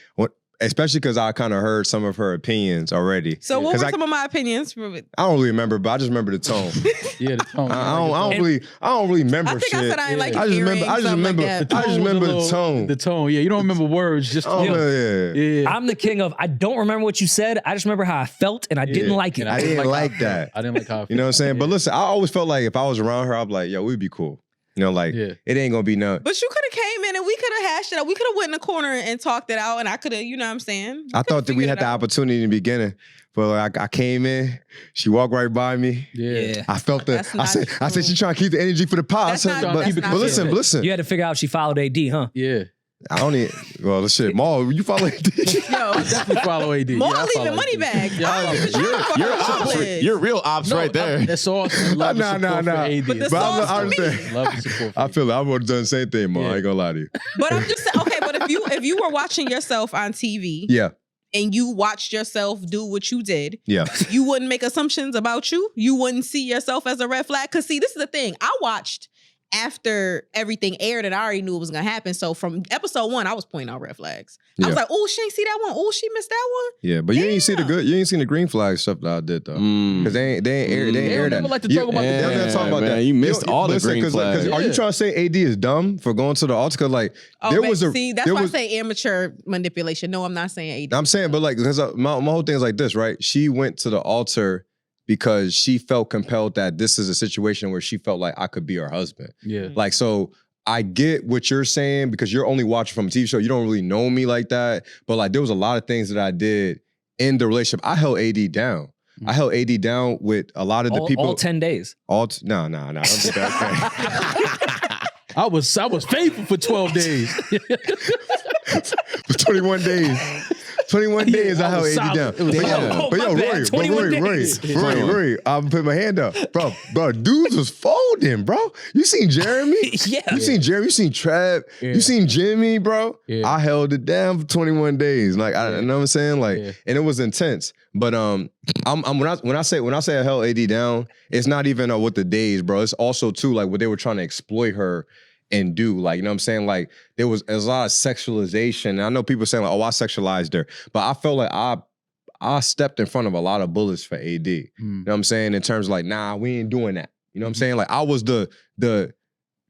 [SPEAKER 2] especially because I kind of heard some of her opinions already.
[SPEAKER 1] So what
[SPEAKER 2] 'Cause
[SPEAKER 1] were
[SPEAKER 2] I
[SPEAKER 1] some of my opinions?
[SPEAKER 2] don't really remember, but I just remember the tone.
[SPEAKER 3] Yeah, the tone.
[SPEAKER 2] I don't really remember
[SPEAKER 1] I think
[SPEAKER 2] shit.
[SPEAKER 1] I said I ain't like
[SPEAKER 2] I just
[SPEAKER 1] earrings,
[SPEAKER 2] remember. I just
[SPEAKER 1] something like
[SPEAKER 2] remember.
[SPEAKER 1] that.
[SPEAKER 2] I just remember the tone.
[SPEAKER 3] The tone. Yeah, you don't remember words. Just
[SPEAKER 2] Oh,
[SPEAKER 3] tone.
[SPEAKER 2] yeah.
[SPEAKER 3] Yeah.
[SPEAKER 5] I'm the king of I don't remember what you said. I just remember how I felt and I didn't like it.
[SPEAKER 3] And
[SPEAKER 2] I didn't
[SPEAKER 3] how
[SPEAKER 2] like
[SPEAKER 3] I felt.
[SPEAKER 2] that.
[SPEAKER 3] I didn't like how I
[SPEAKER 2] You know what I'm saying?
[SPEAKER 3] felt.
[SPEAKER 2] But listen, I always felt like if I was around her, I'd be like, yo, we'd be cool. You know, like
[SPEAKER 3] Yeah.
[SPEAKER 2] it ain't gonna be nothing.
[SPEAKER 1] But you could have came in and we could have hashed it out. We could have went in the corner and talked it out, and I could have, you know what I'm saying?
[SPEAKER 2] I thought that we had the opportunity in the beginning, but like I came in, she walked right by me.
[SPEAKER 3] Yeah.
[SPEAKER 2] I felt the.
[SPEAKER 1] That's
[SPEAKER 2] I
[SPEAKER 1] not
[SPEAKER 2] said she trying to keep the energy for the pod. I
[SPEAKER 1] That's
[SPEAKER 2] said,
[SPEAKER 1] not-
[SPEAKER 2] but,
[SPEAKER 1] that's
[SPEAKER 2] but
[SPEAKER 1] not
[SPEAKER 2] listen,
[SPEAKER 1] fair.
[SPEAKER 2] but listen.
[SPEAKER 5] You had to figure out she followed AD, huh?
[SPEAKER 3] Yeah.
[SPEAKER 2] I don't even. Well, shit, Maul, you follow it.
[SPEAKER 1] Yo,
[SPEAKER 3] Definitely follow AD.
[SPEAKER 1] more
[SPEAKER 3] Yeah, I
[SPEAKER 1] leaving
[SPEAKER 3] follow
[SPEAKER 1] money
[SPEAKER 3] AD.
[SPEAKER 1] bags.
[SPEAKER 3] Yeah,
[SPEAKER 1] I don't even
[SPEAKER 4] You're,
[SPEAKER 1] try for
[SPEAKER 4] you're,
[SPEAKER 1] her
[SPEAKER 4] ops,
[SPEAKER 1] college.
[SPEAKER 4] you're real ops
[SPEAKER 3] No,
[SPEAKER 4] right there.
[SPEAKER 3] That's awesome. Love
[SPEAKER 2] Nah,
[SPEAKER 3] and
[SPEAKER 2] nah,
[SPEAKER 3] support
[SPEAKER 2] nah.
[SPEAKER 3] for AD.
[SPEAKER 1] But the
[SPEAKER 2] But
[SPEAKER 1] sauce
[SPEAKER 2] I
[SPEAKER 1] for me.
[SPEAKER 2] understand.
[SPEAKER 3] Love and support.
[SPEAKER 2] I feel it. I would have done the same thing, Maul. I ain't gonna lie to you.
[SPEAKER 1] But I'm just saying, okay, but if you were watching yourself on TV
[SPEAKER 2] Yeah,
[SPEAKER 1] and you watched yourself do what you did,
[SPEAKER 2] yeah.
[SPEAKER 1] you wouldn't make assumptions about you. You wouldn't see yourself as a red flag. Because see, this is the thing. I watched after everything aired and I already knew it was gonna happen. So from episode 1, I was pointing out red flags. I
[SPEAKER 2] Yeah.
[SPEAKER 1] was like, oh, she ain't see that one. Oh, she missed that one.
[SPEAKER 2] Yeah, but you ain't see the
[SPEAKER 1] Damn.
[SPEAKER 2] good. You ain't seen the green flag stuff that I did though, because they ain't air
[SPEAKER 3] They
[SPEAKER 2] that.
[SPEAKER 3] don't like to talk about
[SPEAKER 2] They're
[SPEAKER 3] the
[SPEAKER 2] gonna talk about
[SPEAKER 4] man,
[SPEAKER 2] that.
[SPEAKER 4] you missed all the
[SPEAKER 2] listen,
[SPEAKER 4] green
[SPEAKER 2] 'cause
[SPEAKER 4] flags.
[SPEAKER 2] are you
[SPEAKER 3] Yeah.
[SPEAKER 2] trying to say AD is dumb for going to the altar? Because like
[SPEAKER 1] Oh,
[SPEAKER 2] there
[SPEAKER 1] man,
[SPEAKER 2] was a
[SPEAKER 1] see, that's
[SPEAKER 2] there
[SPEAKER 1] why
[SPEAKER 2] was,
[SPEAKER 1] I say amateur manipulation. No, I'm not saying AD.
[SPEAKER 2] I'm saying, but like, because my whole thing is like this, right? She went to the altar because she felt compelled that this is a situation where she felt like I could be her husband.
[SPEAKER 3] Yeah.
[SPEAKER 2] Like, so I get what you're saying because you're only watching from a TV show. You don't really know me like that. But like, there was a lot of things that I did in the relationship. I held AD down. I held AD down with a lot of the people.
[SPEAKER 5] All 10 days.
[SPEAKER 2] No. Don't do that.
[SPEAKER 3] I was faithful for 12 days.
[SPEAKER 2] For 21 days. 21 days, I
[SPEAKER 3] I
[SPEAKER 2] held
[SPEAKER 3] was
[SPEAKER 2] AD down.
[SPEAKER 3] solid. It was
[SPEAKER 2] But
[SPEAKER 3] solid.
[SPEAKER 2] yo,
[SPEAKER 5] Oh, my bad. 21 days.
[SPEAKER 2] Rory, I'm putting my hand up. Bro, dudes was folding, bro. You seen Jeremy?
[SPEAKER 5] Yeah.
[SPEAKER 2] You seen Jeremy? You seen Trev?
[SPEAKER 3] Yeah.
[SPEAKER 2] You seen Jimmy, bro?
[SPEAKER 3] Yeah.
[SPEAKER 2] I held it down for 21 days. Like,
[SPEAKER 3] Yeah.
[SPEAKER 2] you know what I'm saying? Like,
[SPEAKER 3] Yeah.
[SPEAKER 2] and it was intense. But I'm when I say I held AD down, it's not even what the days, bro. It's also too like what they were trying to exploit her and do. Like, you know what I'm saying? Like, there was a lot of sexualization. And I know people saying like, oh, I sexualized her. But I felt like I stepped in front of a lot of bullets for AD. You know what I'm saying? In terms of like, nah, we ain't doing that. You know what I'm saying? Like, I was the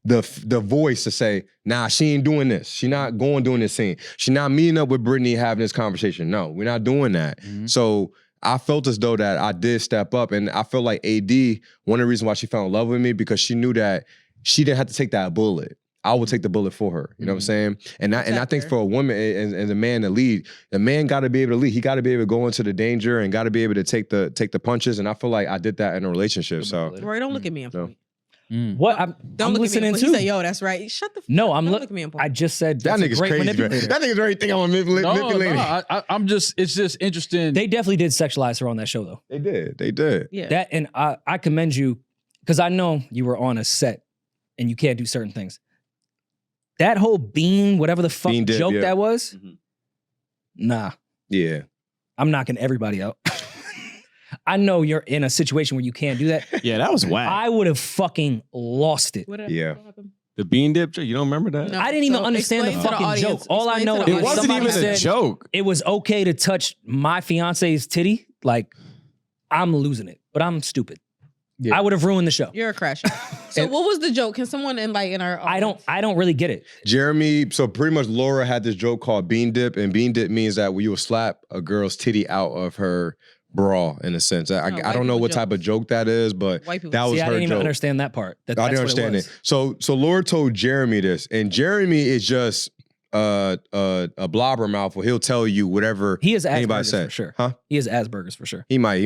[SPEAKER 2] voice to say, nah, she ain't doing this. She not doing this scene. She not meeting up with Brittany having this conversation. No, we're not doing that. So I felt as though that I did step up, and I feel like AD, one of the reasons why she fell in love with me, because she knew that she didn't have to take that bullet. I would take the bullet for her. You know what I'm saying? And I think for a woman and a man to lead, the man got to be able to lead. He got to be able to go into the danger and got to be able to take the punches. And I feel like I did that in a relationship. So
[SPEAKER 1] Rory, don't look at me and point.
[SPEAKER 5] What? I'm
[SPEAKER 1] Don't look at me
[SPEAKER 5] listening
[SPEAKER 1] and point.
[SPEAKER 5] to.
[SPEAKER 1] He said, yo, that's right. Shut the fuck
[SPEAKER 5] No,
[SPEAKER 1] up.
[SPEAKER 5] I'm
[SPEAKER 1] Don't
[SPEAKER 5] look.
[SPEAKER 1] look at me and point.
[SPEAKER 5] I just said
[SPEAKER 2] that
[SPEAKER 5] that's a
[SPEAKER 2] nigga's
[SPEAKER 5] great
[SPEAKER 2] crazy, man.
[SPEAKER 5] manipulator.
[SPEAKER 2] That nigga's already think I'm manipulating.
[SPEAKER 3] I'm just, it's just interesting.
[SPEAKER 5] They definitely did sexualize her on that show, though.
[SPEAKER 2] They did.
[SPEAKER 1] Yeah.
[SPEAKER 5] That, and I commend you because I know you were on a set and you can't do certain things. That whole bean, whatever the fuck
[SPEAKER 2] Bean dip,
[SPEAKER 5] joke
[SPEAKER 2] yeah.
[SPEAKER 5] that was, nah,
[SPEAKER 2] Yeah.
[SPEAKER 5] I'm knocking everybody out. I know you're in a situation where you can't do that.
[SPEAKER 4] Yeah, that was whack.
[SPEAKER 5] I would have fucking lost it.
[SPEAKER 2] Yeah.
[SPEAKER 4] The bean dip joke, you don't remember that?
[SPEAKER 1] No.
[SPEAKER 5] I didn't even
[SPEAKER 1] So
[SPEAKER 5] understand the
[SPEAKER 1] explain to the
[SPEAKER 5] fucking
[SPEAKER 1] audience-
[SPEAKER 5] joke. All I
[SPEAKER 1] explain
[SPEAKER 5] know
[SPEAKER 1] to the
[SPEAKER 5] is
[SPEAKER 4] It wasn't
[SPEAKER 5] somebody
[SPEAKER 4] even a
[SPEAKER 5] said
[SPEAKER 4] joke.
[SPEAKER 5] it was okay to touch my fiance's titty. Like, I'm losing it, but I'm stupid.
[SPEAKER 3] Yeah.
[SPEAKER 5] I would have ruined the show.
[SPEAKER 1] You're a crasher. So what was the joke? Can someone enlighten our audience?
[SPEAKER 5] I don't really get it.
[SPEAKER 2] Jeremy, so pretty much Laura had this joke called bean dip, and bean dip means that when you will slap a girl's titty out of her bra, in a sense. I
[SPEAKER 1] white
[SPEAKER 2] don't know
[SPEAKER 1] people
[SPEAKER 2] what type of joke that is, but
[SPEAKER 1] White people.
[SPEAKER 2] that was
[SPEAKER 5] See, I
[SPEAKER 2] her
[SPEAKER 5] didn't even
[SPEAKER 2] joke.
[SPEAKER 5] understand that part.
[SPEAKER 2] I didn't understand it. So Laura told Jeremy this, and Jeremy is just a blobber mouth where he'll tell you whatever
[SPEAKER 5] He is
[SPEAKER 2] anybody
[SPEAKER 5] Asperger's
[SPEAKER 2] said.
[SPEAKER 5] for sure.
[SPEAKER 2] Huh?
[SPEAKER 5] He is Asperger's for sure.
[SPEAKER 2] He might.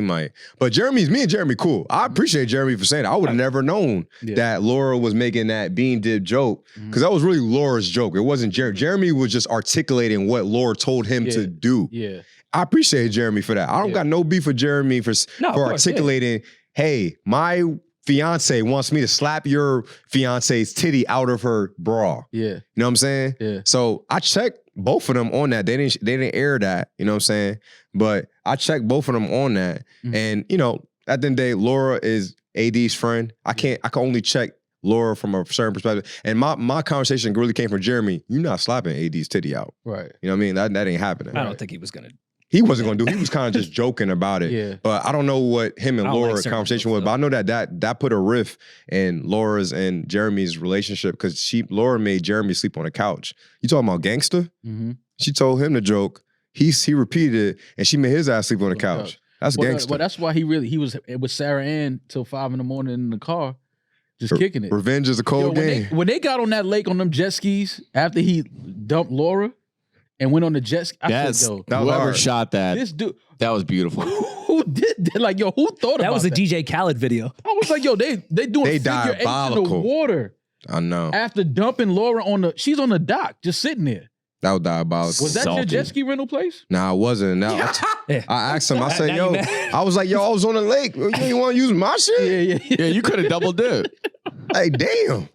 [SPEAKER 2] But me and Jeremy cool. I appreciate Jeremy for saying that. I would have never known that Laura was making that bean dip joke, because that was really Laura's joke. It wasn't Jeremy. Jeremy was just articulating what Laura told him to do.
[SPEAKER 3] Yeah.
[SPEAKER 2] I appreciate Jeremy for that. I don't got no beef with Jeremy for
[SPEAKER 5] course,
[SPEAKER 2] articulating, hey, my fiance wants me to slap your fiance's titty out of her bra.
[SPEAKER 3] Yeah.
[SPEAKER 2] You know what I'm saying?
[SPEAKER 3] Yeah.
[SPEAKER 2] So I checked both of them on that. They didn't air that, you know what I'm saying? But I checked both of them on that. And, you know, at the end of the day, Laura is AD's friend. I can only check Laura from a certain perspective. And my conversation really came from Jeremy. You're not slapping AD's titty out.
[SPEAKER 3] Right.
[SPEAKER 2] You know what I mean? That ain't happening.
[SPEAKER 5] I don't think he was gonna.
[SPEAKER 2] He wasn't going to do. He was kind of just joking about it.
[SPEAKER 3] Yeah.
[SPEAKER 2] But I don't know what him and
[SPEAKER 5] I don't like
[SPEAKER 2] Laura's
[SPEAKER 5] certain
[SPEAKER 2] conversation
[SPEAKER 5] jokes,
[SPEAKER 2] was. But I know that put a riff in Laura's and Jeremy's relationship, because Laura made Jeremy sleep on the couch. You talking about gangster?
[SPEAKER 3] Mm-hmm.
[SPEAKER 2] She told him the joke. He repeated it, and she made his ass sleep on the couch. That's gangster.
[SPEAKER 3] Well, that's why he was with Sarah Ann till 5 a.m. in the car, just kicking it.
[SPEAKER 2] Revenge is a cold game.
[SPEAKER 3] When they got on that lake on them jet skis after he dumped Laura and went on the jet ski, I said, yo,
[SPEAKER 2] that was
[SPEAKER 4] whoever
[SPEAKER 2] hard.
[SPEAKER 4] shot that,
[SPEAKER 3] this dude,
[SPEAKER 4] that was beautiful.
[SPEAKER 3] who did that? Like, yo, who thought
[SPEAKER 5] That
[SPEAKER 3] about
[SPEAKER 5] was a
[SPEAKER 3] that?
[SPEAKER 5] DJ Khaled video.
[SPEAKER 3] I was like, yo, they doing
[SPEAKER 2] They
[SPEAKER 3] figure eights in the
[SPEAKER 2] diabolical.
[SPEAKER 3] water
[SPEAKER 2] I know.
[SPEAKER 3] after dumping Laura she's on the dock, just sitting there.
[SPEAKER 2] That was diabolical.
[SPEAKER 3] Was that your
[SPEAKER 4] Salty.
[SPEAKER 3] jet ski rental place?
[SPEAKER 2] Nah, it wasn't. Now,
[SPEAKER 5] Yeah.
[SPEAKER 2] I asked him, I said,
[SPEAKER 5] Now
[SPEAKER 2] yo,
[SPEAKER 5] you mad?
[SPEAKER 2] I was like, yo, I was on the lake. You ain't want to use my shit?
[SPEAKER 3] Yeah.
[SPEAKER 4] Yeah, you could have double dipped.
[SPEAKER 2] Hey, damn.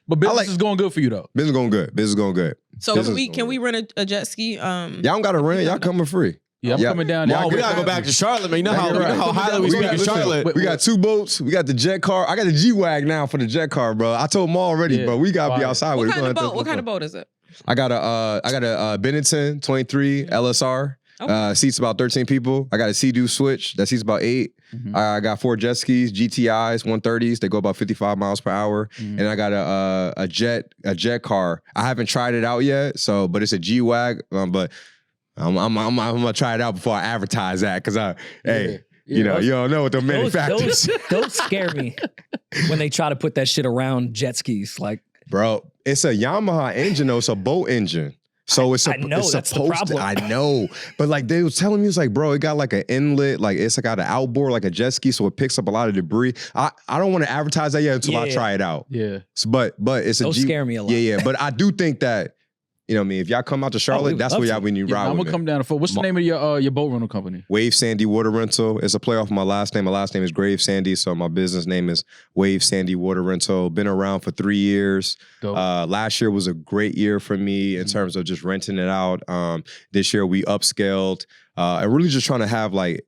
[SPEAKER 3] But business
[SPEAKER 2] like-
[SPEAKER 3] is going good for you though.
[SPEAKER 2] Business going good.
[SPEAKER 1] So
[SPEAKER 2] Business
[SPEAKER 1] can we rent a jet ski?
[SPEAKER 2] Y'all don't got to rent. Y'all coming free.
[SPEAKER 3] Yeah, I'm coming down there.
[SPEAKER 4] We gotta go back to Charlotte, man. You know how highly we speak of Charlotte.
[SPEAKER 2] We got 2 boats. We got the jet car. I got the G-Wag now for the jet car, bro. I told Maul already, bro. We gotta be outside with it.
[SPEAKER 1] What kind of boat is it?
[SPEAKER 2] I got a Benetton 23 LSR.
[SPEAKER 1] Okay.
[SPEAKER 2] Seats about 13 people. I got a Sea-Doo switch that seats about 8. I got 4 jet skis, GTIs, 130s. They go about 55 miles per hour. And I got a jet car. I haven't tried it out yet, but it's a G-Wag. But I'm gonna try it out before I advertise that, because you don't know what the manufacturers.
[SPEAKER 5] Those scare me when they try to put that shit around jet skis. Like,
[SPEAKER 2] bro, it's a Yamaha engine, though. It's a boat engine. So it's
[SPEAKER 5] that's the problem.
[SPEAKER 2] I know, but like they was telling me, it's like, bro, it got like an inlet, like it's got an outboard, like a jet ski, so it picks up a lot of debris. I don't want to advertise that yet until I try it out.
[SPEAKER 3] Yeah,
[SPEAKER 2] but it's
[SPEAKER 5] those scare me a lot.
[SPEAKER 2] Yeah, but I do think that, you know what I mean, if y'all come out to Charlotte, that's where y'all when you ride.
[SPEAKER 3] I'm gonna come down. What's the name of your boat rental company?
[SPEAKER 2] Wave Sandy Water Rental. It's a play off of my last name. My last name is Grave Sandy, so my business name is Wave Sandy Water Rental. Been around for 3 years. Last year was a great year for me in terms of just renting it out. This year we upscaled. And really just trying to have like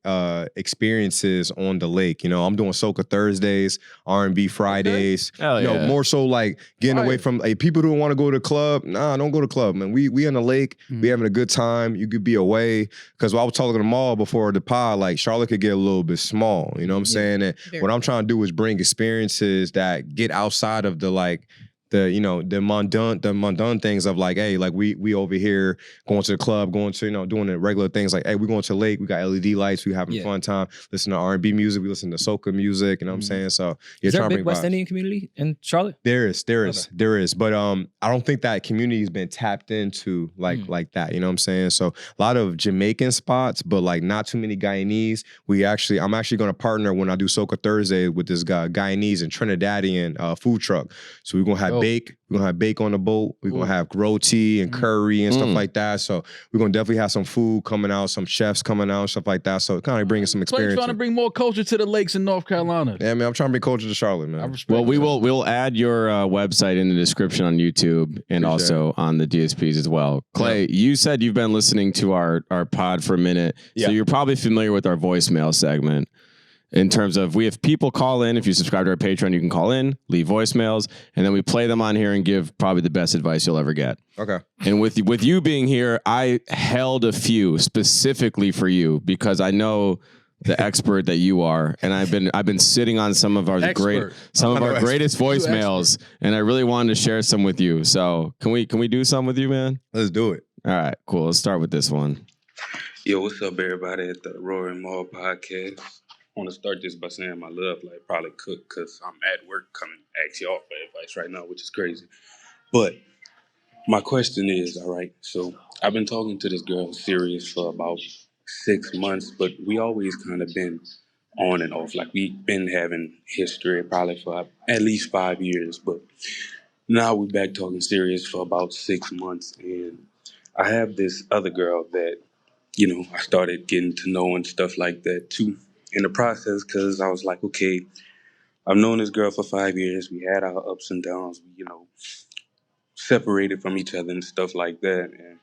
[SPEAKER 2] experiences on the lake. You know, I'm doing Soca Thursdays, R&B Fridays.
[SPEAKER 4] Hell yeah.
[SPEAKER 2] More so like getting away from people who want to go to the club. Nah, don't go to the club, man. We in the lake. We having a good time. You could be away. Because I was talking to the mall before the pod, like Charlotte could get a little bit small. You know what I'm saying? And what I'm trying to do is bring experiences that get outside of the mundane things of like, hey, like we over here going to the club, going to, doing the regular things like, hey, we going to the lake, we got LED lights, we having a fun time, listen to R&B music, we listen to soca music, you know what I'm saying? So
[SPEAKER 5] is there a big West Indian community in Charlotte?
[SPEAKER 2] There is. But I don't think that community has been tapped into like that, you know what I'm saying? So a lot of Jamaican spots, but like not too many Guyanese. I'm actually gonna partner when I do Soca Thursday with this guy, Guyanese and Trinidadian food truck. So we're gonna have bake. We're gonna have bake on the boat. We're gonna have roti and curry and stuff like that. So we're gonna definitely have some food coming out, some chefs coming out, stuff like that. So kind of bringing some experience.
[SPEAKER 3] So you're trying to bring more culture to the lakes in North Carolina.
[SPEAKER 2] Yeah, man, I'm trying to bring culture to Charlotte, man.
[SPEAKER 4] Well, we'll add your website in the description on YouTube and also on the DSPs as well. Clay, you said you've been listening to our pod for a minute, so you're probably familiar with our voicemail segment. In terms of, we have people call in. If you subscribe to our Patreon, you can call in, leave voicemails, and then we play them on here and give probably the best advice you'll ever get.
[SPEAKER 2] Okay.
[SPEAKER 4] And with you being here, I held a few specifically for you because I know the expert that you are, and I've been sitting on some of our greatest voicemails, and I really wanted to share some with you. So can we do some with you, man?
[SPEAKER 2] Let's do it.
[SPEAKER 4] All right, cool. Let's start with this one.
[SPEAKER 8] Yo, what's up, everybody at the Rory and Maul podcast? I want to start this by saying my love like probably cook because I'm at work coming to ask y'all for advice right now, which is crazy. But my question is, all right, so I've been talking to this girl serious for about 6 months, but we always kind of been on and off. Like we've been having history probably for at least 5 years, but now we're back talking serious for about 6 months. And I have this other girl that, I started getting to know and stuff like that too. In the process, because I was like, okay, I've known this girl for 5 years. We had our ups and downs, separated from each other and stuff like that. And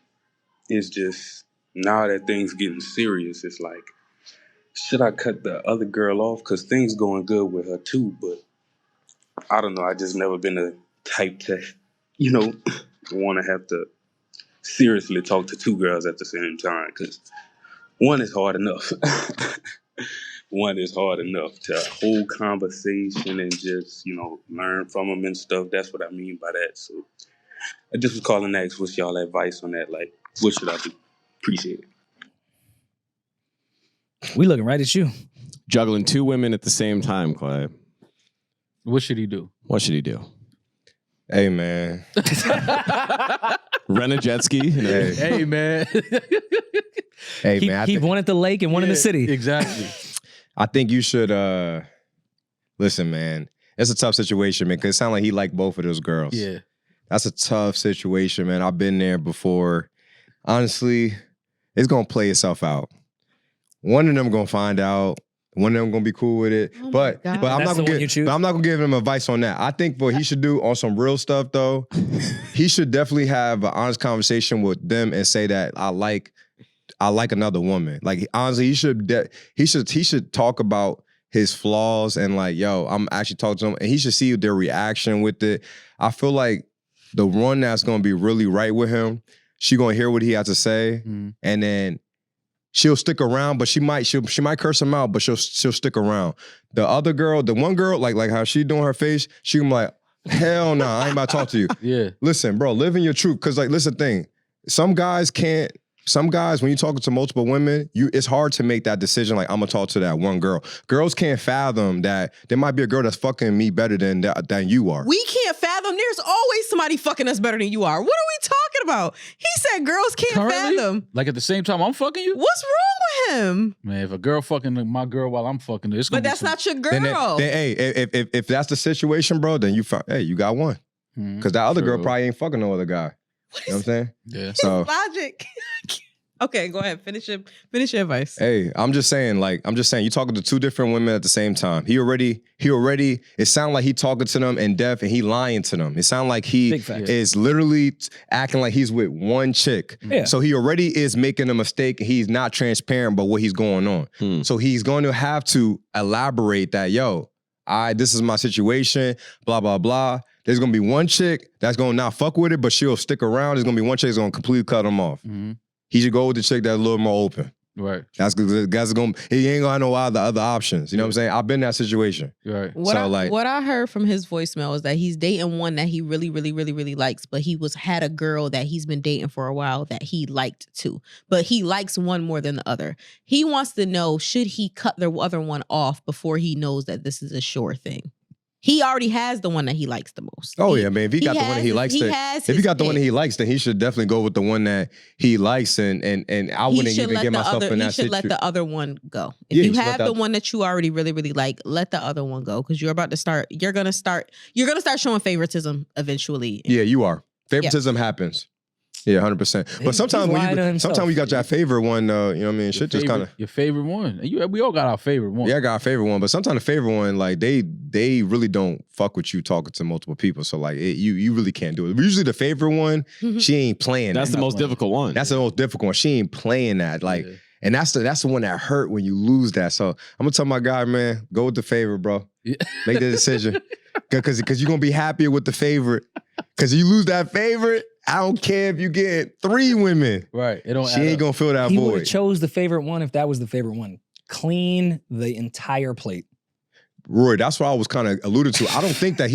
[SPEAKER 8] it's just, now that things getting serious, it's like, should I cut the other girl off? Because things going good with her too, but I don't know. I just never been a type to, want to have to seriously talk to 2 girls at the same time, because one is hard enough. One is hard enough to hold conversation and just, learn from them and stuff. That's what I mean by that. So I just was calling to ask what's y'all advice on that. Like, what should I do? Appreciate it.
[SPEAKER 5] We looking right at you.
[SPEAKER 4] Juggling 2 women at the same time, Clay.
[SPEAKER 3] What should he do?
[SPEAKER 4] What should he do?
[SPEAKER 2] Hey, man.
[SPEAKER 4] Rent a jet ski.
[SPEAKER 3] Hey, man.
[SPEAKER 2] Hey, man.
[SPEAKER 5] Keep one at the lake and one in the city.
[SPEAKER 3] Exactly.
[SPEAKER 2] I think you should, listen, man. It's a tough situation, man, because it sounds like he liked both of those girls.
[SPEAKER 3] Yeah.
[SPEAKER 2] That's a tough situation, man. I've been there before. Honestly, it's going to play itself out. One of them going to find out. One of them going to be cool with it. But I'm not going to give him advice on that. I think what he should do on some real stuff, though, he should definitely have an honest conversation with them and say that I like I like another woman. Like honestly, he should talk about his flaws and like, yo, I'm actually talking to him, and he should see their reaction with it. I feel like the one that's gonna be really right with him, she gonna hear what he has to say, and then she'll stick around, but she might curse him out, but she'll stick around. The other girl, the one girl, like how she doing her face, she gonna be like, hell no, I ain't about to talk to you.
[SPEAKER 3] Yeah.
[SPEAKER 2] Listen, bro, live in your truth. Cause like, listen, thing. Some guys, when you're talking to multiple women, it's hard to make that decision like, I'm gonna talk to that one girl. Girls can't fathom that there might be a girl that's fucking me better than you are.
[SPEAKER 1] We can't fathom. There's always somebody fucking us better than you are. What are we talking about? He said girls can't fathom.
[SPEAKER 3] Like at the same time I'm fucking you?
[SPEAKER 1] What's wrong with him?
[SPEAKER 3] Man, if a girl fucking my girl while I'm fucking her, it's gonna
[SPEAKER 1] But that's not your girl.
[SPEAKER 2] Then hey, if that's the situation, bro, then you got one. Because that other girl probably ain't fucking no other guy. You know what I'm saying?
[SPEAKER 3] Yeah.
[SPEAKER 2] So
[SPEAKER 1] logic. Okay, go ahead. Finish your advice.
[SPEAKER 2] Hey, I'm just saying, you're talking to two different women at the same time. He already, it sounds like he talking to them in depth and he lying to them. It sounds like he is literally acting like he's with one chick.
[SPEAKER 5] Yeah.
[SPEAKER 2] So he already is making a mistake. He's not transparent about what he's going on. So he's going to have to elaborate that, yo, this is my situation, blah, blah, blah. There's going to be one chick that's going to not fuck with it, but she'll stick around. There's going to be one chick that's going to completely cut him off. He should go with the chick that's a little more open.
[SPEAKER 3] Right.
[SPEAKER 2] He ain't gonna have no other options. You know what I'm saying? I've been in that situation.
[SPEAKER 3] Right.
[SPEAKER 1] What I heard from his voicemail is that he's dating one that he really, really, really, really likes, but he had a girl that he's been dating for a while that he liked too. But he likes one more than the other. He wants to know, should he cut the other one off before he knows that this is a sure thing? He already has the one that he likes the most.
[SPEAKER 2] Oh yeah, man. If he got the one that he likes, one that he likes, then he should definitely go with the one that he likes. And I wouldn't even get myself in that situation. He should
[SPEAKER 1] let the other one go. If you have the one that you already really, really like, let the other one go, because you're gonna start showing favoritism eventually.
[SPEAKER 2] Yeah, you are. Favoritism happens. Yeah, 100%. But sometimes you got your favorite one. You know what I mean? Shit just kind of
[SPEAKER 3] your favorite one. We all got our favorite one.
[SPEAKER 2] Yeah, I got our favorite one. But sometimes the favorite one, like they really don't fuck with you talking to multiple people. So like you really can't do it. Usually the favorite one, she ain't playing.
[SPEAKER 4] That's the most difficult one.
[SPEAKER 2] That's the most difficult one. She ain't playing that. Like, and that's the one that hurt when you lose that. So I'm gonna tell my guy, man, go with the favorite, bro. Make the decision, because you're gonna be happier with the favorite. Because you lose that favorite, I don't care if you get 3 women.
[SPEAKER 3] Right.
[SPEAKER 2] She ain't gonna fill that void.
[SPEAKER 5] He would have chose the favorite one if that was the favorite one. Clean the entire plate.
[SPEAKER 2] Rory, that's what I was kind of alluding to. I don't think that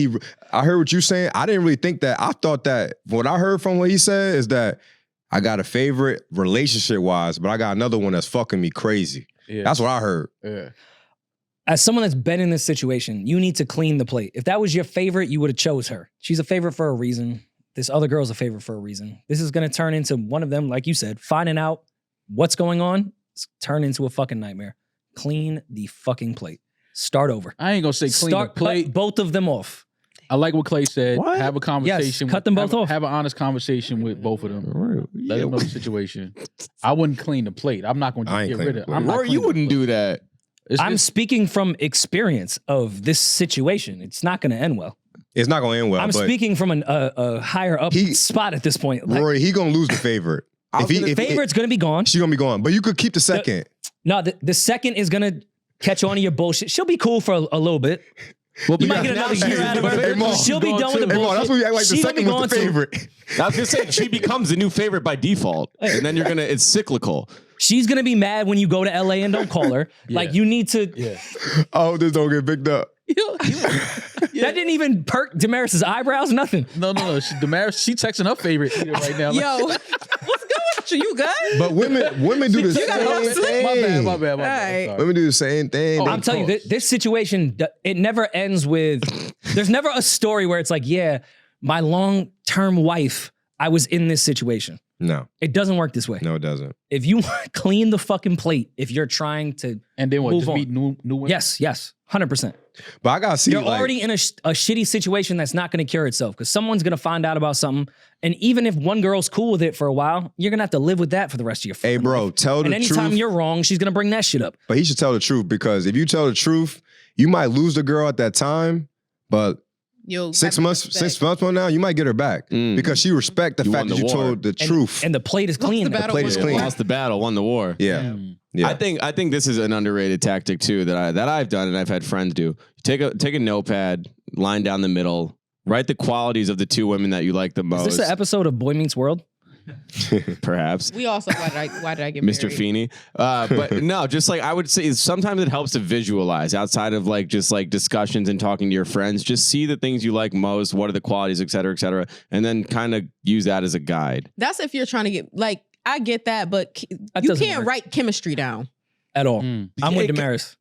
[SPEAKER 2] I heard what you saying. I didn't really think that. I thought that what I heard from what he said is that I got a favorite relationship-wise, but I got another one that's fucking me crazy. Yeah. That's what I heard.
[SPEAKER 3] Yeah.
[SPEAKER 5] As someone that's been in this situation, you need to clean the plate. If that was your favorite, you would have chose her. She's a favorite for a reason. This other girl's a favorite for a reason. This is going to turn into one of them, like you said, finding out what's going on. It's turn into a fucking nightmare. Clean the fucking plate. Start over.
[SPEAKER 3] I ain't going to say clean the plate.
[SPEAKER 5] Cut both of them off.
[SPEAKER 3] I like what Clay said.
[SPEAKER 4] What?
[SPEAKER 3] Have a conversation.
[SPEAKER 5] Yes, cut them both off.
[SPEAKER 3] Have an honest conversation with both of them. Let them know the situation. I wouldn't clean the plate. I'm not going to get rid of it.
[SPEAKER 4] Rory, you wouldn't do that.
[SPEAKER 5] I'm speaking from experience of this situation. It's not going to end well.
[SPEAKER 2] It's not going to end well.
[SPEAKER 5] I'm speaking from a higher up spot at this point.
[SPEAKER 2] Like, Rory, he going to lose the favorite.
[SPEAKER 5] The favorite's going to be gone.
[SPEAKER 2] She's going to be gone. But you could keep the second.
[SPEAKER 5] The second is going to catch on to your bullshit. She'll be cool for a little bit. You might get another year out of her. She'll be done with the bullshit.
[SPEAKER 2] That's what you act like the second was the favorite.
[SPEAKER 4] I was going to say, she becomes the new favorite by default. And then it's cyclical.
[SPEAKER 5] She's going to be mad when you go to LA and don't call her. Like, you need to...
[SPEAKER 2] Yeah. Oh, this don't get picked up.
[SPEAKER 5] That didn't even perk Demaris' eyebrows, nothing.
[SPEAKER 3] No. Demaris, she texting her favorite right now.
[SPEAKER 1] Yo, what's going with you? You good?
[SPEAKER 2] But women do the same thing.
[SPEAKER 3] My bad.
[SPEAKER 2] Women do the same thing.
[SPEAKER 5] I'm telling you, this situation, it never ends with... There's never a story where it's like, yeah, my long-term wife, I was in this situation.
[SPEAKER 2] No.
[SPEAKER 5] It doesn't work this way.
[SPEAKER 2] No, it doesn't.
[SPEAKER 5] If you clean the fucking plate, if you're trying to
[SPEAKER 3] and then what,
[SPEAKER 5] move
[SPEAKER 3] just
[SPEAKER 5] on.
[SPEAKER 3] meet new women?
[SPEAKER 5] Yes, 100%.
[SPEAKER 2] But I gotta see,
[SPEAKER 5] you're already in a shitty situation that's not going to cure itself because someone's going to find out about something. And even if one girl's cool with it for a while, you're going to have to live with that for the rest of your fucking life.
[SPEAKER 2] Tell the truth.
[SPEAKER 5] And anytime you're wrong, she's going to bring that shit up.
[SPEAKER 2] But he should tell the truth, because if you tell the truth, you might lose the girl at that time, but
[SPEAKER 1] You'll
[SPEAKER 2] 6
[SPEAKER 1] have
[SPEAKER 2] months,
[SPEAKER 1] respect.
[SPEAKER 2] 6 months from now, you might get her back because she respect the
[SPEAKER 4] You
[SPEAKER 2] fact
[SPEAKER 4] won
[SPEAKER 2] that
[SPEAKER 4] the
[SPEAKER 2] you
[SPEAKER 4] war.
[SPEAKER 2] told the truth.
[SPEAKER 5] And the plate is clean.
[SPEAKER 1] the battle,
[SPEAKER 2] plate is
[SPEAKER 1] won the
[SPEAKER 2] clean.
[SPEAKER 1] war.
[SPEAKER 4] Lost the battle, won the war.
[SPEAKER 2] Yeah. Yeah.
[SPEAKER 4] I think this is an underrated tactic too that I've done and I've had friends do. Take a notepad, line down the middle, write the qualities of the two women that you like the most.
[SPEAKER 5] Is this an episode of Boy Meets World?
[SPEAKER 4] Perhaps.
[SPEAKER 1] We also why did I get
[SPEAKER 4] Mr.
[SPEAKER 1] married?
[SPEAKER 4] Feeney. But no, just like I would say sometimes it helps to visualize outside of like just like discussions and talking to your friends. Just see the things you like most, what are the qualities, et cetera, and then kind of use that as a guide.
[SPEAKER 1] That's if you're trying to get like I get that, but
[SPEAKER 5] That
[SPEAKER 1] you
[SPEAKER 5] doesn't
[SPEAKER 1] can't
[SPEAKER 5] work.
[SPEAKER 1] write chemistry down.
[SPEAKER 5] At all. I'm with Demaris.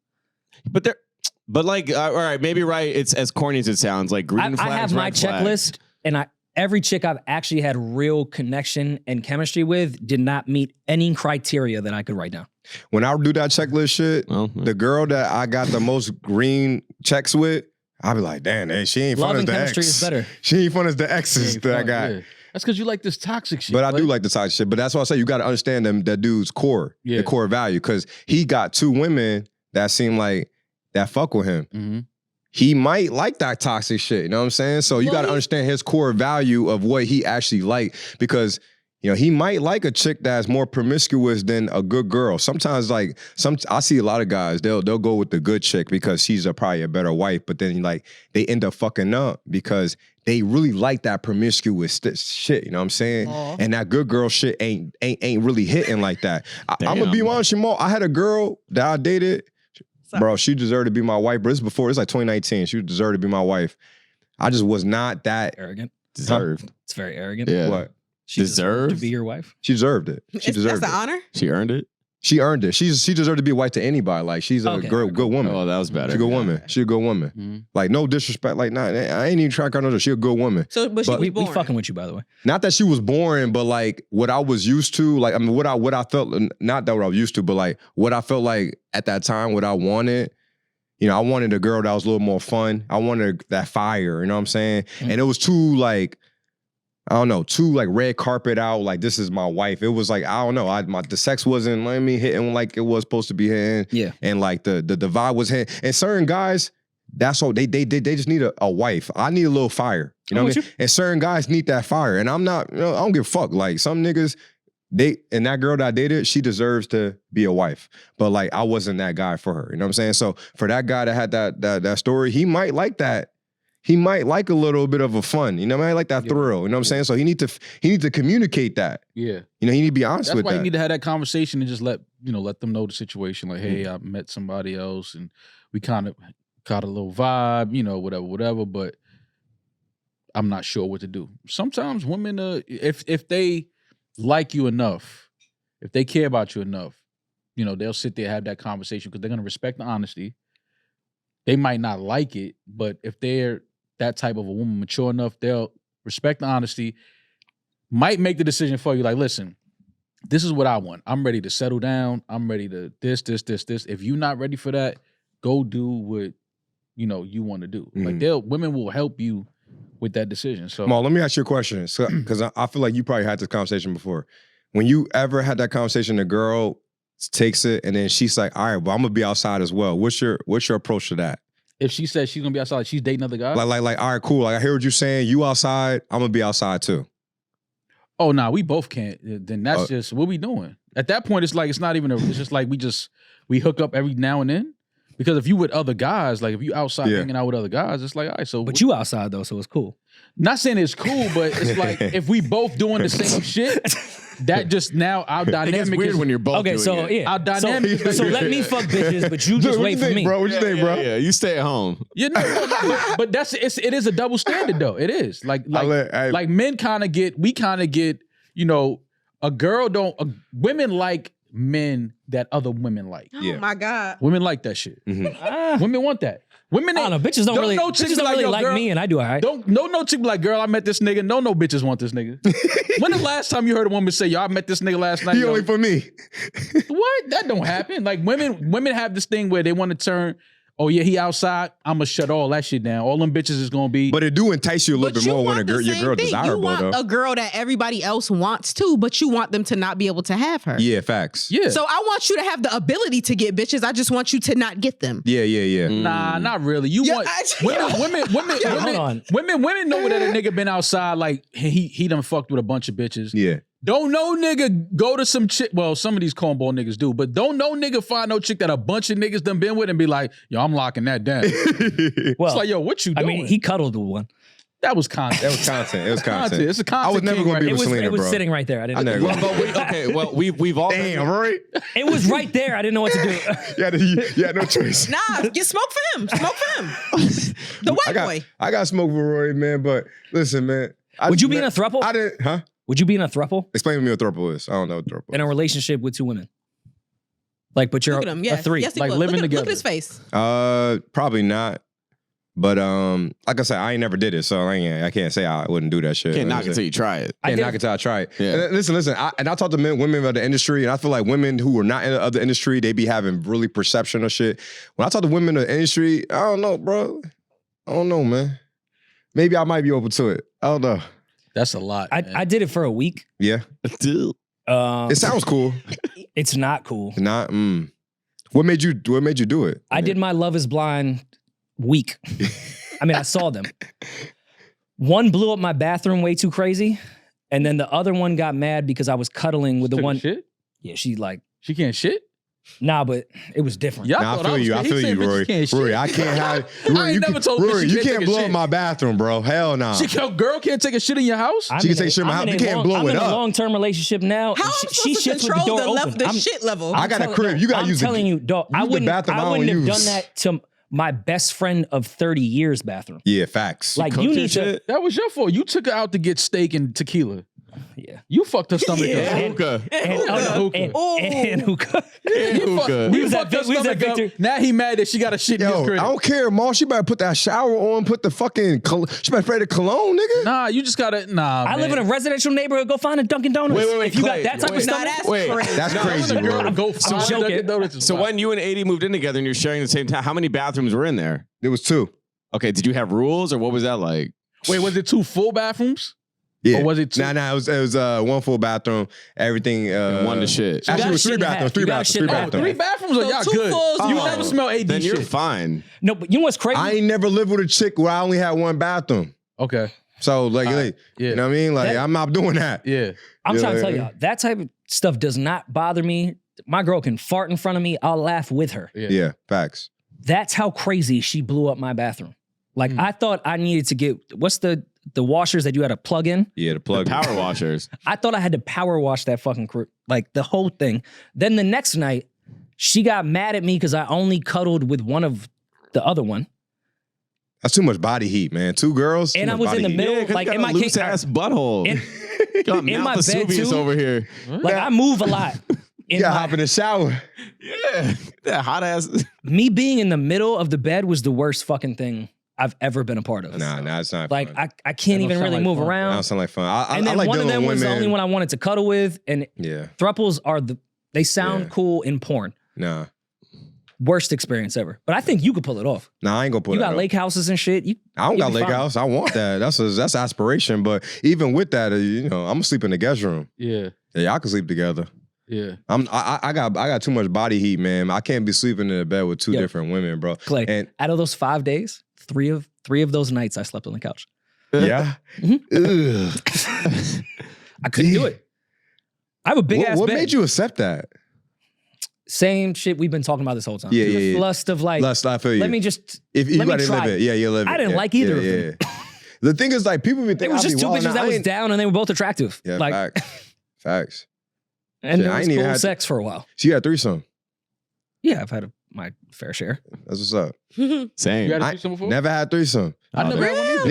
[SPEAKER 4] But like, all right, maybe right. It's as corny as it sounds. Like green flags,
[SPEAKER 5] I have my
[SPEAKER 4] red flags.
[SPEAKER 5] checklist, and every chick I've actually had real connection and chemistry with did not meet any criteria that I could write down.
[SPEAKER 2] When I do that checklist shit, the girl that I got the most green checks with, I'll be like, damn, hey, she ain't
[SPEAKER 5] Love
[SPEAKER 2] fun as
[SPEAKER 5] and
[SPEAKER 2] the
[SPEAKER 5] chemistry
[SPEAKER 2] ex.
[SPEAKER 5] is better.
[SPEAKER 2] She ain't fun as the exes that I got.
[SPEAKER 3] Yeah. That's because you like this toxic shit.
[SPEAKER 2] But I do like the toxic shit. But that's why I say you got to understand that dude's core, the core value, because he got 2 women that seem like that fuck with him.
[SPEAKER 3] Mm-hmm.
[SPEAKER 2] He might like that toxic shit. You know what I'm saying? So you got to understand his core value of what he actually like, because he might like a chick that's more promiscuous than a good girl. Sometimes I see a lot of guys, they'll go with the good chick because she's probably a better wife, but then like they end up fucking up because they really like that promiscuous shit, you know what I'm saying?
[SPEAKER 1] Aww.
[SPEAKER 2] And that good girl shit ain't really hitting like that. I'm gonna be honest, Jamal. I had a girl that I dated, bro. She deserved to be my wife, but it's like 2019. She deserved to be my wife. I just was not that
[SPEAKER 5] arrogant.
[SPEAKER 4] Deserved.
[SPEAKER 5] It's very arrogant.
[SPEAKER 4] Yeah.
[SPEAKER 2] What?
[SPEAKER 5] She deserved to be your wife.
[SPEAKER 2] She deserved it. She deserved
[SPEAKER 1] That's
[SPEAKER 2] it.
[SPEAKER 1] an honor?
[SPEAKER 4] She earned it.
[SPEAKER 2] She earned it. She deserved to be a wife to anybody. Like she's a good woman.
[SPEAKER 4] Oh, that was better.
[SPEAKER 2] She's a good woman. She's a good woman.
[SPEAKER 3] Mm-hmm.
[SPEAKER 2] Like no disrespect. Like nah, I ain't even trying to count her. She's a good woman.
[SPEAKER 1] So, but she was
[SPEAKER 5] We
[SPEAKER 1] born.
[SPEAKER 5] fucking with you, by the way.
[SPEAKER 2] Not that she was boring, but like what I was used to. Like I mean, what I felt. Not that what I was used to, but like what I felt like at that time. What I wanted. I wanted a girl that was a little more fun. I wanted that fire. You know what I'm saying?
[SPEAKER 5] Mm-hmm.
[SPEAKER 2] And it was too like. I don't know, too like red carpet out, like this is my wife. It was like, I don't know, the sex wasn't letting me hitting like it was supposed to be hitting.
[SPEAKER 5] Yeah.
[SPEAKER 2] And like the vibe was hitting. And certain guys, that's all they just need a wife. I need a little fire. You know what I mean? And certain guys need that fire. And I'm not, I don't give a fuck. Like some niggas, and that girl that I dated, she deserves to be a wife. But like I wasn't that guy for her. You know what I'm saying? So for that guy that had that story, he might like that. He might like a little bit of a fun, I might like that thrill, you know what I'm saying? So he need to communicate that.
[SPEAKER 3] Yeah.
[SPEAKER 2] He need to be honest with that.
[SPEAKER 3] That's why you need to have that conversation and just let them know the situation. Like, hey, I met somebody else and we kind of got a little vibe, whatever, but I'm not sure what to do. Sometimes women, if they like you enough, if they care about you enough, they'll sit there and have that conversation because they're going to respect the honesty. They might not like it, but if they're that type of a woman, mature enough, they'll respect the honesty, might make the decision for you. Like, listen, this is what I want. I'm ready to settle down. I'm ready to this. If you're not ready for that, go do what, you want to do.
[SPEAKER 2] Mm-hmm.
[SPEAKER 3] Like women will help you with that decision. So,
[SPEAKER 2] Mal, let me ask you a question. Because I feel like you probably had this conversation before. When you ever had that conversation, the girl takes it and then she's like, all right, well, I'm gonna be outside as well. What's your approach to that?
[SPEAKER 3] if she says she's gonna be outside, she's dating other guys.
[SPEAKER 2] Like, all right, cool. Like, I hear what you're saying. You outside, I'm gonna be outside too.
[SPEAKER 3] Oh, nah, we both can't. Then that's just what we doing. At that point, it's like it's not even. It's just like we hook up every now and then. Because if you with other guys, like if you outside hanging out with other guys, it's like, all right, so.
[SPEAKER 5] But you outside though, so it's cool.
[SPEAKER 3] Not saying it's cool, but it's like if we both doing the same shit, that just now our dynamic
[SPEAKER 4] It gets weird
[SPEAKER 3] is
[SPEAKER 4] when you're both doing
[SPEAKER 5] so
[SPEAKER 4] it.
[SPEAKER 5] yeah.
[SPEAKER 3] Our dynamic.
[SPEAKER 5] So let me fuck bitches, but you just wait for me,
[SPEAKER 2] bro. What you think, bro?
[SPEAKER 4] Yeah, you stay at home.
[SPEAKER 3] You know, but it is a double standard though. It is like men kind of get, you know, women like men that other women like.
[SPEAKER 1] Oh my God.
[SPEAKER 3] Women like that shit.
[SPEAKER 2] Mm-hmm.
[SPEAKER 3] Women want that. Women
[SPEAKER 5] I don't know. Bitches don't really like
[SPEAKER 3] girl,
[SPEAKER 5] me, and I do all right.
[SPEAKER 3] No chick be like, girl, I met this nigga. No bitches want this nigga. When the last time you heard a woman say, yo, I met this nigga last night?
[SPEAKER 2] He only for me.
[SPEAKER 3] What? That don't happen. Like women have this thing where they want to turn oh yeah, he outside, I'm gonna shut all that shit down. All them bitches is gonna be.
[SPEAKER 2] But it do entice you a little
[SPEAKER 1] But
[SPEAKER 2] bit
[SPEAKER 1] you
[SPEAKER 2] more when
[SPEAKER 1] want the
[SPEAKER 2] your
[SPEAKER 1] same
[SPEAKER 2] girl
[SPEAKER 1] thing.
[SPEAKER 2] desirable,
[SPEAKER 1] You want
[SPEAKER 2] though.
[SPEAKER 1] a girl that everybody else wants too, but you want them to not be able to have her.
[SPEAKER 2] Yeah, facts.
[SPEAKER 3] yeah.
[SPEAKER 1] So I want you to have the ability to get bitches. I just want you to not get them.
[SPEAKER 2] Yeah.
[SPEAKER 3] Nah, not really. You
[SPEAKER 1] Yeah,
[SPEAKER 3] want
[SPEAKER 1] I-
[SPEAKER 3] women
[SPEAKER 5] hold on.
[SPEAKER 3] women know that a nigga been outside like he done fucked with a bunch of bitches.
[SPEAKER 2] Yeah.
[SPEAKER 3] Don't no nigga go to some chick. Well, some of these cornball niggas do, but don't no nigga find no chick that a bunch of niggas done been with and be like, yo, I'm locking that down.
[SPEAKER 5] Well,
[SPEAKER 3] It's like, yo, what you
[SPEAKER 5] I
[SPEAKER 3] doing?
[SPEAKER 5] mean, he cuddled with one.
[SPEAKER 3] that was content.
[SPEAKER 2] That was content. It was content.
[SPEAKER 3] It's a content.
[SPEAKER 2] I was never
[SPEAKER 3] king
[SPEAKER 2] gonna be
[SPEAKER 3] right
[SPEAKER 2] with
[SPEAKER 3] here.
[SPEAKER 2] Celina,
[SPEAKER 5] It was
[SPEAKER 2] bro.
[SPEAKER 5] sitting right there. I
[SPEAKER 2] I
[SPEAKER 5] didn't.
[SPEAKER 2] never.
[SPEAKER 4] Well, we've all
[SPEAKER 2] Damn, Rory.
[SPEAKER 5] It was right there. I didn't know what to do.
[SPEAKER 2] You had no choice.
[SPEAKER 1] Nah, get smoke for him. Smoke for him. The white boy.
[SPEAKER 2] I got smoke for Rory, man. But listen, man.
[SPEAKER 5] Would you be in a throuple?
[SPEAKER 2] I didn't. Huh?
[SPEAKER 5] Would you be in a throuple
[SPEAKER 2] Explain to me what throuple is. I don't know what throuple is.
[SPEAKER 5] in a relationship with two women? Like, but you're
[SPEAKER 1] Look at him.
[SPEAKER 5] a
[SPEAKER 1] Yes.
[SPEAKER 5] three.
[SPEAKER 1] Yes, he
[SPEAKER 3] like
[SPEAKER 1] would.
[SPEAKER 3] living
[SPEAKER 1] Look
[SPEAKER 3] together.
[SPEAKER 1] at his face.
[SPEAKER 2] Probably not. But like I said, I ain't never did it, so I can't say I wouldn't do that shit.
[SPEAKER 4] Can't knock it
[SPEAKER 2] Listen.
[SPEAKER 4] till you try it.
[SPEAKER 5] I
[SPEAKER 2] Can't
[SPEAKER 5] did-
[SPEAKER 2] knock it till I try it.
[SPEAKER 4] Yeah.
[SPEAKER 2] And listen. I talk to women of the industry, and I feel like women who are not in the other industry, they be having really perception of shit. When I talk to women of the industry, I don't know, bro. I don't know, man. Maybe I might be open to it. I don't know.
[SPEAKER 3] That's a lot. man.
[SPEAKER 5] I did it for a week.
[SPEAKER 2] Yeah, it sounds cool.
[SPEAKER 5] It's not cool.
[SPEAKER 2] Not. What made you do it?
[SPEAKER 5] I did my Love is Blind week. I mean, I saw them. One blew up my bathroom way too crazy. And then the other one got mad because I was cuddling with the
[SPEAKER 3] Took a
[SPEAKER 5] one.
[SPEAKER 3] shit?
[SPEAKER 5] Yeah, she like,
[SPEAKER 3] She can't shit?
[SPEAKER 5] nah, but it was different.
[SPEAKER 3] Y'all
[SPEAKER 2] Nah,
[SPEAKER 3] thought
[SPEAKER 2] I feel
[SPEAKER 3] was
[SPEAKER 2] you. I
[SPEAKER 3] crazy.
[SPEAKER 2] feel
[SPEAKER 3] He
[SPEAKER 2] you,
[SPEAKER 3] said bitches
[SPEAKER 2] Rory.
[SPEAKER 3] can't shit.
[SPEAKER 2] Rory, I can't have.
[SPEAKER 3] I
[SPEAKER 2] Rory,
[SPEAKER 3] ain't never told a bitch
[SPEAKER 2] Rory,
[SPEAKER 3] she
[SPEAKER 2] you
[SPEAKER 3] can't
[SPEAKER 2] can't
[SPEAKER 3] take a
[SPEAKER 2] blow up
[SPEAKER 3] shit.
[SPEAKER 2] my bathroom, bro. Hell nah.
[SPEAKER 3] Girl can't take a shit in your house?
[SPEAKER 5] I'm
[SPEAKER 2] She can
[SPEAKER 5] in
[SPEAKER 2] take
[SPEAKER 5] a-
[SPEAKER 2] shit in my
[SPEAKER 5] I'm
[SPEAKER 2] house.
[SPEAKER 5] in
[SPEAKER 2] You
[SPEAKER 5] a
[SPEAKER 2] can't
[SPEAKER 5] long-
[SPEAKER 2] blow
[SPEAKER 5] I'm
[SPEAKER 2] it
[SPEAKER 5] in a
[SPEAKER 2] up.
[SPEAKER 5] long-term relationship now.
[SPEAKER 1] How
[SPEAKER 5] and
[SPEAKER 1] am I
[SPEAKER 5] she
[SPEAKER 1] supposed to
[SPEAKER 5] shits with the
[SPEAKER 1] control
[SPEAKER 5] door
[SPEAKER 1] the,
[SPEAKER 5] open.
[SPEAKER 1] the
[SPEAKER 5] I'm-
[SPEAKER 1] shit level?
[SPEAKER 2] I got a
[SPEAKER 5] telling-
[SPEAKER 2] crib. You gotta
[SPEAKER 5] I'm
[SPEAKER 2] use the-
[SPEAKER 5] telling you, dog. I
[SPEAKER 2] use the
[SPEAKER 5] wouldn't
[SPEAKER 2] bathroom I
[SPEAKER 5] have
[SPEAKER 2] don't
[SPEAKER 5] done
[SPEAKER 2] use.
[SPEAKER 5] that to my best friend of 30 years bathroom.
[SPEAKER 2] Yeah, facts.
[SPEAKER 5] Like,
[SPEAKER 4] Cooked
[SPEAKER 5] you
[SPEAKER 4] your
[SPEAKER 5] need to.
[SPEAKER 4] shit?
[SPEAKER 3] That was your fault. You took her out to get steak and tequila.
[SPEAKER 5] Yeah.
[SPEAKER 3] You fucked her stomach
[SPEAKER 5] Yeah.
[SPEAKER 3] up.
[SPEAKER 4] Hookah.
[SPEAKER 5] And, and hookah.
[SPEAKER 3] You
[SPEAKER 4] hookah.
[SPEAKER 3] You
[SPEAKER 5] We was at
[SPEAKER 3] fucked her
[SPEAKER 5] we was at
[SPEAKER 3] stomach up.
[SPEAKER 5] Victor.
[SPEAKER 3] Now he mad that she got a shit in his
[SPEAKER 2] Yo,
[SPEAKER 3] crib.
[SPEAKER 2] I don't care, Ma. She better put that shower on, put the fucking, she better spray the cologne, nigga.
[SPEAKER 3] Nah, you just gotta,
[SPEAKER 5] I live in a residential neighborhood. Go find a Dunkin' Donuts.
[SPEAKER 4] Wait,
[SPEAKER 5] If you
[SPEAKER 4] Clay,
[SPEAKER 5] got that type
[SPEAKER 4] wait.
[SPEAKER 5] of
[SPEAKER 1] Nah,
[SPEAKER 5] stomach,
[SPEAKER 1] that's
[SPEAKER 4] Wait.
[SPEAKER 1] crazy.
[SPEAKER 2] That's crazy,
[SPEAKER 3] girl
[SPEAKER 2] bro.
[SPEAKER 3] to go
[SPEAKER 5] I'm
[SPEAKER 3] find
[SPEAKER 5] joking.
[SPEAKER 3] Dunkin' Donuts is
[SPEAKER 4] So
[SPEAKER 3] wild.
[SPEAKER 4] when you and 80 moved in together and you're sharing the same town, how many bathrooms were in there?
[SPEAKER 2] There was two.
[SPEAKER 4] Okay, did you have rules or what was that like?
[SPEAKER 3] Wait, was it 2 full bathrooms?
[SPEAKER 2] Yeah.
[SPEAKER 3] Or was it 2?
[SPEAKER 2] Nah, it was one full bathroom, everything.
[SPEAKER 4] And one to shit.
[SPEAKER 5] You
[SPEAKER 2] Actually,
[SPEAKER 5] gotta
[SPEAKER 2] it was
[SPEAKER 5] shit
[SPEAKER 2] three
[SPEAKER 5] in half.
[SPEAKER 2] bathrooms.
[SPEAKER 5] You
[SPEAKER 2] Three
[SPEAKER 5] gotta
[SPEAKER 2] bathrooms.
[SPEAKER 5] shit
[SPEAKER 2] Three
[SPEAKER 5] in half.
[SPEAKER 3] 3
[SPEAKER 2] bathrooms.
[SPEAKER 3] bathrooms are
[SPEAKER 1] So
[SPEAKER 3] y'all
[SPEAKER 1] 2
[SPEAKER 3] good.
[SPEAKER 1] fulls,
[SPEAKER 3] You
[SPEAKER 1] you
[SPEAKER 3] never smell AD
[SPEAKER 4] Then
[SPEAKER 3] shit.
[SPEAKER 4] you're fine.
[SPEAKER 5] no, but you know what's crazy?
[SPEAKER 2] I ain't never lived with a chick where I only had one bathroom.
[SPEAKER 3] Okay.
[SPEAKER 2] So like,
[SPEAKER 3] Yeah.
[SPEAKER 2] you know what I mean? Like,
[SPEAKER 5] That-
[SPEAKER 2] I'm not doing that.
[SPEAKER 3] Yeah.
[SPEAKER 5] I'm trying to
[SPEAKER 2] Yeah.
[SPEAKER 5] tell y'all, that type of stuff does not bother me. My girl can fart in front of me. I'll laugh with her.
[SPEAKER 2] Yeah, facts.
[SPEAKER 5] That's how crazy she blew up my bathroom. Like, I thought I needed to get, what's the washers that you had to plug in?
[SPEAKER 2] Yeah, the plug.
[SPEAKER 4] Power washers.
[SPEAKER 5] I thought I had to power wash that fucking like the whole thing. Then the next night, she got mad at me because I only cuddled with one of the other one.
[SPEAKER 2] That's too much body heat, man. 2 girls.
[SPEAKER 5] And
[SPEAKER 2] too
[SPEAKER 5] I
[SPEAKER 2] much
[SPEAKER 5] was in
[SPEAKER 2] body
[SPEAKER 5] the
[SPEAKER 2] heat.
[SPEAKER 5] middle,
[SPEAKER 4] Yeah, 'cause
[SPEAKER 5] like
[SPEAKER 4] you
[SPEAKER 5] in
[SPEAKER 4] got
[SPEAKER 5] my
[SPEAKER 4] a loose ass butthole.
[SPEAKER 5] in-
[SPEAKER 4] Got
[SPEAKER 5] in
[SPEAKER 4] Mount
[SPEAKER 5] my bed
[SPEAKER 4] Vesuvius
[SPEAKER 5] too.
[SPEAKER 4] over here.
[SPEAKER 5] Like I move a lot.
[SPEAKER 2] You gotta hop in the shower.
[SPEAKER 4] Yeah, that hot ass.
[SPEAKER 5] Me being in the middle of the bed was the worst fucking thing I've ever been a part of.
[SPEAKER 2] Nah, it's not
[SPEAKER 5] Like
[SPEAKER 2] fun.
[SPEAKER 5] I can't
[SPEAKER 3] That
[SPEAKER 5] even
[SPEAKER 3] don't sound
[SPEAKER 5] really
[SPEAKER 3] like
[SPEAKER 5] move
[SPEAKER 3] fun.
[SPEAKER 2] That
[SPEAKER 5] around.
[SPEAKER 2] don't sound like fun. I
[SPEAKER 5] And then
[SPEAKER 2] like
[SPEAKER 5] one of
[SPEAKER 2] dealing
[SPEAKER 5] them
[SPEAKER 2] with
[SPEAKER 5] was the
[SPEAKER 2] women.
[SPEAKER 5] only one I wanted to cuddle with. And
[SPEAKER 2] Yeah,
[SPEAKER 5] Thruples are they sound
[SPEAKER 2] Yeah.
[SPEAKER 5] cool in porn.
[SPEAKER 2] nah.
[SPEAKER 5] Worst experience ever. But I think you could pull it off.
[SPEAKER 2] Nah, I ain't gonna put
[SPEAKER 5] You
[SPEAKER 2] it
[SPEAKER 5] got
[SPEAKER 2] up.
[SPEAKER 5] lake houses and shit.
[SPEAKER 2] I don't
[SPEAKER 5] you'll
[SPEAKER 2] got
[SPEAKER 5] be
[SPEAKER 2] lake
[SPEAKER 5] fine.
[SPEAKER 2] house. I want that. That's aspiration. But even with that, you know, I'm gonna sleep in the guest room.
[SPEAKER 3] Yeah.
[SPEAKER 2] Yeah, y'all can sleep together.
[SPEAKER 3] Yeah.
[SPEAKER 2] I got too much body heat, man. I can't be sleeping in a bed with 2
[SPEAKER 5] Yo.
[SPEAKER 2] different women, bro.
[SPEAKER 5] Clay,
[SPEAKER 2] And
[SPEAKER 5] out of those 5 days, three of those nights I slept on the couch.
[SPEAKER 2] yeah,
[SPEAKER 5] Mm-hmm.
[SPEAKER 2] Ugh.
[SPEAKER 5] I couldn't do it. I have a big ass
[SPEAKER 2] What
[SPEAKER 5] bed.
[SPEAKER 2] made you accept that?
[SPEAKER 5] Same shit we've been talking about this whole time.
[SPEAKER 2] Yeah,
[SPEAKER 5] The
[SPEAKER 2] yeah, yeah.
[SPEAKER 5] lust of like,
[SPEAKER 2] Lust, I feel you.
[SPEAKER 5] let me just.
[SPEAKER 2] If you
[SPEAKER 5] let me
[SPEAKER 2] gotta live
[SPEAKER 5] try
[SPEAKER 2] it, yeah, you live it.
[SPEAKER 5] I didn't
[SPEAKER 2] Yeah,
[SPEAKER 5] like either
[SPEAKER 2] yeah,
[SPEAKER 5] of them.
[SPEAKER 2] yeah. The thing is, like, people be
[SPEAKER 5] It
[SPEAKER 2] thinking
[SPEAKER 5] was
[SPEAKER 2] I
[SPEAKER 5] just
[SPEAKER 2] be
[SPEAKER 5] 2
[SPEAKER 2] wilding
[SPEAKER 5] bitches
[SPEAKER 2] out.
[SPEAKER 5] that
[SPEAKER 2] I
[SPEAKER 5] was
[SPEAKER 2] ain't-
[SPEAKER 5] down and they were both attractive.
[SPEAKER 2] Yeah,
[SPEAKER 5] like,
[SPEAKER 2] facts.
[SPEAKER 5] and
[SPEAKER 2] Shit,
[SPEAKER 5] there
[SPEAKER 2] I
[SPEAKER 5] was
[SPEAKER 2] ain't even
[SPEAKER 5] cool
[SPEAKER 2] had-
[SPEAKER 5] sex for a while.
[SPEAKER 2] So you had threesome.
[SPEAKER 5] Yeah, I've had my fair share.
[SPEAKER 2] That's what's up.
[SPEAKER 4] Same.
[SPEAKER 3] You had a
[SPEAKER 2] I
[SPEAKER 3] threesome before?
[SPEAKER 2] never had threesome.
[SPEAKER 3] I never had one either.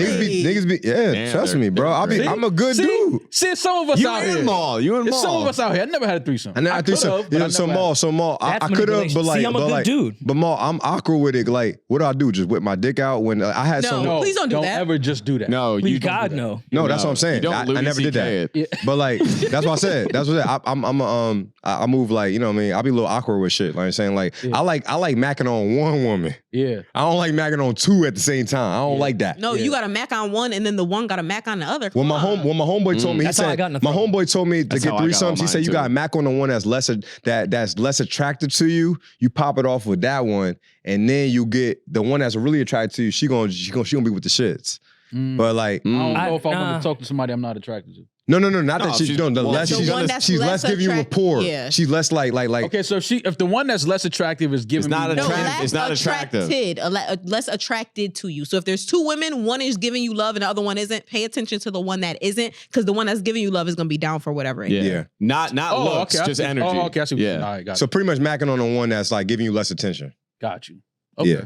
[SPEAKER 2] Niggas be, yeah.
[SPEAKER 4] Damn,
[SPEAKER 2] trust
[SPEAKER 4] they're-
[SPEAKER 2] me, bro.
[SPEAKER 4] they're
[SPEAKER 2] I'm a good
[SPEAKER 3] See?
[SPEAKER 2] dude.
[SPEAKER 3] See, some of us
[SPEAKER 4] You
[SPEAKER 3] out
[SPEAKER 4] and
[SPEAKER 3] here.
[SPEAKER 4] Maul. You and
[SPEAKER 3] There's
[SPEAKER 4] Maul.
[SPEAKER 3] some of us out here. I never had a threesome.
[SPEAKER 2] I never had threesome.
[SPEAKER 3] could've, but
[SPEAKER 2] Yeah,
[SPEAKER 3] I
[SPEAKER 2] so
[SPEAKER 3] never
[SPEAKER 2] Maul,
[SPEAKER 3] had.
[SPEAKER 2] so Maul. I
[SPEAKER 5] That's
[SPEAKER 2] could have,
[SPEAKER 5] manipulation.
[SPEAKER 2] but like,
[SPEAKER 5] See, I'm a
[SPEAKER 2] but
[SPEAKER 5] good
[SPEAKER 2] like,
[SPEAKER 5] dude.
[SPEAKER 2] but Maul, I'm awkward with it. Like, what do I do? Just whip my dick out when I had
[SPEAKER 1] No.
[SPEAKER 2] some.
[SPEAKER 3] No,
[SPEAKER 1] Please don't do that.
[SPEAKER 3] ever just do that.
[SPEAKER 4] No,
[SPEAKER 5] Please
[SPEAKER 4] you don't
[SPEAKER 5] God,
[SPEAKER 4] do that.
[SPEAKER 5] no.
[SPEAKER 2] No, that's
[SPEAKER 4] No,
[SPEAKER 2] what I'm saying.
[SPEAKER 4] you don't
[SPEAKER 2] I
[SPEAKER 4] Louis
[SPEAKER 2] never did
[SPEAKER 4] CK
[SPEAKER 2] that.
[SPEAKER 3] Yeah.
[SPEAKER 2] But like, that's what I said. That's what I said. I move like, you know what I mean? I'll be a little awkward with shit. Like I'm saying, like,
[SPEAKER 3] Yeah.
[SPEAKER 2] I like macking on one woman.
[SPEAKER 3] Yeah. Yeah.
[SPEAKER 2] I don't like macking on 2 at the same time. I don't like that.
[SPEAKER 1] No, you got a Mac on one, and then the one got a Mac on the other.
[SPEAKER 2] When my homeboy told me, he
[SPEAKER 5] That's how I
[SPEAKER 2] said,
[SPEAKER 5] got in the
[SPEAKER 2] my
[SPEAKER 5] throw.
[SPEAKER 2] homeboy told me to
[SPEAKER 4] That's
[SPEAKER 2] get
[SPEAKER 4] how I got
[SPEAKER 2] threesomes. He
[SPEAKER 4] on
[SPEAKER 2] said
[SPEAKER 4] mine,
[SPEAKER 2] you got
[SPEAKER 4] too.
[SPEAKER 2] Mac on the one that's less attractive to you. You pop it off with that one, and then you get the one that's really attracted to you. She gonna be with the shits. But like,
[SPEAKER 3] I don't know if I
[SPEAKER 5] nah.
[SPEAKER 3] want to talk to somebody I'm not attracted to.
[SPEAKER 2] no, not
[SPEAKER 4] No,
[SPEAKER 2] that she's
[SPEAKER 4] she's-
[SPEAKER 2] doing the
[SPEAKER 4] well,
[SPEAKER 2] less.
[SPEAKER 1] the
[SPEAKER 2] She's
[SPEAKER 1] one that's
[SPEAKER 2] she's less
[SPEAKER 1] less
[SPEAKER 2] giving you rapport.
[SPEAKER 1] yeah.
[SPEAKER 2] She's less like.
[SPEAKER 3] Okay, so if the one that's less attractive is giving
[SPEAKER 4] It's not
[SPEAKER 3] me
[SPEAKER 1] No,
[SPEAKER 4] attractive.
[SPEAKER 1] less
[SPEAKER 4] It's not attractive.
[SPEAKER 1] less attracted to you. So if there's 2 women, one is giving you love and the other one isn't, pay attention to the one that isn't, because the one that's giving you love is gonna be down for whatever.
[SPEAKER 2] Yeah.
[SPEAKER 4] Not looks,
[SPEAKER 3] I
[SPEAKER 4] just
[SPEAKER 3] see.
[SPEAKER 4] energy.
[SPEAKER 3] Oh, okay, I see what you're saying.
[SPEAKER 4] Yeah.
[SPEAKER 3] All right, got
[SPEAKER 2] So
[SPEAKER 3] you.
[SPEAKER 2] pretty much macking on the one that's like giving you less attention.
[SPEAKER 3] Got you. Okay.
[SPEAKER 2] Yeah.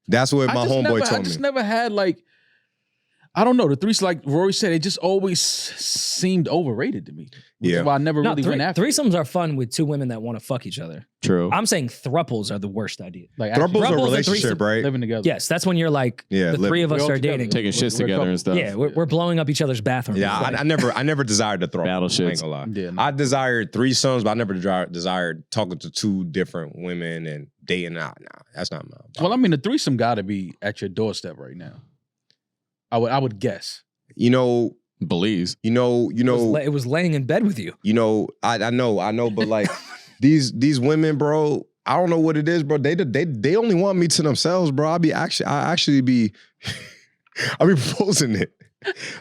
[SPEAKER 2] That's what my homeboy
[SPEAKER 3] I
[SPEAKER 2] told
[SPEAKER 3] just
[SPEAKER 2] me.
[SPEAKER 3] never had like, I don't know, the threes, like Rory said, it just always seemed overrated to me. Which is why I never really went after it.
[SPEAKER 5] threesomes are fun with 2 women that want to fuck each other.
[SPEAKER 4] True.
[SPEAKER 5] I'm saying thruples are the worst idea.
[SPEAKER 3] Like
[SPEAKER 2] Throuples
[SPEAKER 5] Throuples
[SPEAKER 2] are a
[SPEAKER 5] and
[SPEAKER 2] relationship,
[SPEAKER 5] threesome.
[SPEAKER 2] right?
[SPEAKER 3] living together.
[SPEAKER 5] Yes, that's when you're like,
[SPEAKER 2] Yeah,
[SPEAKER 5] the 3 of
[SPEAKER 3] we're
[SPEAKER 5] us
[SPEAKER 3] all
[SPEAKER 5] are
[SPEAKER 3] together.
[SPEAKER 5] dating.
[SPEAKER 4] Taking shits
[SPEAKER 3] We're
[SPEAKER 4] together and stuff.
[SPEAKER 5] Yeah, we're blowing up each other's bathrooms.
[SPEAKER 2] Yeah,
[SPEAKER 5] Like,
[SPEAKER 2] I never desired to throw.
[SPEAKER 4] Battle
[SPEAKER 2] I ain't
[SPEAKER 4] shits.
[SPEAKER 2] gonna lie.
[SPEAKER 3] Yeah, no.
[SPEAKER 2] I desired threesomes, but I never desired talking to 2 different women and dating out. Nah, that's not my.
[SPEAKER 3] Well, I mean, the threesome got to be at your doorstep right now. I would guess.
[SPEAKER 2] You know,
[SPEAKER 4] Belize.
[SPEAKER 2] you know,
[SPEAKER 5] it was laying in bed with you.
[SPEAKER 2] you know. I know, but like these women, bro. I don't know what it is, bro. They only want me to themselves, bro. I'll be proposing it.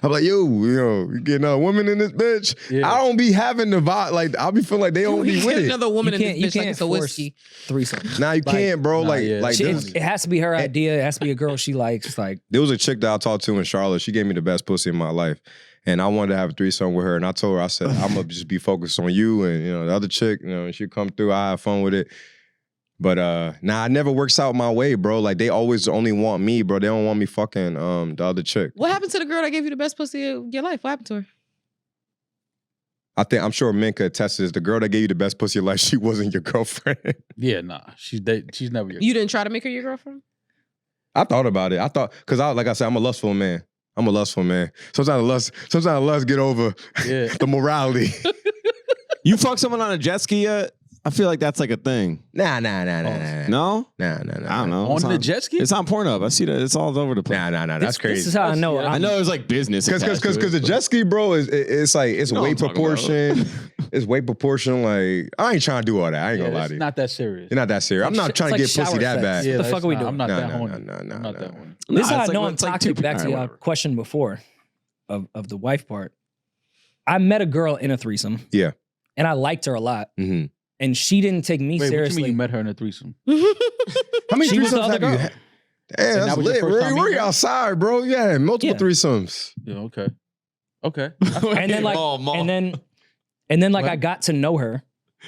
[SPEAKER 2] I'm like, you getting a woman in this bitch.
[SPEAKER 3] Yeah.
[SPEAKER 2] I don't be having the vibe. Like, I'll be feeling like they don't be with it.
[SPEAKER 1] Another woman in
[SPEAKER 5] You
[SPEAKER 1] this bitch like
[SPEAKER 5] can't
[SPEAKER 1] it's a
[SPEAKER 5] force
[SPEAKER 1] whiskey.
[SPEAKER 5] threesome.
[SPEAKER 2] Nah, you can't, bro.
[SPEAKER 3] Nah,
[SPEAKER 2] Like,
[SPEAKER 3] yeah.
[SPEAKER 2] like this,
[SPEAKER 5] It has to be her idea. It has to be a girl she likes. Like,
[SPEAKER 2] there was a chick that I talked to in Charlotte. She gave me the best pussy in my life. And I wanted to have a threesome with her. And I told her, I said, I'm going to just be focused on you. And, the other chick, she come through. I have fun with it. But, it never works out my way, bro. Like, they always only want me, bro. They don't want me fucking the other chick.
[SPEAKER 1] What happened to the girl that gave you the best pussy of your life? What happened to her?
[SPEAKER 2] I'm sure men could attest to this. The girl that gave you the best pussy of life, she wasn't your girlfriend.
[SPEAKER 3] Yeah, nah. She's never your
[SPEAKER 1] You didn't try to make her your girlfriend?
[SPEAKER 2] I thought about it. Because like I said, I'm a lustful man. Sometimes lust get over the morality.
[SPEAKER 4] You fuck someone on a jet ski yet? I feel like that's like a thing.
[SPEAKER 2] Nah.
[SPEAKER 4] No?
[SPEAKER 2] Nah. I
[SPEAKER 4] I don't know.
[SPEAKER 3] On
[SPEAKER 4] It's
[SPEAKER 3] the jet ski?
[SPEAKER 4] It's on Pornhub. I see that. It's all over the place.
[SPEAKER 2] Nah. That's crazy.
[SPEAKER 5] This is how I know.
[SPEAKER 3] Yeah.
[SPEAKER 4] I know there's like business.
[SPEAKER 2] Because the jet ski, bro, it's like it's
[SPEAKER 4] You know what
[SPEAKER 2] weight
[SPEAKER 4] I'm talking about.
[SPEAKER 2] proportion. It's weight proportion. Like I ain't trying to do all that. I ain't gonna lie
[SPEAKER 3] It's
[SPEAKER 2] to you.
[SPEAKER 3] not that serious.
[SPEAKER 2] You're not that serious. I'm not
[SPEAKER 5] It's
[SPEAKER 2] trying to
[SPEAKER 5] like
[SPEAKER 2] get pussy
[SPEAKER 5] shower
[SPEAKER 2] that
[SPEAKER 5] sex.
[SPEAKER 2] bad.
[SPEAKER 5] Yeah. the fuck
[SPEAKER 3] that's
[SPEAKER 5] are we
[SPEAKER 3] not-
[SPEAKER 5] doing?
[SPEAKER 3] I'm not
[SPEAKER 2] Nah,
[SPEAKER 3] that
[SPEAKER 2] nah,
[SPEAKER 3] horny.
[SPEAKER 2] nah, nah,
[SPEAKER 3] I'm not
[SPEAKER 2] nah.
[SPEAKER 3] that horny.
[SPEAKER 5] This is
[SPEAKER 4] Nah,
[SPEAKER 5] how I
[SPEAKER 4] it's
[SPEAKER 5] know
[SPEAKER 4] like-
[SPEAKER 5] I'm
[SPEAKER 4] it's like
[SPEAKER 5] toxic.
[SPEAKER 4] two-
[SPEAKER 5] Back to
[SPEAKER 4] all right,
[SPEAKER 5] your
[SPEAKER 4] whatever.
[SPEAKER 5] question before of the wife part. I met a girl in a threesome.
[SPEAKER 2] Yeah.
[SPEAKER 5] And I liked her a lot.
[SPEAKER 2] Mm-hmm.
[SPEAKER 5] And she didn't take me
[SPEAKER 3] Wait, what you
[SPEAKER 5] seriously.
[SPEAKER 3] mean you met her in a threesome?
[SPEAKER 2] How many
[SPEAKER 5] She was the
[SPEAKER 2] threesomes
[SPEAKER 5] other
[SPEAKER 2] have you
[SPEAKER 5] girl.
[SPEAKER 2] had? Damn,
[SPEAKER 3] And
[SPEAKER 2] that's
[SPEAKER 3] that was your
[SPEAKER 2] lit.
[SPEAKER 3] first time
[SPEAKER 2] We're
[SPEAKER 3] meeting her?
[SPEAKER 2] outside, bro. Yeah, multiple
[SPEAKER 5] Yeah.
[SPEAKER 2] threesomes.
[SPEAKER 3] Yeah, okay. Okay.
[SPEAKER 5] And then like, and then like I got to know her,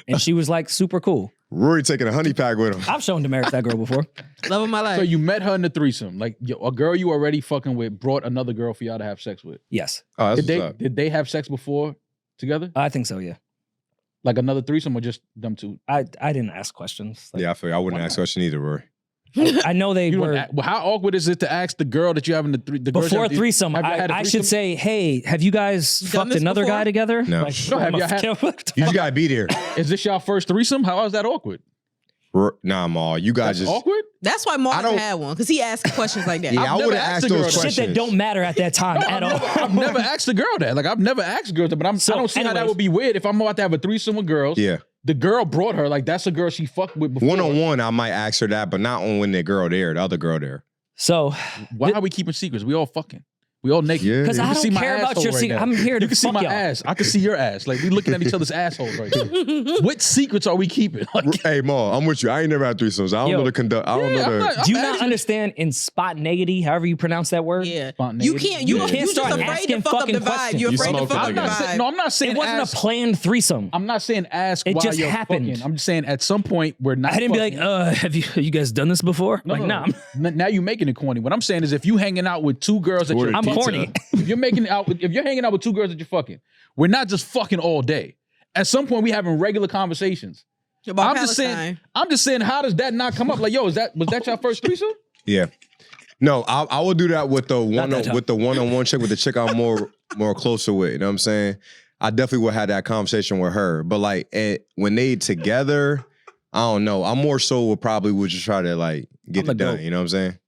[SPEAKER 5] and she was like super cool.
[SPEAKER 2] Rory taking a honey pack with him.
[SPEAKER 5] I've shown Demaris that girl before.
[SPEAKER 1] Love of my life.
[SPEAKER 3] So you met her in the threesome. Like a girl you already fucking with brought another girl for y'all to have sex with.
[SPEAKER 5] Yes,
[SPEAKER 2] Oh, that's
[SPEAKER 3] Did
[SPEAKER 2] what's up.
[SPEAKER 3] they have sex before together?
[SPEAKER 5] I think so. Yeah,
[SPEAKER 3] Like another threesome or just them two?
[SPEAKER 5] I didn't ask questions. Like,
[SPEAKER 2] Yeah, I feel you. I wouldn't
[SPEAKER 3] Why
[SPEAKER 2] ask
[SPEAKER 3] not?
[SPEAKER 2] a question either, Rory.
[SPEAKER 5] I know they
[SPEAKER 3] You don't
[SPEAKER 5] were
[SPEAKER 3] a- well, how awkward is it to ask the girl that you have in the girl you
[SPEAKER 5] before
[SPEAKER 3] have-
[SPEAKER 5] threesome.
[SPEAKER 3] have you had a
[SPEAKER 5] I
[SPEAKER 3] threesome?
[SPEAKER 5] should say, hey, have you guys
[SPEAKER 1] Done
[SPEAKER 5] fucked
[SPEAKER 1] this
[SPEAKER 5] another
[SPEAKER 1] before?
[SPEAKER 5] guy together?
[SPEAKER 2] No.
[SPEAKER 5] Like,
[SPEAKER 3] No, have
[SPEAKER 5] I'm
[SPEAKER 3] you
[SPEAKER 5] a-
[SPEAKER 3] had-
[SPEAKER 2] You just gotta be there.
[SPEAKER 3] Is this y'all first threesome? How is that awkward?
[SPEAKER 2] Nah, Ma. You guys
[SPEAKER 3] That's
[SPEAKER 2] just.
[SPEAKER 3] awkward?
[SPEAKER 1] That's why
[SPEAKER 2] I
[SPEAKER 1] Marvin
[SPEAKER 2] don't-
[SPEAKER 1] had one, because he asked questions like that.
[SPEAKER 2] Yeah,
[SPEAKER 3] I've
[SPEAKER 2] I
[SPEAKER 3] never
[SPEAKER 2] would have
[SPEAKER 3] asked
[SPEAKER 2] asked
[SPEAKER 3] a girl
[SPEAKER 2] those
[SPEAKER 3] that.
[SPEAKER 2] questions.
[SPEAKER 5] Shit that don't matter at that time at all.
[SPEAKER 3] I've never asked a girl that. Like I've never asked girls that, but I don't see how that
[SPEAKER 5] anyways.
[SPEAKER 3] would be weird if I'm about to have a threesome with girls.
[SPEAKER 2] Yeah.
[SPEAKER 3] The girl brought her, like that's a girl she fucked with before.
[SPEAKER 2] One-on-one, I might ask her that, but not on when the girl there, the other girl there.
[SPEAKER 5] So,
[SPEAKER 3] Why are we keeping secrets? We all fucking. We all naked.
[SPEAKER 2] Yeah.
[SPEAKER 5] because
[SPEAKER 2] You
[SPEAKER 5] I
[SPEAKER 3] can see
[SPEAKER 5] don't
[SPEAKER 3] my
[SPEAKER 5] care about
[SPEAKER 3] asshole
[SPEAKER 5] your
[SPEAKER 3] right
[SPEAKER 5] secret.
[SPEAKER 3] now.
[SPEAKER 5] I'm here to
[SPEAKER 3] You can see
[SPEAKER 5] fuck
[SPEAKER 3] my
[SPEAKER 5] y'all.
[SPEAKER 3] ass. I can see your ass. Like we looking at each other's assholes right now. What secrets are we keeping? Like,
[SPEAKER 2] Hey, Ma, I'm with you. I ain't never had threesomes. I don't
[SPEAKER 5] Yo.
[SPEAKER 2] know the conduct. I don't
[SPEAKER 3] Yeah,
[SPEAKER 2] know
[SPEAKER 3] I'm
[SPEAKER 2] the.
[SPEAKER 3] not-
[SPEAKER 5] Do you
[SPEAKER 3] I'm
[SPEAKER 5] not
[SPEAKER 3] asking-
[SPEAKER 5] understand in spontaneity, however you pronounce that word?
[SPEAKER 1] Yeah.
[SPEAKER 3] Spontaneity.
[SPEAKER 1] You can't. You
[SPEAKER 3] Yeah.
[SPEAKER 1] don't.
[SPEAKER 5] can't
[SPEAKER 1] You just
[SPEAKER 5] start
[SPEAKER 1] afraid to
[SPEAKER 5] asking
[SPEAKER 1] fuck up the
[SPEAKER 5] fucking
[SPEAKER 1] vibe.
[SPEAKER 5] questions.
[SPEAKER 1] You're
[SPEAKER 4] You
[SPEAKER 1] afraid to
[SPEAKER 4] smoke
[SPEAKER 1] fuck up
[SPEAKER 3] I'm
[SPEAKER 1] the
[SPEAKER 3] not saying,
[SPEAKER 1] vibe.
[SPEAKER 3] no, I'm not saying
[SPEAKER 5] It wasn't
[SPEAKER 3] ask,
[SPEAKER 5] a planned threesome.
[SPEAKER 3] I'm not saying ask
[SPEAKER 5] It
[SPEAKER 3] while
[SPEAKER 5] just
[SPEAKER 3] you're
[SPEAKER 5] happened.
[SPEAKER 3] fucking. I'm just saying at some point we're not.
[SPEAKER 5] I didn't be like,
[SPEAKER 3] fucking.
[SPEAKER 5] have you guys done this before?
[SPEAKER 3] No,
[SPEAKER 5] like,
[SPEAKER 3] no,
[SPEAKER 5] nah.
[SPEAKER 3] no. Now you're making it corny. What I'm saying is, if you hanging out with two girls that
[SPEAKER 4] Order
[SPEAKER 3] you're
[SPEAKER 5] I'm
[SPEAKER 4] pizza.
[SPEAKER 5] horny.
[SPEAKER 3] if you're hanging out with two girls that you're fucking, we're not just fucking all day. At some point, we having regular conversations.
[SPEAKER 1] About
[SPEAKER 3] I'm just
[SPEAKER 1] Palestine.
[SPEAKER 3] saying, how does that not come up? Like, yo, was that your first threesome?
[SPEAKER 2] Yeah. No, I will do that with the
[SPEAKER 5] that time.
[SPEAKER 2] one-on-one chick, with the chick I'm more closer with. You know what I'm saying? I definitely would have that conversation with her. But like when they together, I don't know. I'm more so would just try to like get it done. You know what I'm saying?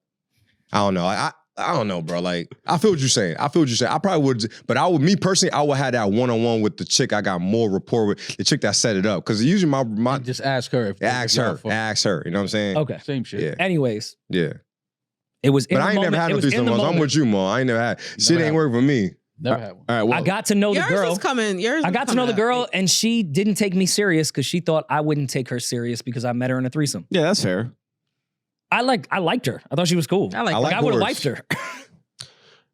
[SPEAKER 2] I don't know. I don't know, bro. Like, I feel what you're saying. I probably would, but me personally, I would have that one-on-one with the chick I got more rapport with, the chick that set it up. Because usually my
[SPEAKER 3] just ask her.
[SPEAKER 2] Ask her. You know what I'm saying?
[SPEAKER 5] Okay.
[SPEAKER 3] Same shit.
[SPEAKER 2] Yeah.
[SPEAKER 5] Anyways.
[SPEAKER 2] Yeah.
[SPEAKER 5] It was in
[SPEAKER 2] but
[SPEAKER 5] the
[SPEAKER 2] I ain't
[SPEAKER 5] moment.
[SPEAKER 2] never had no threesome. I'm with you, Mo. I ain't never had. Shit ain't work for me.
[SPEAKER 3] Never had one.
[SPEAKER 4] All right, well,
[SPEAKER 5] I got to know the girl.
[SPEAKER 1] Yours is coming.
[SPEAKER 5] I got to know the girl, and she didn't take me serious because she thought I wouldn't take her serious because I met her in a threesome.
[SPEAKER 4] Yeah, that's fair.
[SPEAKER 5] I liked her. I thought she was cool.
[SPEAKER 1] I like
[SPEAKER 5] I would have liked her.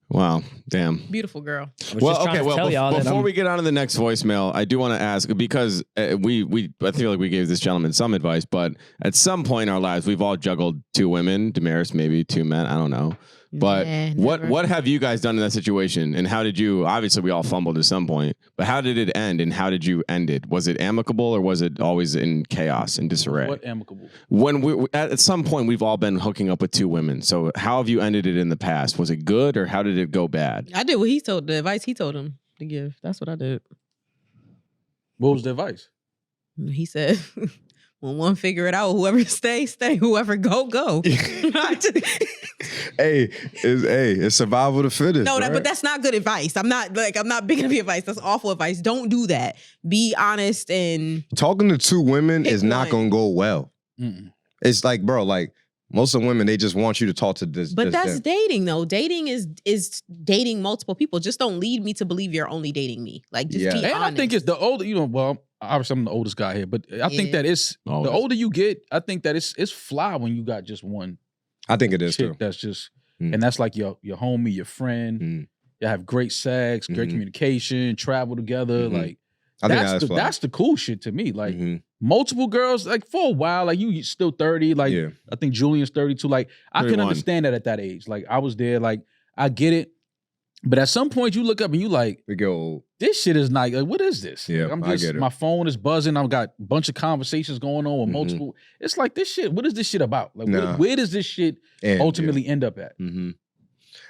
[SPEAKER 4] Wow, damn.
[SPEAKER 1] Beautiful girl.
[SPEAKER 4] Well, okay. Well, before we get on to the next voicemail, I do want to ask because I feel like we gave this gentleman some advice, but at some point in our lives, we've all juggled 2 women, Demaris, maybe 2 men. I don't know. But what have you guys done in that situation? And how did you, obviously we all fumbled at some point, but how did it end and how did you end it? Was it amicable or was it always in chaos and disarray?
[SPEAKER 3] What amicable?
[SPEAKER 4] When we at some point we've all been hooking up with 2 women. So how have you ended it in the past? Was it good or how did it go bad?
[SPEAKER 1] I did what the advice he told him to give. That's what I did.
[SPEAKER 3] What was the advice?
[SPEAKER 1] He said, when one figure it out, whoever stay, whoever go.
[SPEAKER 2] It's survival of the fittest.
[SPEAKER 1] No,
[SPEAKER 2] right?
[SPEAKER 1] but that's not good advice. I'm not big enough advice. That's awful advice. Don't do that. Be honest and
[SPEAKER 2] talking to 2 women is not gonna go well.
[SPEAKER 3] Mm-mm.
[SPEAKER 2] It's like, bro, like most of the women, they just want you to talk to this.
[SPEAKER 1] But that's
[SPEAKER 2] them.
[SPEAKER 1] dating though. Dating is dating multiple people. Just don't lead me to believe you're only dating me. Like just be honest.
[SPEAKER 3] I think it's the older, well, obviously I'm the oldest guy here, but I think that it's the older you get, I think that it's fly when you got just one.
[SPEAKER 2] I think it is too.
[SPEAKER 3] That's just, and that's like your homie, your friend. You have great sex, great communication, travel together. Like
[SPEAKER 2] I think
[SPEAKER 3] that's the cool shit to me. Like multiple girls, like for a while, like you still 30. Like I think Julian's 32. Like I can understand that at that age. Like I was there. Like I get it. But at some point you look up and you like, this shit is not, like, what is this?
[SPEAKER 2] Yeah,
[SPEAKER 3] like,
[SPEAKER 2] I get it.
[SPEAKER 3] My phone is buzzing. I've got a bunch of conversations going on with multiple. It's like this shit, what is this shit about? Like where does this shit ultimately end up at?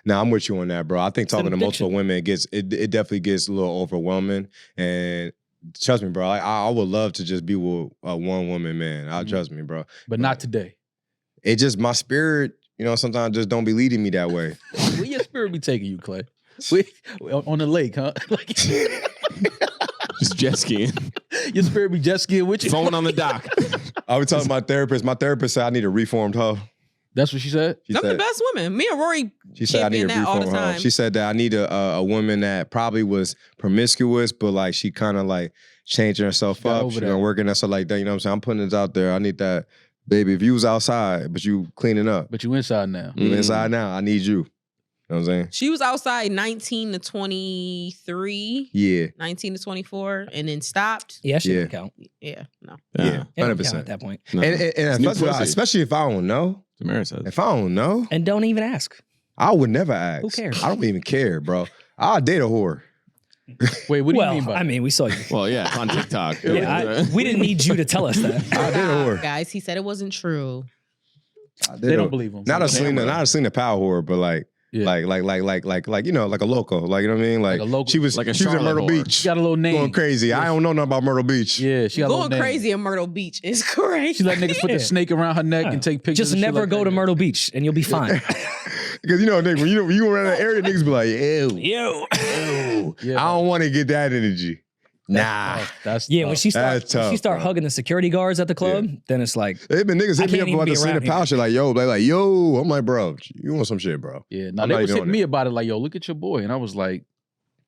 [SPEAKER 2] Now I'm with you on that, bro. I think talking to multiple women, it definitely gets a little overwhelming. And trust me, bro, I would love to just be with one woman, man. Trust me, bro.
[SPEAKER 3] But not today.
[SPEAKER 2] It just, my spirit, sometimes just don't be leading me that way.
[SPEAKER 3] Where your spirit be taking you, Clay? On the lake, huh?
[SPEAKER 4] Just jet skiing.
[SPEAKER 3] Your spirit be jet skiing with you?
[SPEAKER 4] Phone on the dock.
[SPEAKER 2] I was talking to my therapist. My therapist said I need a reformed hoe.
[SPEAKER 3] That's what she said?
[SPEAKER 1] I'm the best woman. Me and Rory
[SPEAKER 2] she said I need a reformed hoe. She said that I need a woman that probably was promiscuous, but like she kind of like changing herself up. She's been working and stuff like that. You know what I'm saying? I'm putting this out there. I need that. Baby, if you was outside, but you cleaning up.
[SPEAKER 3] But you inside now.
[SPEAKER 2] You inside now. I need you. You know what I'm saying?
[SPEAKER 1] She was outside 19 to 23.
[SPEAKER 2] Yeah.
[SPEAKER 1] 19 to 24 and then stopped.
[SPEAKER 5] Yeah, she didn't count.
[SPEAKER 1] Yeah, no.
[SPEAKER 2] Yeah,
[SPEAKER 5] 100% at that point.
[SPEAKER 2] No. And especially if I don't know.
[SPEAKER 4] Demaris says.
[SPEAKER 2] If I don't know.
[SPEAKER 5] And don't even ask.
[SPEAKER 2] I would never ask.
[SPEAKER 5] Who cares?
[SPEAKER 2] I don't even care, bro. I'll date a whore.
[SPEAKER 3] Wait, what do you mean by that?
[SPEAKER 5] I mean, we saw you.
[SPEAKER 4] Well, yeah, on TikTok.
[SPEAKER 5] We didn't need you to tell us that.
[SPEAKER 2] I date a whore.
[SPEAKER 1] Guys, he said it wasn't true.
[SPEAKER 3] They don't believe him.
[SPEAKER 2] Not a Celina Powell whore, but like, like like a local, like, you know what I mean? Like a local, she was in Myrtle Beach.
[SPEAKER 3] She got a little name.
[SPEAKER 2] Going crazy. I don't know nothing about Myrtle Beach.
[SPEAKER 3] Yeah, she got a little
[SPEAKER 1] Going crazy in Myrtle Beach is crazy.
[SPEAKER 3] She let niggas put the snake around her neck and take pictures.
[SPEAKER 5] Just never go to Myrtle Beach and you'll be fine.
[SPEAKER 2] Because Nick, when you around that area, niggas be like, ew.
[SPEAKER 5] Yeah.
[SPEAKER 2] I don't want to get that energy. Nah.
[SPEAKER 3] That's
[SPEAKER 5] when she start hugging the security guards at the club, then it's like
[SPEAKER 2] they've been niggas hit me up about the Celina Powell shit, like, yo, I'm like, bro, you want some shit, bro.
[SPEAKER 3] Yeah, no, they was hitting me about it, like, yo, look at your boy. And I was like,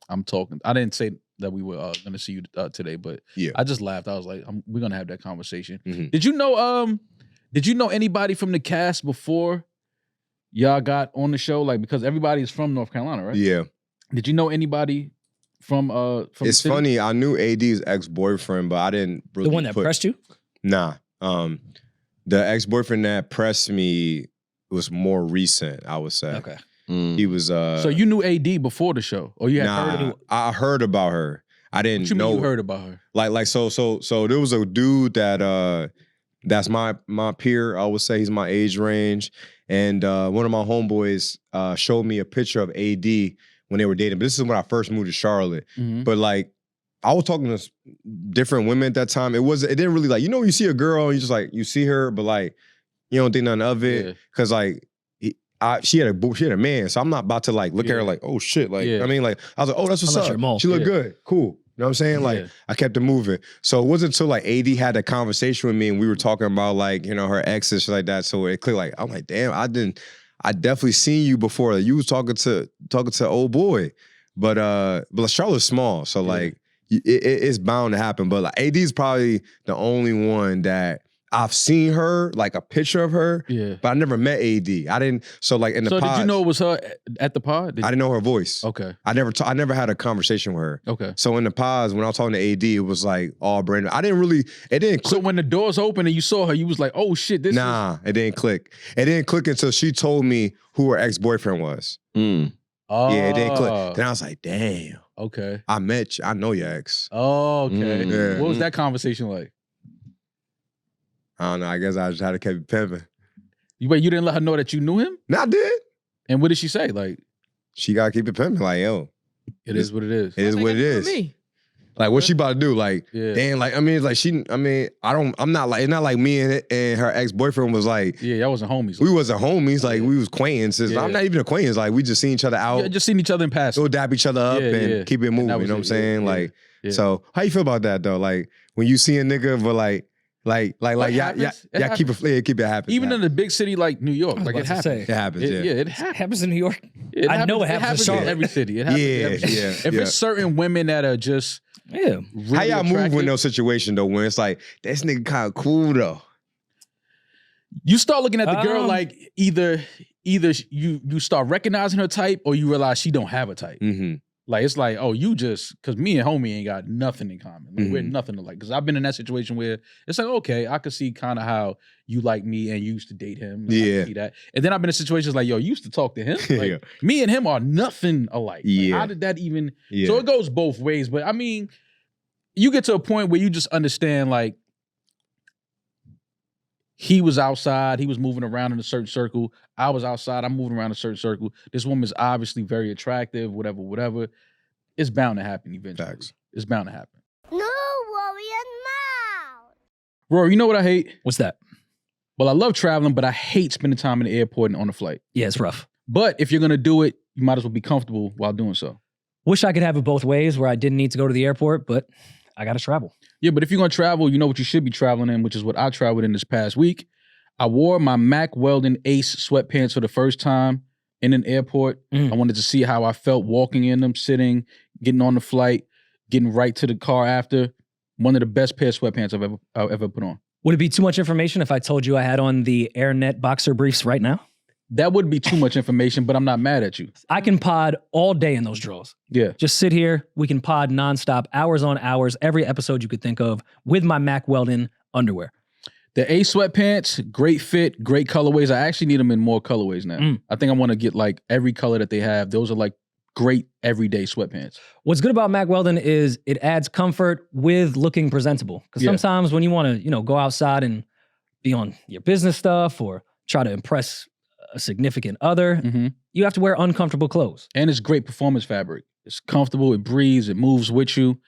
[SPEAKER 3] I'm talking. I didn't say that we were gonna see you today, but I just laughed. I was like, we're gonna have that conversation. Did you know anybody from the cast before y'all got on the show? Like, because everybody is from North Carolina, right?
[SPEAKER 2] Yeah.
[SPEAKER 3] Did you know anybody from
[SPEAKER 2] It's funny, I knew AD's ex-boyfriend, but I didn't really
[SPEAKER 5] the one that pressed you?
[SPEAKER 2] Nah. The ex-boyfriend that pressed me was more recent, I would say.
[SPEAKER 5] Okay.
[SPEAKER 2] He was
[SPEAKER 3] So you knew AD before the show? Or you had heard of it?
[SPEAKER 2] I heard about her. I didn't know.
[SPEAKER 3] What you heard about her?
[SPEAKER 2] Like so there was a dude that's my peer, I would say. He's my age range. And one of my homeboys showed me a picture of AD when they were dating. But this is when I first moved to Charlotte. But like, I was talking to different women at that time. It didn't really like, you see a girl and you just like, you see her, but like, You don't think nothing of it because like she had a man, so I'm not about to like look at her like, oh shit, like I mean, like I was like, oh, that's what's up. She looked good, cool. You know what I'm saying? Like I kept it moving. So it wasn't until like AD had a conversation with me and we were talking about like her ex and shit like that. So it clicked. Like I'm like, damn, I definitely seen you before. Like, you was talking to old boy, but Charlotte's small, so like it's bound to happen. But like AD is probably the only one that I've seen her, like a picture of her, but I never met AD. I didn't. So like in the pod,
[SPEAKER 3] did you know it was her at the pod?
[SPEAKER 2] I didn't know her voice.
[SPEAKER 3] Okay.
[SPEAKER 2] I never had a conversation with her.
[SPEAKER 3] Okay.
[SPEAKER 2] So in the pods, when I was talking to AD, it was like all brand new. It didn't click.
[SPEAKER 3] So when the doors opened and you saw her, you was like, oh shit, this
[SPEAKER 2] it didn't click. It didn't click until she told me who her ex-boyfriend was.
[SPEAKER 3] Oh.
[SPEAKER 2] Yeah, it didn't click. Then I was like, damn.
[SPEAKER 3] Okay.
[SPEAKER 2] I met you. I know your ex.
[SPEAKER 3] Oh, okay.
[SPEAKER 2] Yeah.
[SPEAKER 3] What was that conversation like?
[SPEAKER 2] I don't know. I guess I just had to keep it pimping.
[SPEAKER 3] You didn't let her know that you knew him?
[SPEAKER 2] No, I did.
[SPEAKER 3] And what did she say? Like,
[SPEAKER 2] she gotta keep it pimping. Like, yo,
[SPEAKER 3] it is what it is.
[SPEAKER 2] It is what it is.
[SPEAKER 1] Me.
[SPEAKER 2] Like, what she about to do? Like, damn. Like, I mean, it's like I'm not like, it's not like me and her ex boyfriend was like,
[SPEAKER 3] y'all wasn't homies.
[SPEAKER 2] We wasn't homies. Like, we was acquaintances. I'm not even acquaintances. Like, we just seen each other out.
[SPEAKER 3] Yeah, just seen each other in passing.
[SPEAKER 2] Go dap each other up and keep it moving. You know what I'm saying? Like, so how you feel about that though? Like, when you see a nigga, but like y'all keep it happen.
[SPEAKER 3] Even in a big city like New York, like it happens.
[SPEAKER 2] It happens.
[SPEAKER 3] It happens
[SPEAKER 5] in New York.
[SPEAKER 3] I know it happens in every city. It happens in every city. If it's certain women that are just really
[SPEAKER 2] how y'all
[SPEAKER 3] attractive,
[SPEAKER 2] move in those situations though? When it's like this nigga kind of cool though.
[SPEAKER 3] You start looking at the girl like either you start recognizing her type or you realize she don't have a type.
[SPEAKER 2] Mm-hmm.
[SPEAKER 3] Like, it's like, oh, you just, because me and homie ain't got nothing in common. Like, we're nothing alike. Because I've been in that situation where it's like, okay, I could see kind of how you like me and you used to date him. I can see that. And then I've been in situations like, yo, you used to talk to him. Like, me and him are nothing alike. Like, how did that even, so it goes both ways. But I mean, you get to a point where you just understand, like, he was outside, he was moving around in a certain circle. I was outside, I'm moving around a certain circle. This woman's obviously very attractive, whatever. It's bound to happen eventually.
[SPEAKER 2] Facts.
[SPEAKER 3] It's bound to happen.
[SPEAKER 6] No, Rory and Mal.
[SPEAKER 3] Rory, you know what I hate?
[SPEAKER 5] What's that?
[SPEAKER 3] Well, I love traveling, but I hate spending time in the airport and on a flight.
[SPEAKER 5] Yeah, it's rough.
[SPEAKER 3] But if you're going to do it, you might as well be comfortable while doing so.
[SPEAKER 5] Wish I could have it both ways where I didn't need to go to the airport, but I got to travel.
[SPEAKER 3] Yeah, but if you're going to travel, you know what you should be traveling in, which is what I traveled in this past week. I wore my Mack Weldan Ace sweatpants for the first time in an airport. I wanted to see how I felt walking in them, sitting, getting on the flight, getting right to the car after. One of the best pair of sweatpants I've ever put on.
[SPEAKER 5] Would it be too much information if I told you I had on the AirNet boxer briefs right now?
[SPEAKER 3] That would be too much information, but I'm not mad at you.
[SPEAKER 5] I can pod all day in those drawers.
[SPEAKER 3] Yeah.
[SPEAKER 5] Just sit here. We can pod nonstop, hours on hours, every episode you could think of with my Mack Weldan underwear.
[SPEAKER 3] The Ace sweatpants, great fit, great colorways. I actually need them in more colorways now. I think I want to get like every color that they have. Those are like great everyday sweatpants.
[SPEAKER 5] What's good about Mack Weldan is it adds comfort with looking presentable. Because sometimes when you want to, go outside and be on your business stuff or try to impress a significant other, you have to wear uncomfortable clothes.
[SPEAKER 3] And it's great performance fabric. It's comfortable, it breathes, it moves with you.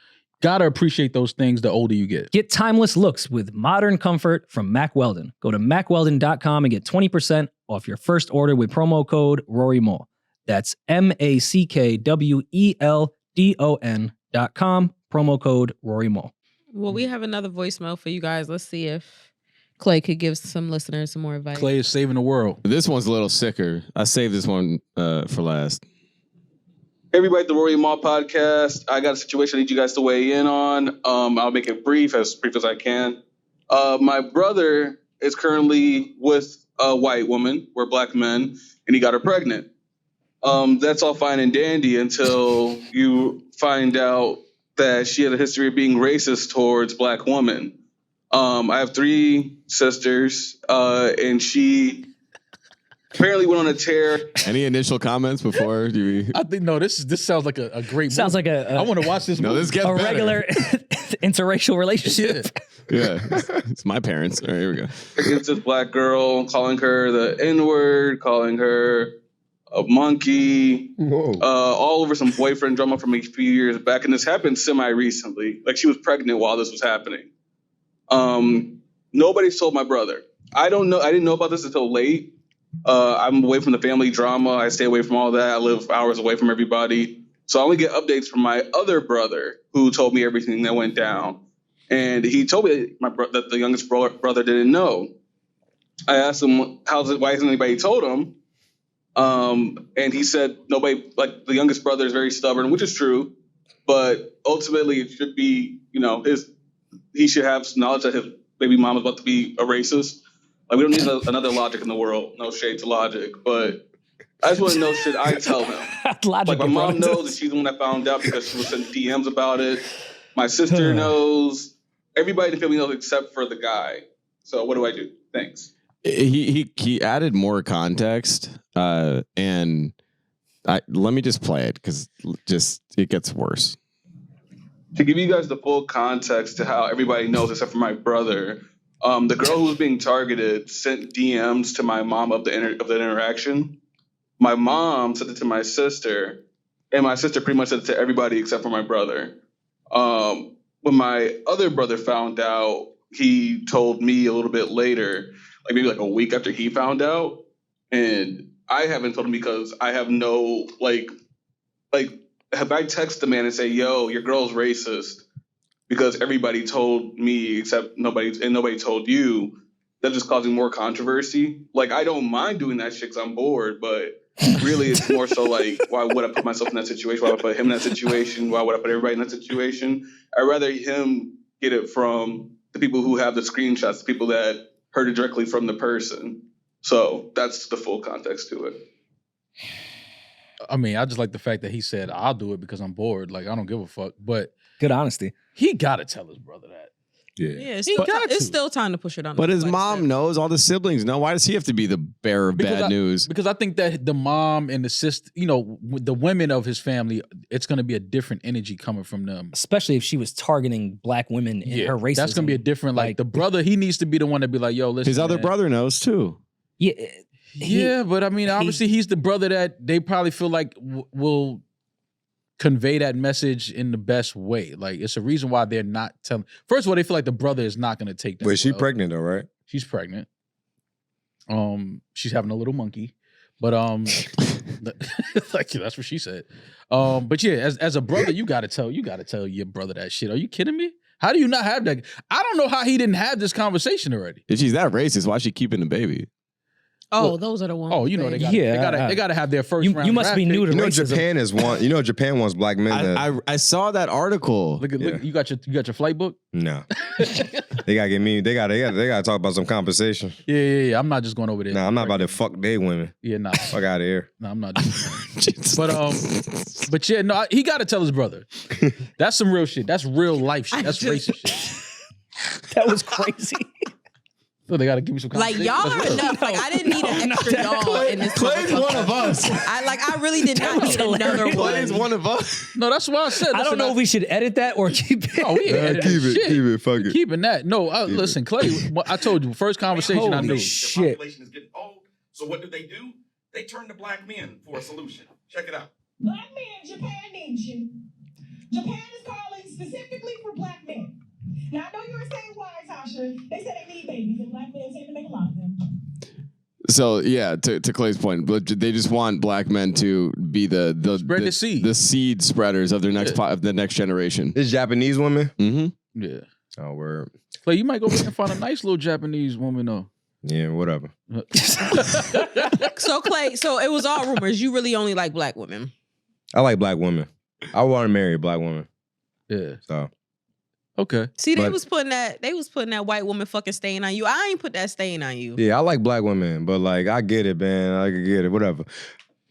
[SPEAKER 3] Gotta appreciate those things the older you get.
[SPEAKER 5] Get timeless looks with modern comfort from Mack Weldan. Go to mackweldan.com and get 20% off your first order with promo code RoryMall. That's MACKWELDON.com, promo code RoryMall.
[SPEAKER 1] Well, we have another voicemail for you guys. Let's see if Clay could give some listeners some more advice.
[SPEAKER 3] Clay is saving the world.
[SPEAKER 4] This one's a little sicker. I saved this one for last.
[SPEAKER 9] Hey, everybody, at the Rory Mall podcast. I got a situation I need you guys to weigh in on. I'll make it brief as I can. My brother is currently with a white woman. We're black men, and he got her pregnant. That's all fine and dandy until you find out that she had a history of being racist towards black women. I have 3 sisters, and she apparently went on a tear.
[SPEAKER 4] Any initial comments before you?
[SPEAKER 3] I think this sounds like a great movie.
[SPEAKER 5] Sounds like
[SPEAKER 3] I want to watch this movie.
[SPEAKER 4] No, this gets better.
[SPEAKER 5] Regular interracial relationship.
[SPEAKER 4] Yeah. It's my parents. All right, here we go.
[SPEAKER 9] Against this black girl, calling her the N-word, calling her a monkey, all over some boyfriend drama from a few years back. And this happened semi-recently. Like, she was pregnant while this was happening. Nobody's told my brother. I don't know. I didn't know about this until late. I'm away from the family drama. I stay away from all that. I live hours away from everybody. So I only get updates from my other brother who told me everything that went down. And he told me that the youngest brother didn't know. I asked him, why hasn't anybody told him? And he said, nobody, like the youngest brother is very stubborn, which is true. But ultimately it should be, he should have knowledge that his baby mom is about to be a racist. Like, we don't need another logic in the world. No shade to logic. But I just want to know, should I tell him? Like, my mom knows that she's the one that found out because she was sending DMs about it. My sister knows. Everybody in the family knows except for the guy. So what do I do? Thanks.
[SPEAKER 4] He added more context, and let me just play it because it gets worse.
[SPEAKER 9] To give you guys the full context to how everybody knows except for my brother, the girl who was being targeted sent DMs to my mom of the interaction. My mom sent it to my sister, and my sister pretty much sent it to everybody except for my brother. When my other brother found out, he told me a little bit later, like maybe like a week after he found out, and I haven't told him because I have no have I text the man and say, yo, your girl's racist because everybody told me except nobody told you, that's just causing more controversy. Like, I don't mind doing that shit because I'm bored, but really it's more so like, why would I put myself in that situation? Why would I put him in that situation? Why would I put everybody in that situation? I'd rather him get it from the people who have the screenshots, the people that heard it directly from the person. So that's the full context to it.
[SPEAKER 3] I mean, I just like the fact that he said, I'll do it because I'm bored. Like, I don't give a fuck. But
[SPEAKER 5] good honesty.
[SPEAKER 3] He got to tell his brother that.
[SPEAKER 1] Yeah, it's still time to push it on.
[SPEAKER 4] But his mom knows, all the siblings know. Why does he have to be the bearer of bad news?
[SPEAKER 3] Because I think that the mom and the sister, the women of his family, it's going to be a different energy coming from them.
[SPEAKER 5] Especially if she was targeting black women in her racism.
[SPEAKER 3] That's going to be a different, like the brother, he needs to be the one to be like, yo, listen.
[SPEAKER 4] His other brother knows too.
[SPEAKER 3] Yeah, but I mean, obviously he's the brother that they probably feel like will convey that message in the best way. Like, it's a reason why they're not telling. First of all, they feel like the brother is not going to take that.
[SPEAKER 2] Wait, she's pregnant though, right?
[SPEAKER 3] She's pregnant. She's having a little monkey, but like that's what she said. But yeah, as a brother, you got to tell your brother that shit. Are you kidding me? How do you not have that? I don't know how he didn't have this conversation already.
[SPEAKER 4] If she's that racist, why is she keeping the baby?
[SPEAKER 1] Oh,
[SPEAKER 3] Look,
[SPEAKER 1] those are the ones.
[SPEAKER 3] Oh, you know they got to have their first round.
[SPEAKER 5] You must be new to racism.
[SPEAKER 2] Japan is one. Japan wants black men.
[SPEAKER 4] I saw that article.
[SPEAKER 3] Look, you got your flight book?
[SPEAKER 2] No, they gotta get me. They gotta talk about some compensation.
[SPEAKER 3] Yeah. I'm not just going over there.
[SPEAKER 2] Nah, I'm not about to fuck they women.
[SPEAKER 3] Yeah, nah.
[SPEAKER 2] Fuck out of here.
[SPEAKER 3] No, I'm not. But yeah, no, he got to tell his brother. That's some real shit. That's real life shit. That's racist shit.
[SPEAKER 5] That was crazy.
[SPEAKER 3] So they got to give me some
[SPEAKER 1] like y'all are enough. Like, I didn't need an extra y'all in this.
[SPEAKER 4] Clay's one of us.
[SPEAKER 1] I really did not need another one.
[SPEAKER 4] Clay's one of us.
[SPEAKER 3] No, that's why I said.
[SPEAKER 5] I don't know if we should edit that or keep it.
[SPEAKER 3] No, we ain't
[SPEAKER 2] keep it. Fuck it.
[SPEAKER 3] Keeping that. No, listen, Clay. I told you first conversation I knew.
[SPEAKER 5] Shit.
[SPEAKER 10] The population is getting old. So what do? They turn to black men for a solution. Check it out.
[SPEAKER 11] Black men, Japan needs you. Japan is calling specifically for black men. Now, I know you were saying why, Tasha. They said they need babies, and black men seem to make a lot of them.
[SPEAKER 4] So, yeah, to Clay's point, but they just want black men to be the seed spreaders of their of the next generation.
[SPEAKER 2] This Japanese woman?
[SPEAKER 4] Mm-hmm.
[SPEAKER 3] Yeah.
[SPEAKER 2] Oh, word.
[SPEAKER 3] Clay, you might go and find a nice little Japanese woman, though.
[SPEAKER 2] Yeah, whatever.
[SPEAKER 1] So, Clay, it was all rumors. You really only like black women.
[SPEAKER 2] I like black women. I want to marry a black woman.
[SPEAKER 3] Yeah.
[SPEAKER 2] So.
[SPEAKER 3] Okay.
[SPEAKER 1] See, they was putting that white woman fucking stain on you. I ain't put that stain on you.
[SPEAKER 2] Yeah, I like black women, but like I get it, man. I can get it, whatever.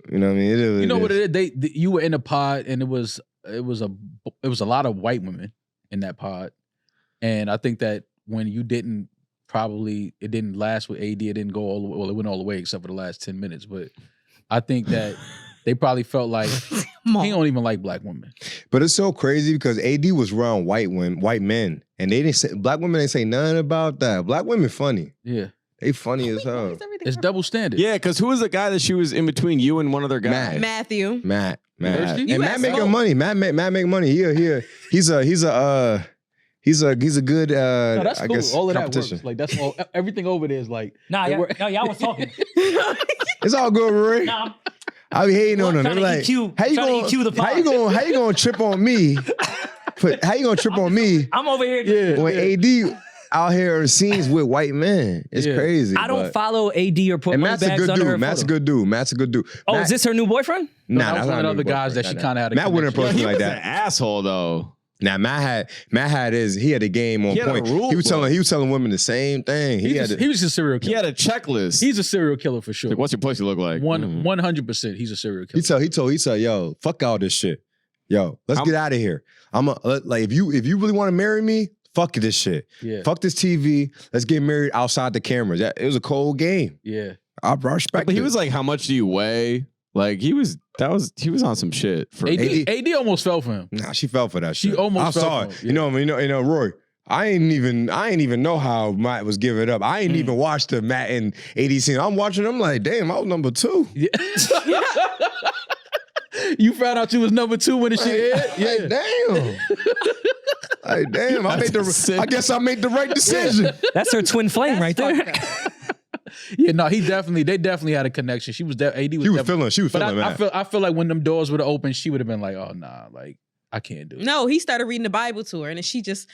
[SPEAKER 2] You know what I mean?
[SPEAKER 3] You know what it is? You were in a pod, and it was a lot of white women in that pod, and I think that when you didn't it didn't last with AD. It didn't go all the way. Well, it went all the way except for the last 10 minutes, but I think that. They probably felt like he don't even like black women.
[SPEAKER 2] But it's so crazy because AD was around white men, and they didn't say black women didn't say nothing about that. Black women funny.
[SPEAKER 3] Yeah.
[SPEAKER 2] They funny as hell.
[SPEAKER 3] It's double standard.
[SPEAKER 4] Yeah, because who was the guy that she was in between you and one other guy?
[SPEAKER 1] Matthew.
[SPEAKER 2] Matt.
[SPEAKER 3] And
[SPEAKER 2] Matt making money. Matt make money. He's He's a good
[SPEAKER 3] No, that's
[SPEAKER 2] I
[SPEAKER 3] cool.
[SPEAKER 2] guess
[SPEAKER 3] All of that
[SPEAKER 2] competition.
[SPEAKER 3] works. Like that's all. Everything over there is like.
[SPEAKER 5] Nah, y'all was talking.
[SPEAKER 2] It's all good, Rory.
[SPEAKER 5] Nah,
[SPEAKER 2] I be hating on them.
[SPEAKER 5] trying
[SPEAKER 2] They're
[SPEAKER 5] to
[SPEAKER 2] like,
[SPEAKER 5] EQ,
[SPEAKER 2] how you
[SPEAKER 5] trying
[SPEAKER 2] gonna
[SPEAKER 5] to EQ the pod.
[SPEAKER 2] how you gonna trip on me? How you gonna trip on me
[SPEAKER 5] I'm over here.
[SPEAKER 2] when AD out here in scenes with white men? It's crazy.
[SPEAKER 5] I don't
[SPEAKER 2] but-
[SPEAKER 5] follow AD or put
[SPEAKER 2] And
[SPEAKER 5] money
[SPEAKER 2] Matt's a
[SPEAKER 5] bags
[SPEAKER 2] good
[SPEAKER 5] under her
[SPEAKER 2] dude. Matt's a
[SPEAKER 5] photo.
[SPEAKER 2] good dude. Matt's a good dude.
[SPEAKER 5] Oh,
[SPEAKER 2] Matt,
[SPEAKER 5] is this her new boyfriend?
[SPEAKER 2] Nah,
[SPEAKER 3] that was
[SPEAKER 2] that's
[SPEAKER 3] one
[SPEAKER 2] not
[SPEAKER 3] of the
[SPEAKER 2] a
[SPEAKER 3] other
[SPEAKER 2] new
[SPEAKER 3] guys that
[SPEAKER 2] boyfriend.
[SPEAKER 3] she kind of had a
[SPEAKER 2] Matt wouldn't
[SPEAKER 3] connection.
[SPEAKER 2] approach me
[SPEAKER 4] he
[SPEAKER 2] like
[SPEAKER 4] was an
[SPEAKER 2] that.
[SPEAKER 4] asshole though.
[SPEAKER 2] Now Matt had he had a game on
[SPEAKER 4] He had a
[SPEAKER 2] point.
[SPEAKER 4] rule
[SPEAKER 2] He was
[SPEAKER 4] book.
[SPEAKER 2] telling women the same thing. He
[SPEAKER 3] He was a serial
[SPEAKER 4] He
[SPEAKER 3] killer.
[SPEAKER 4] had a checklist.
[SPEAKER 3] He's a serial killer for sure.
[SPEAKER 4] Like, what's your pussy look like?
[SPEAKER 3] 100%. He's a serial killer.
[SPEAKER 2] he said, yo, fuck all this shit. Yo, let's get out of here. Like if you really want to marry me, fuck this shit.
[SPEAKER 3] Yeah.
[SPEAKER 2] Fuck this TV. Let's get married outside the cameras. It was a cold game.
[SPEAKER 3] Yeah.
[SPEAKER 2] I respect
[SPEAKER 4] But he
[SPEAKER 2] it.
[SPEAKER 4] was like, how much do you weigh? Like he was on some shit for
[SPEAKER 3] AD almost fell for him.
[SPEAKER 2] Nah, she fell for that
[SPEAKER 3] She
[SPEAKER 2] shit.
[SPEAKER 3] almost
[SPEAKER 2] I
[SPEAKER 3] fell
[SPEAKER 2] saw
[SPEAKER 3] for
[SPEAKER 2] it.
[SPEAKER 3] him,
[SPEAKER 2] You know, Roy. I ain't even know how Matt was giving up. I ain't even watched the Matt and AD scene. I'm watching. I'm like, damn, I was number 2.
[SPEAKER 3] Yeah. You found out you was number 2 when the shit aired? Yeah.
[SPEAKER 2] Like, damn. Like, damn. I guess I made the right decision.
[SPEAKER 5] That's her twin flame right there.
[SPEAKER 3] Yeah, no, they definitely had a connection. She was AD was
[SPEAKER 2] She was feeling
[SPEAKER 3] Matt. I feel like when them doors would have opened, she would have been like, oh nah, like I can't do it.
[SPEAKER 1] No, he started reading the Bible to her, and then she just.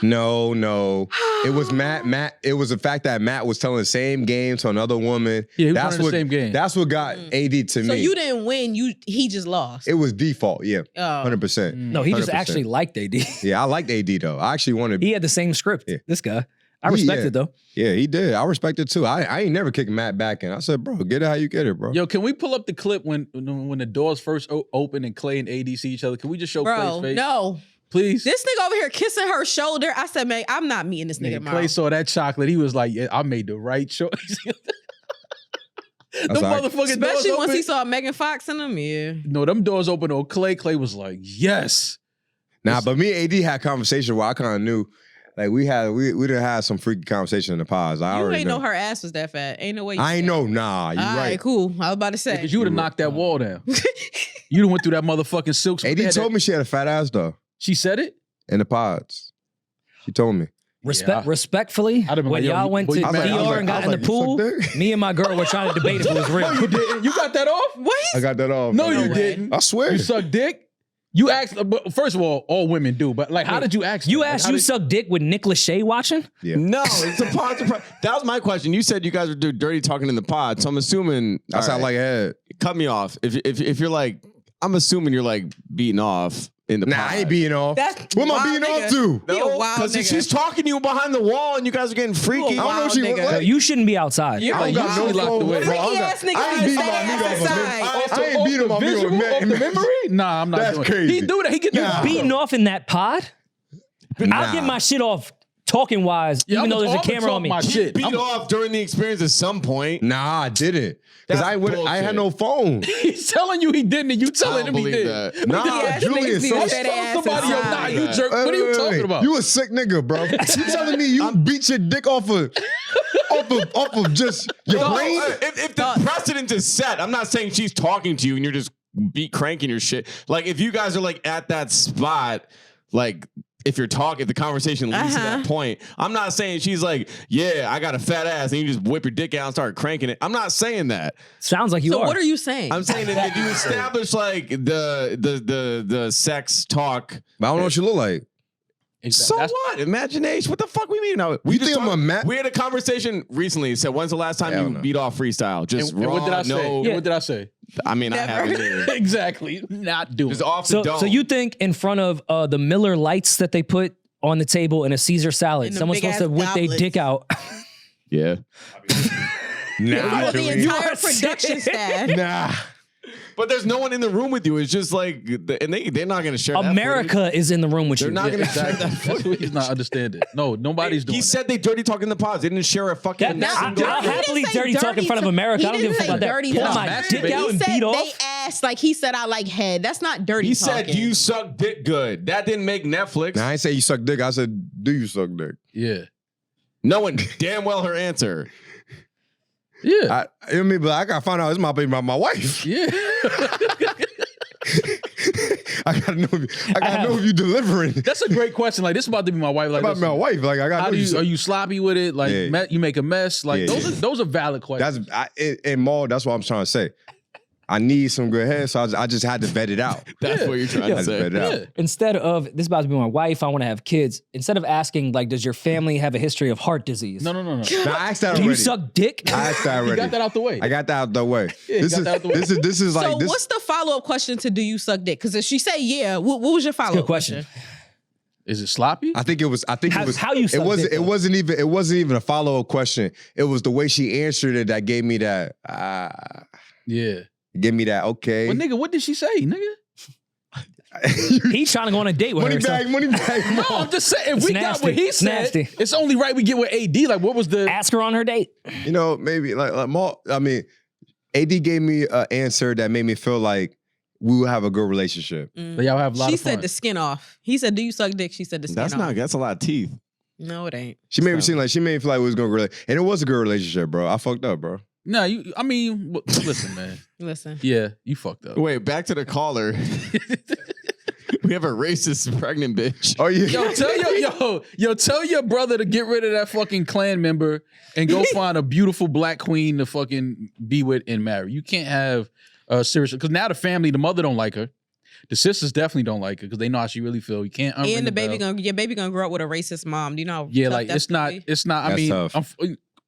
[SPEAKER 2] No. It was Matt. It was the fact that Matt was telling the same game to another woman.
[SPEAKER 3] Yeah, he was running the same game.
[SPEAKER 2] That's what got AD to me.
[SPEAKER 1] So you didn't win. He just lost.
[SPEAKER 2] It was default. Yeah,
[SPEAKER 1] Oh.
[SPEAKER 2] 100%.
[SPEAKER 5] No, he just
[SPEAKER 2] 100%.
[SPEAKER 5] actually liked AD.
[SPEAKER 2] Yeah, I liked AD though. I actually wanted.
[SPEAKER 5] He had the same script.
[SPEAKER 2] Yeah.
[SPEAKER 5] This guy. I respect it though.
[SPEAKER 2] Yeah, he did. I respect it too. I ain't never kicked Matt back in. I said, bro, get it how you get it, bro.
[SPEAKER 3] Yo, can we pull up the clip when the doors first open and Clay and AD see each other? Can we just show Clay's face?
[SPEAKER 1] No.
[SPEAKER 3] Please.
[SPEAKER 1] This nigga over here kissing her shoulder. I said, man, I'm not meeting this nigga tomorrow.
[SPEAKER 3] Clay saw that chocolate. He was like, yeah, I made the right choice. Them motherfucking
[SPEAKER 1] Especially
[SPEAKER 3] doors
[SPEAKER 1] once
[SPEAKER 3] open.
[SPEAKER 1] he saw Megan Fox in them, yeah.
[SPEAKER 3] No, them doors open on Clay. Clay was like, yes.
[SPEAKER 2] Nah, but me and AD had conversation where I kind of knew, like we done had some freaky conversation in the past. I
[SPEAKER 1] You
[SPEAKER 2] already
[SPEAKER 1] ain't know her ass was that fat. Ain't no way.
[SPEAKER 2] I ain't know. Nah, you
[SPEAKER 1] All
[SPEAKER 2] right.
[SPEAKER 1] right, cool. I was about to say.
[SPEAKER 3] Because you would have knocked that wall down. You done went through that motherfucking silk.
[SPEAKER 2] AD told me she had a fat ass though.
[SPEAKER 3] She said it?
[SPEAKER 2] In the pods. She told me.
[SPEAKER 5] Respectfully,
[SPEAKER 3] I'd have been
[SPEAKER 5] when
[SPEAKER 3] like, yo,
[SPEAKER 5] y'all went
[SPEAKER 3] boy,
[SPEAKER 5] to
[SPEAKER 3] you mad.
[SPEAKER 5] DR and got in the pool, me and my girl were trying to debate if it was real.
[SPEAKER 3] No, you didn't. You got that off?
[SPEAKER 1] What?
[SPEAKER 2] I got that off.
[SPEAKER 3] No, you
[SPEAKER 1] way.
[SPEAKER 3] didn't.
[SPEAKER 2] I swear.
[SPEAKER 3] You suck dick? You asked, but first of all women do, but like, how did you ask?
[SPEAKER 5] You
[SPEAKER 3] them? Like,
[SPEAKER 5] asked
[SPEAKER 3] how
[SPEAKER 5] you
[SPEAKER 3] did-
[SPEAKER 5] suck dick with Nick Lachey watching?
[SPEAKER 2] Yeah.
[SPEAKER 4] No, it's a pod. That was my question. You said you guys were doing dirty talking in the pod, so I'm assuming
[SPEAKER 2] I sound like a head.
[SPEAKER 4] cut me off. If you're like, I'm assuming you're like beating off in the pod.
[SPEAKER 2] Nah, I ain't beating off.
[SPEAKER 1] That's
[SPEAKER 2] What am I
[SPEAKER 1] wild
[SPEAKER 2] beating
[SPEAKER 1] nigga.
[SPEAKER 2] off to?
[SPEAKER 1] He a wild
[SPEAKER 4] because
[SPEAKER 1] nigga.
[SPEAKER 4] she's talking to you behind the wall and you guys are getting freaky.
[SPEAKER 1] You a
[SPEAKER 2] I don't know what she
[SPEAKER 1] wild
[SPEAKER 2] look
[SPEAKER 1] nigga.
[SPEAKER 5] Yo,
[SPEAKER 2] like.
[SPEAKER 5] you shouldn't be outside.
[SPEAKER 3] Yeah,
[SPEAKER 2] I ain't got no
[SPEAKER 3] you locked
[SPEAKER 2] phone,
[SPEAKER 3] away.
[SPEAKER 2] bro.
[SPEAKER 1] Freaky ass nigga
[SPEAKER 2] I ain't
[SPEAKER 1] with
[SPEAKER 2] beating
[SPEAKER 1] his
[SPEAKER 2] my
[SPEAKER 1] fat
[SPEAKER 2] nigga
[SPEAKER 1] ass
[SPEAKER 2] off of
[SPEAKER 1] aside.
[SPEAKER 2] I ain't beating my
[SPEAKER 3] visual
[SPEAKER 2] nigga
[SPEAKER 3] of the memory? Nah, I'm not
[SPEAKER 2] That's
[SPEAKER 3] doing
[SPEAKER 2] crazy.
[SPEAKER 3] it. He do that. He get
[SPEAKER 2] Nah.
[SPEAKER 5] Beating off in that pod? I'll get my shit off talking wise, even though there's a camera on me.
[SPEAKER 3] My shit.
[SPEAKER 4] Beat off during the experience at some point.
[SPEAKER 2] Nah, I didn't. Because
[SPEAKER 4] That's
[SPEAKER 2] I had no phone.
[SPEAKER 3] He's telling you he didn't, and you
[SPEAKER 4] I
[SPEAKER 3] telling
[SPEAKER 4] don't
[SPEAKER 3] him he
[SPEAKER 4] believe
[SPEAKER 3] did.
[SPEAKER 4] that.
[SPEAKER 2] Nah,
[SPEAKER 1] ass
[SPEAKER 2] Julian,
[SPEAKER 1] niggas be
[SPEAKER 2] so
[SPEAKER 1] with fat ass
[SPEAKER 3] Somebody, yo,
[SPEAKER 1] aside.
[SPEAKER 3] nah, you jerk. What are you talking about?
[SPEAKER 2] You a sick nigga, bro. You telling me you beat your dick off of just your
[SPEAKER 4] No,
[SPEAKER 2] brain?
[SPEAKER 4] if the precedent is set, I'm not saying she's talking to you and you're just cranking your shit. Like if you guys are like at that spot, like if you're talking, the conversation leads to that point. I'm not saying she's like, yeah, I got a fat ass, and you just whip your dick out and start cranking it. I'm not saying that.
[SPEAKER 5] Sounds like you
[SPEAKER 1] So
[SPEAKER 5] are.
[SPEAKER 1] what are you saying?
[SPEAKER 4] I'm saying that if you establish like the sex talk,
[SPEAKER 2] But I don't know what you look like.
[SPEAKER 4] so what? Imagination. What the fuck we mean? No, we
[SPEAKER 2] You think I'm a Matt?
[SPEAKER 4] We had a conversation recently. It said, when's the last time
[SPEAKER 2] Hell
[SPEAKER 4] you
[SPEAKER 2] no.
[SPEAKER 4] beat off freestyle? Just
[SPEAKER 3] And
[SPEAKER 4] raw,
[SPEAKER 3] what did I say?
[SPEAKER 4] no.
[SPEAKER 3] What did I say?
[SPEAKER 4] I mean, I haven't either.
[SPEAKER 3] Exactly. Not doing
[SPEAKER 4] Just off the
[SPEAKER 5] So,
[SPEAKER 4] dome.
[SPEAKER 5] so you think in front of the Miller lights that they put on the table in a Caesar salad,
[SPEAKER 1] In the
[SPEAKER 5] someone's supposed to
[SPEAKER 1] big-ass
[SPEAKER 5] whip their
[SPEAKER 1] goblets.
[SPEAKER 5] dick out?
[SPEAKER 4] Yeah.
[SPEAKER 2] Nah,
[SPEAKER 1] the
[SPEAKER 2] Julian.
[SPEAKER 1] entire production staff.
[SPEAKER 2] Nah.
[SPEAKER 4] But there's no one in the room with you. It's just like, and they're not going to share that
[SPEAKER 5] America is in the room with
[SPEAKER 4] They're
[SPEAKER 5] you.
[SPEAKER 4] not going to share that
[SPEAKER 3] That's
[SPEAKER 4] footage.
[SPEAKER 3] what he's not understanding. No, nobody's doing
[SPEAKER 4] He
[SPEAKER 3] that.
[SPEAKER 4] said they dirty talk in the pods. They didn't share a fucking.
[SPEAKER 5] I'll
[SPEAKER 1] He didn't
[SPEAKER 5] happily
[SPEAKER 1] say
[SPEAKER 5] dirty talk in front of America. I don't give a fuck about that.
[SPEAKER 1] dirty
[SPEAKER 5] Pull
[SPEAKER 1] talk.
[SPEAKER 5] my dick
[SPEAKER 3] He
[SPEAKER 5] out and
[SPEAKER 1] said
[SPEAKER 5] beat
[SPEAKER 1] they
[SPEAKER 5] off.
[SPEAKER 1] asked like he said I like head. That's not dirty
[SPEAKER 4] He
[SPEAKER 1] talking.
[SPEAKER 4] said you suck dick good. That didn't make Netflix.
[SPEAKER 2] Nah, I ain't say you suck dick. I said, do you suck dick?
[SPEAKER 3] Yeah.
[SPEAKER 4] Knowing damn well her answer.
[SPEAKER 3] Yeah.
[SPEAKER 2] I mean, but I gotta find out it's my baby by my wife.
[SPEAKER 3] Yeah.
[SPEAKER 2] I gotta know if you delivering.
[SPEAKER 3] That's a great question. Like, this is about to be my wife. Like,
[SPEAKER 2] about my wife. Like, I got.
[SPEAKER 3] Are you sloppy with it? Like, you make a mess. Like, those are valid questions.
[SPEAKER 2] And Maul. That's what I'm trying to say. I need some good head, so I just had to vet it out.
[SPEAKER 4] That's what you're trying to say.
[SPEAKER 5] Instead of, this is about to be my wife, I want to have kids. Instead of asking, like, does your family have a history of heart disease?
[SPEAKER 3] No.
[SPEAKER 2] Now, I asked that already.
[SPEAKER 5] Do you suck dick?
[SPEAKER 2] I asked that already.
[SPEAKER 3] You got that out the way.
[SPEAKER 2] I got that out the way.
[SPEAKER 3] This
[SPEAKER 2] is like.
[SPEAKER 1] So what's the follow-up question to do you suck dick? Because if she say yeah, what was your follow-up question?
[SPEAKER 3] Is it sloppy?
[SPEAKER 2] I think it was.
[SPEAKER 5] How you suck dick,
[SPEAKER 2] it wasn't even a follow-up question. It was the way she answered it that gave me that.
[SPEAKER 3] Yeah.
[SPEAKER 2] Give me that, okay.
[SPEAKER 3] But nigga, what did she say, nigga?
[SPEAKER 5] He's trying to go on a date with
[SPEAKER 2] money
[SPEAKER 5] her.
[SPEAKER 2] Money bag.
[SPEAKER 3] No, I'm just saying, if we got what he said,
[SPEAKER 5] nasty.
[SPEAKER 3] It's only right we get with AD. Like, what was the...
[SPEAKER 5] Ask her on her date.
[SPEAKER 2] You know, maybe, like more, I mean, AD gave me an answer that made me feel like we will have a good relationship.
[SPEAKER 3] But y'all have a lot
[SPEAKER 1] She
[SPEAKER 3] of fun.
[SPEAKER 1] said the skin off. He said, do you suck dick? She said the skin off.
[SPEAKER 4] That's a lot of teeth.
[SPEAKER 1] No, it ain't.
[SPEAKER 2] She made me feel like we was going to and it was a good relationship, bro. I fucked up, bro.
[SPEAKER 3] No, listen, man.
[SPEAKER 1] Listen.
[SPEAKER 3] Yeah, you fucked up.
[SPEAKER 4] Wait, back to the caller. We have a racist pregnant bitch.
[SPEAKER 2] Oh yeah.
[SPEAKER 3] Tell your brother to get rid of that fucking clan member and go find a beautiful black queen to fucking be with and marry. You can't have a serious, because now the family, the mother don't like her. The sisters definitely don't like her because they know how she really feel. You can't unring
[SPEAKER 1] And
[SPEAKER 3] the
[SPEAKER 1] your baby gonna grow up with a racist mom. Do you know how
[SPEAKER 3] yeah,
[SPEAKER 1] tough
[SPEAKER 3] like
[SPEAKER 1] that's gonna be?
[SPEAKER 3] it's not. I
[SPEAKER 2] That's
[SPEAKER 3] mean,
[SPEAKER 2] tough.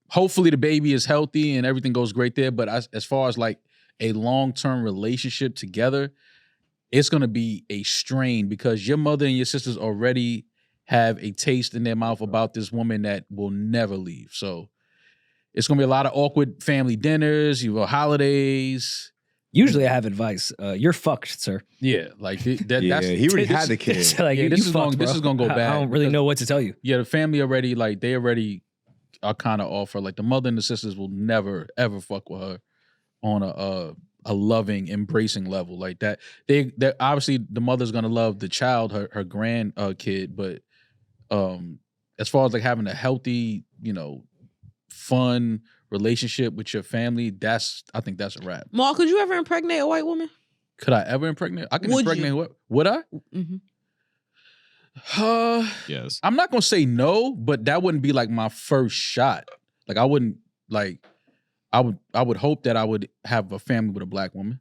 [SPEAKER 3] hopefully the baby is healthy and everything goes great there. But as far as like a long-term relationship together, it's gonna be a strain because your mother and your sisters already have a taste in their mouth about this woman that will never leave. So it's gonna be a lot of awkward family dinners, holidays.
[SPEAKER 5] Usually I have advice. You're fucked, sir.
[SPEAKER 3] Yeah, like that's
[SPEAKER 2] he already had the kid.
[SPEAKER 5] It's like,
[SPEAKER 3] this is gonna go bad.
[SPEAKER 5] I don't really know what to tell you.
[SPEAKER 3] Yeah, the family already are kind of off her. Like the mother and the sisters will never ever fuck with her on a loving, embracing level like that. They obviously the mother's gonna love the child, her grand kid, but as far as like having a healthy, fun relationship with your family, I think that's a wrap.
[SPEAKER 1] Ma, could you ever impregnate a white woman?
[SPEAKER 3] Could I ever impregnate? I can
[SPEAKER 1] Would
[SPEAKER 3] impregnate.
[SPEAKER 1] you?
[SPEAKER 3] Would I?
[SPEAKER 1] Mm-hmm.
[SPEAKER 4] Yes.
[SPEAKER 3] I'm not gonna say no, but that wouldn't be like my first shot. Like I wouldn't like. I would hope that I would have a family with a black woman.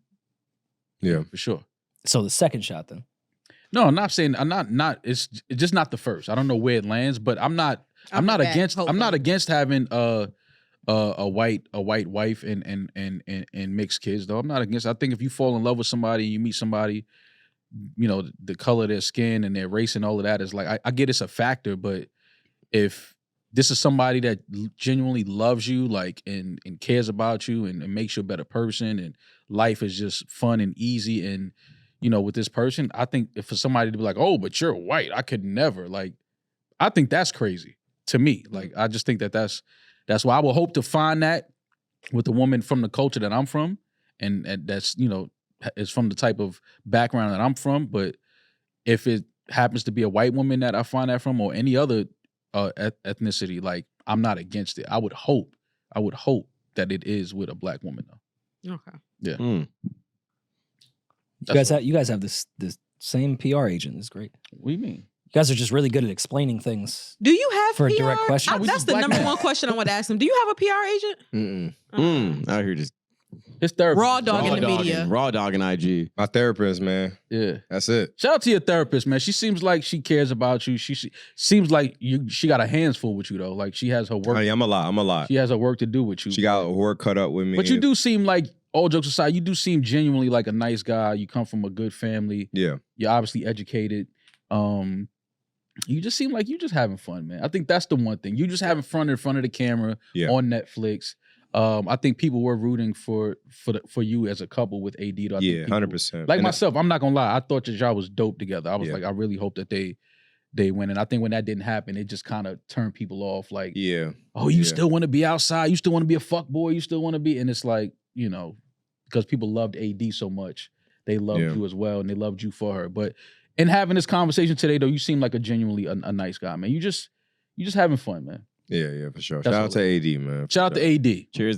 [SPEAKER 2] Yeah,
[SPEAKER 3] for sure.
[SPEAKER 5] So the second shot then?
[SPEAKER 3] No, I'm not saying I'm not. It's just not the first. I don't know where it lands, but I'm not against having a white wife and mixed kids though. I'm not against. I think if you fall in love with somebody, you meet somebody, the color of their skin and their race and all of that is like I get it's a factor, but if this is somebody that genuinely loves you, like and cares about you and makes you a better person, and life is just fun and easy, and with this person, I think if for somebody to be like, oh, but you're white, I could never, like, I think that's crazy to me. Like, I just think that's why I will hope to find that with a woman from the culture that I'm from, and that's is from the type of background that I'm from. But if it happens to be a white woman that I find that from, or any other ethnicity, like I'm not against it. I would hope that it is with a black woman though.
[SPEAKER 1] Okay.
[SPEAKER 3] Yeah.
[SPEAKER 5] You guys have this same PR agent. It's great.
[SPEAKER 3] What do you mean?
[SPEAKER 5] You guys are just really good at explaining things.
[SPEAKER 1] Do you have
[SPEAKER 5] for
[SPEAKER 1] PR?
[SPEAKER 5] a direct question?
[SPEAKER 1] That's the number one question I want to ask him. Do you have a PR agent?
[SPEAKER 4] Out here just
[SPEAKER 3] his therapist.
[SPEAKER 1] Raw dog in the media.
[SPEAKER 4] Raw dog in IG.
[SPEAKER 2] My therapist, man.
[SPEAKER 3] Yeah.
[SPEAKER 2] That's it.
[SPEAKER 3] Shout out to your therapist, man. She seems like she cares about you. She seems like she got her hands full with you though. Like she has her work.
[SPEAKER 2] I'm a lot.
[SPEAKER 3] She has her work to do with you.
[SPEAKER 2] She got her work cut up with me.
[SPEAKER 3] But you do seem like, all jokes aside, you do seem genuinely like a nice guy. You come from a good family.
[SPEAKER 2] Yeah.
[SPEAKER 3] You're obviously educated. You just seem like you just having fun, man. I think that's the one thing. You just having fun in front of the camera on Netflix. I think people were rooting for you as a couple with AD. Though.
[SPEAKER 2] 100%.
[SPEAKER 3] Like myself, I'm not gonna lie. I thought that y'all was dope together. I was like, I really hope that they win. And I think when that didn't happen, it just kind of turned people off. Like, oh, you still want to be outside? You still want to be a fuck boy? You still want to be? And it's like, because people loved AD so much, they loved you as well, and they loved you for her. But in having this conversation today, though, you seem like a genuinely a nice guy, man. You just having fun, man.
[SPEAKER 2] Yeah, for sure.
[SPEAKER 3] That's
[SPEAKER 2] Shout out to AD, man.
[SPEAKER 3] Shout out to AD.
[SPEAKER 4] Cheers.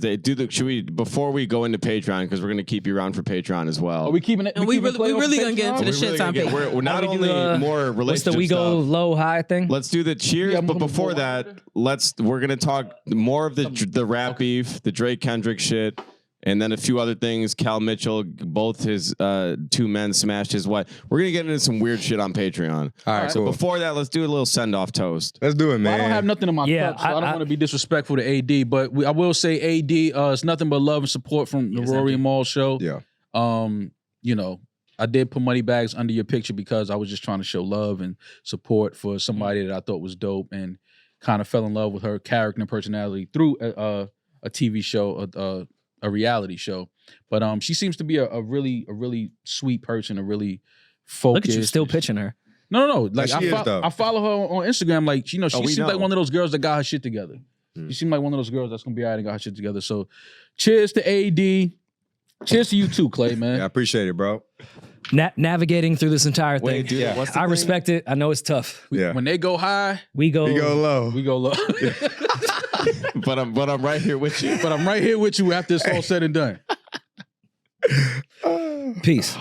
[SPEAKER 4] Should we, before we go into Patreon, because we're going to keep you around for Patreon as well.
[SPEAKER 3] Are we keeping it?
[SPEAKER 1] And we really gonna get into the shit time.
[SPEAKER 4] We're not only more relationship
[SPEAKER 5] What's the we go
[SPEAKER 4] stuff.
[SPEAKER 5] low high thing?
[SPEAKER 4] Let's do the cheers, but before that, we're gonna talk more of the rap beef, the Drake Kendrick shit, and then a few other things. Cal Mitchell, both his 2 men smashed his wife. We're gonna get into some weird shit on Patreon.
[SPEAKER 2] All right,
[SPEAKER 4] so
[SPEAKER 2] cool.
[SPEAKER 4] before that, let's do a little send off toast.
[SPEAKER 2] Let's do it, man.
[SPEAKER 3] I don't have nothing in my cup, so I don't want to be disrespectful to AD, but I will say AD. It's nothing but love and support from the Rory and Maul show.
[SPEAKER 2] Yeah.
[SPEAKER 3] You know, I did put money bags under your picture because I was just trying to show love and support for somebody that I thought was dope and kind of fell in love with her character and personality through a TV show, a reality show. But she seems to be a really sweet person, a really focused.
[SPEAKER 5] Look at you still pitching her.
[SPEAKER 3] No. Like
[SPEAKER 2] though.
[SPEAKER 3] I follow her on Instagram. Like she seems like one of those girls that got her shit together. She seemed like one of those girls that's gonna be all right and got her shit together. So, cheers to AD. Cheers to you too, Clay, man.
[SPEAKER 2] Yeah, I appreciate it, bro.
[SPEAKER 5] Navigating through this entire thing.
[SPEAKER 4] Wait, dude,
[SPEAKER 2] Yeah.
[SPEAKER 4] what's the
[SPEAKER 5] I
[SPEAKER 4] thing?
[SPEAKER 5] respect it. I know it's tough.
[SPEAKER 2] Yeah.
[SPEAKER 3] When they go high,
[SPEAKER 5] We go.
[SPEAKER 2] We go low.
[SPEAKER 3] we go low.
[SPEAKER 4] But I'm right here with you.
[SPEAKER 3] But I'm right here with you after it's all said and done.
[SPEAKER 5] Peace.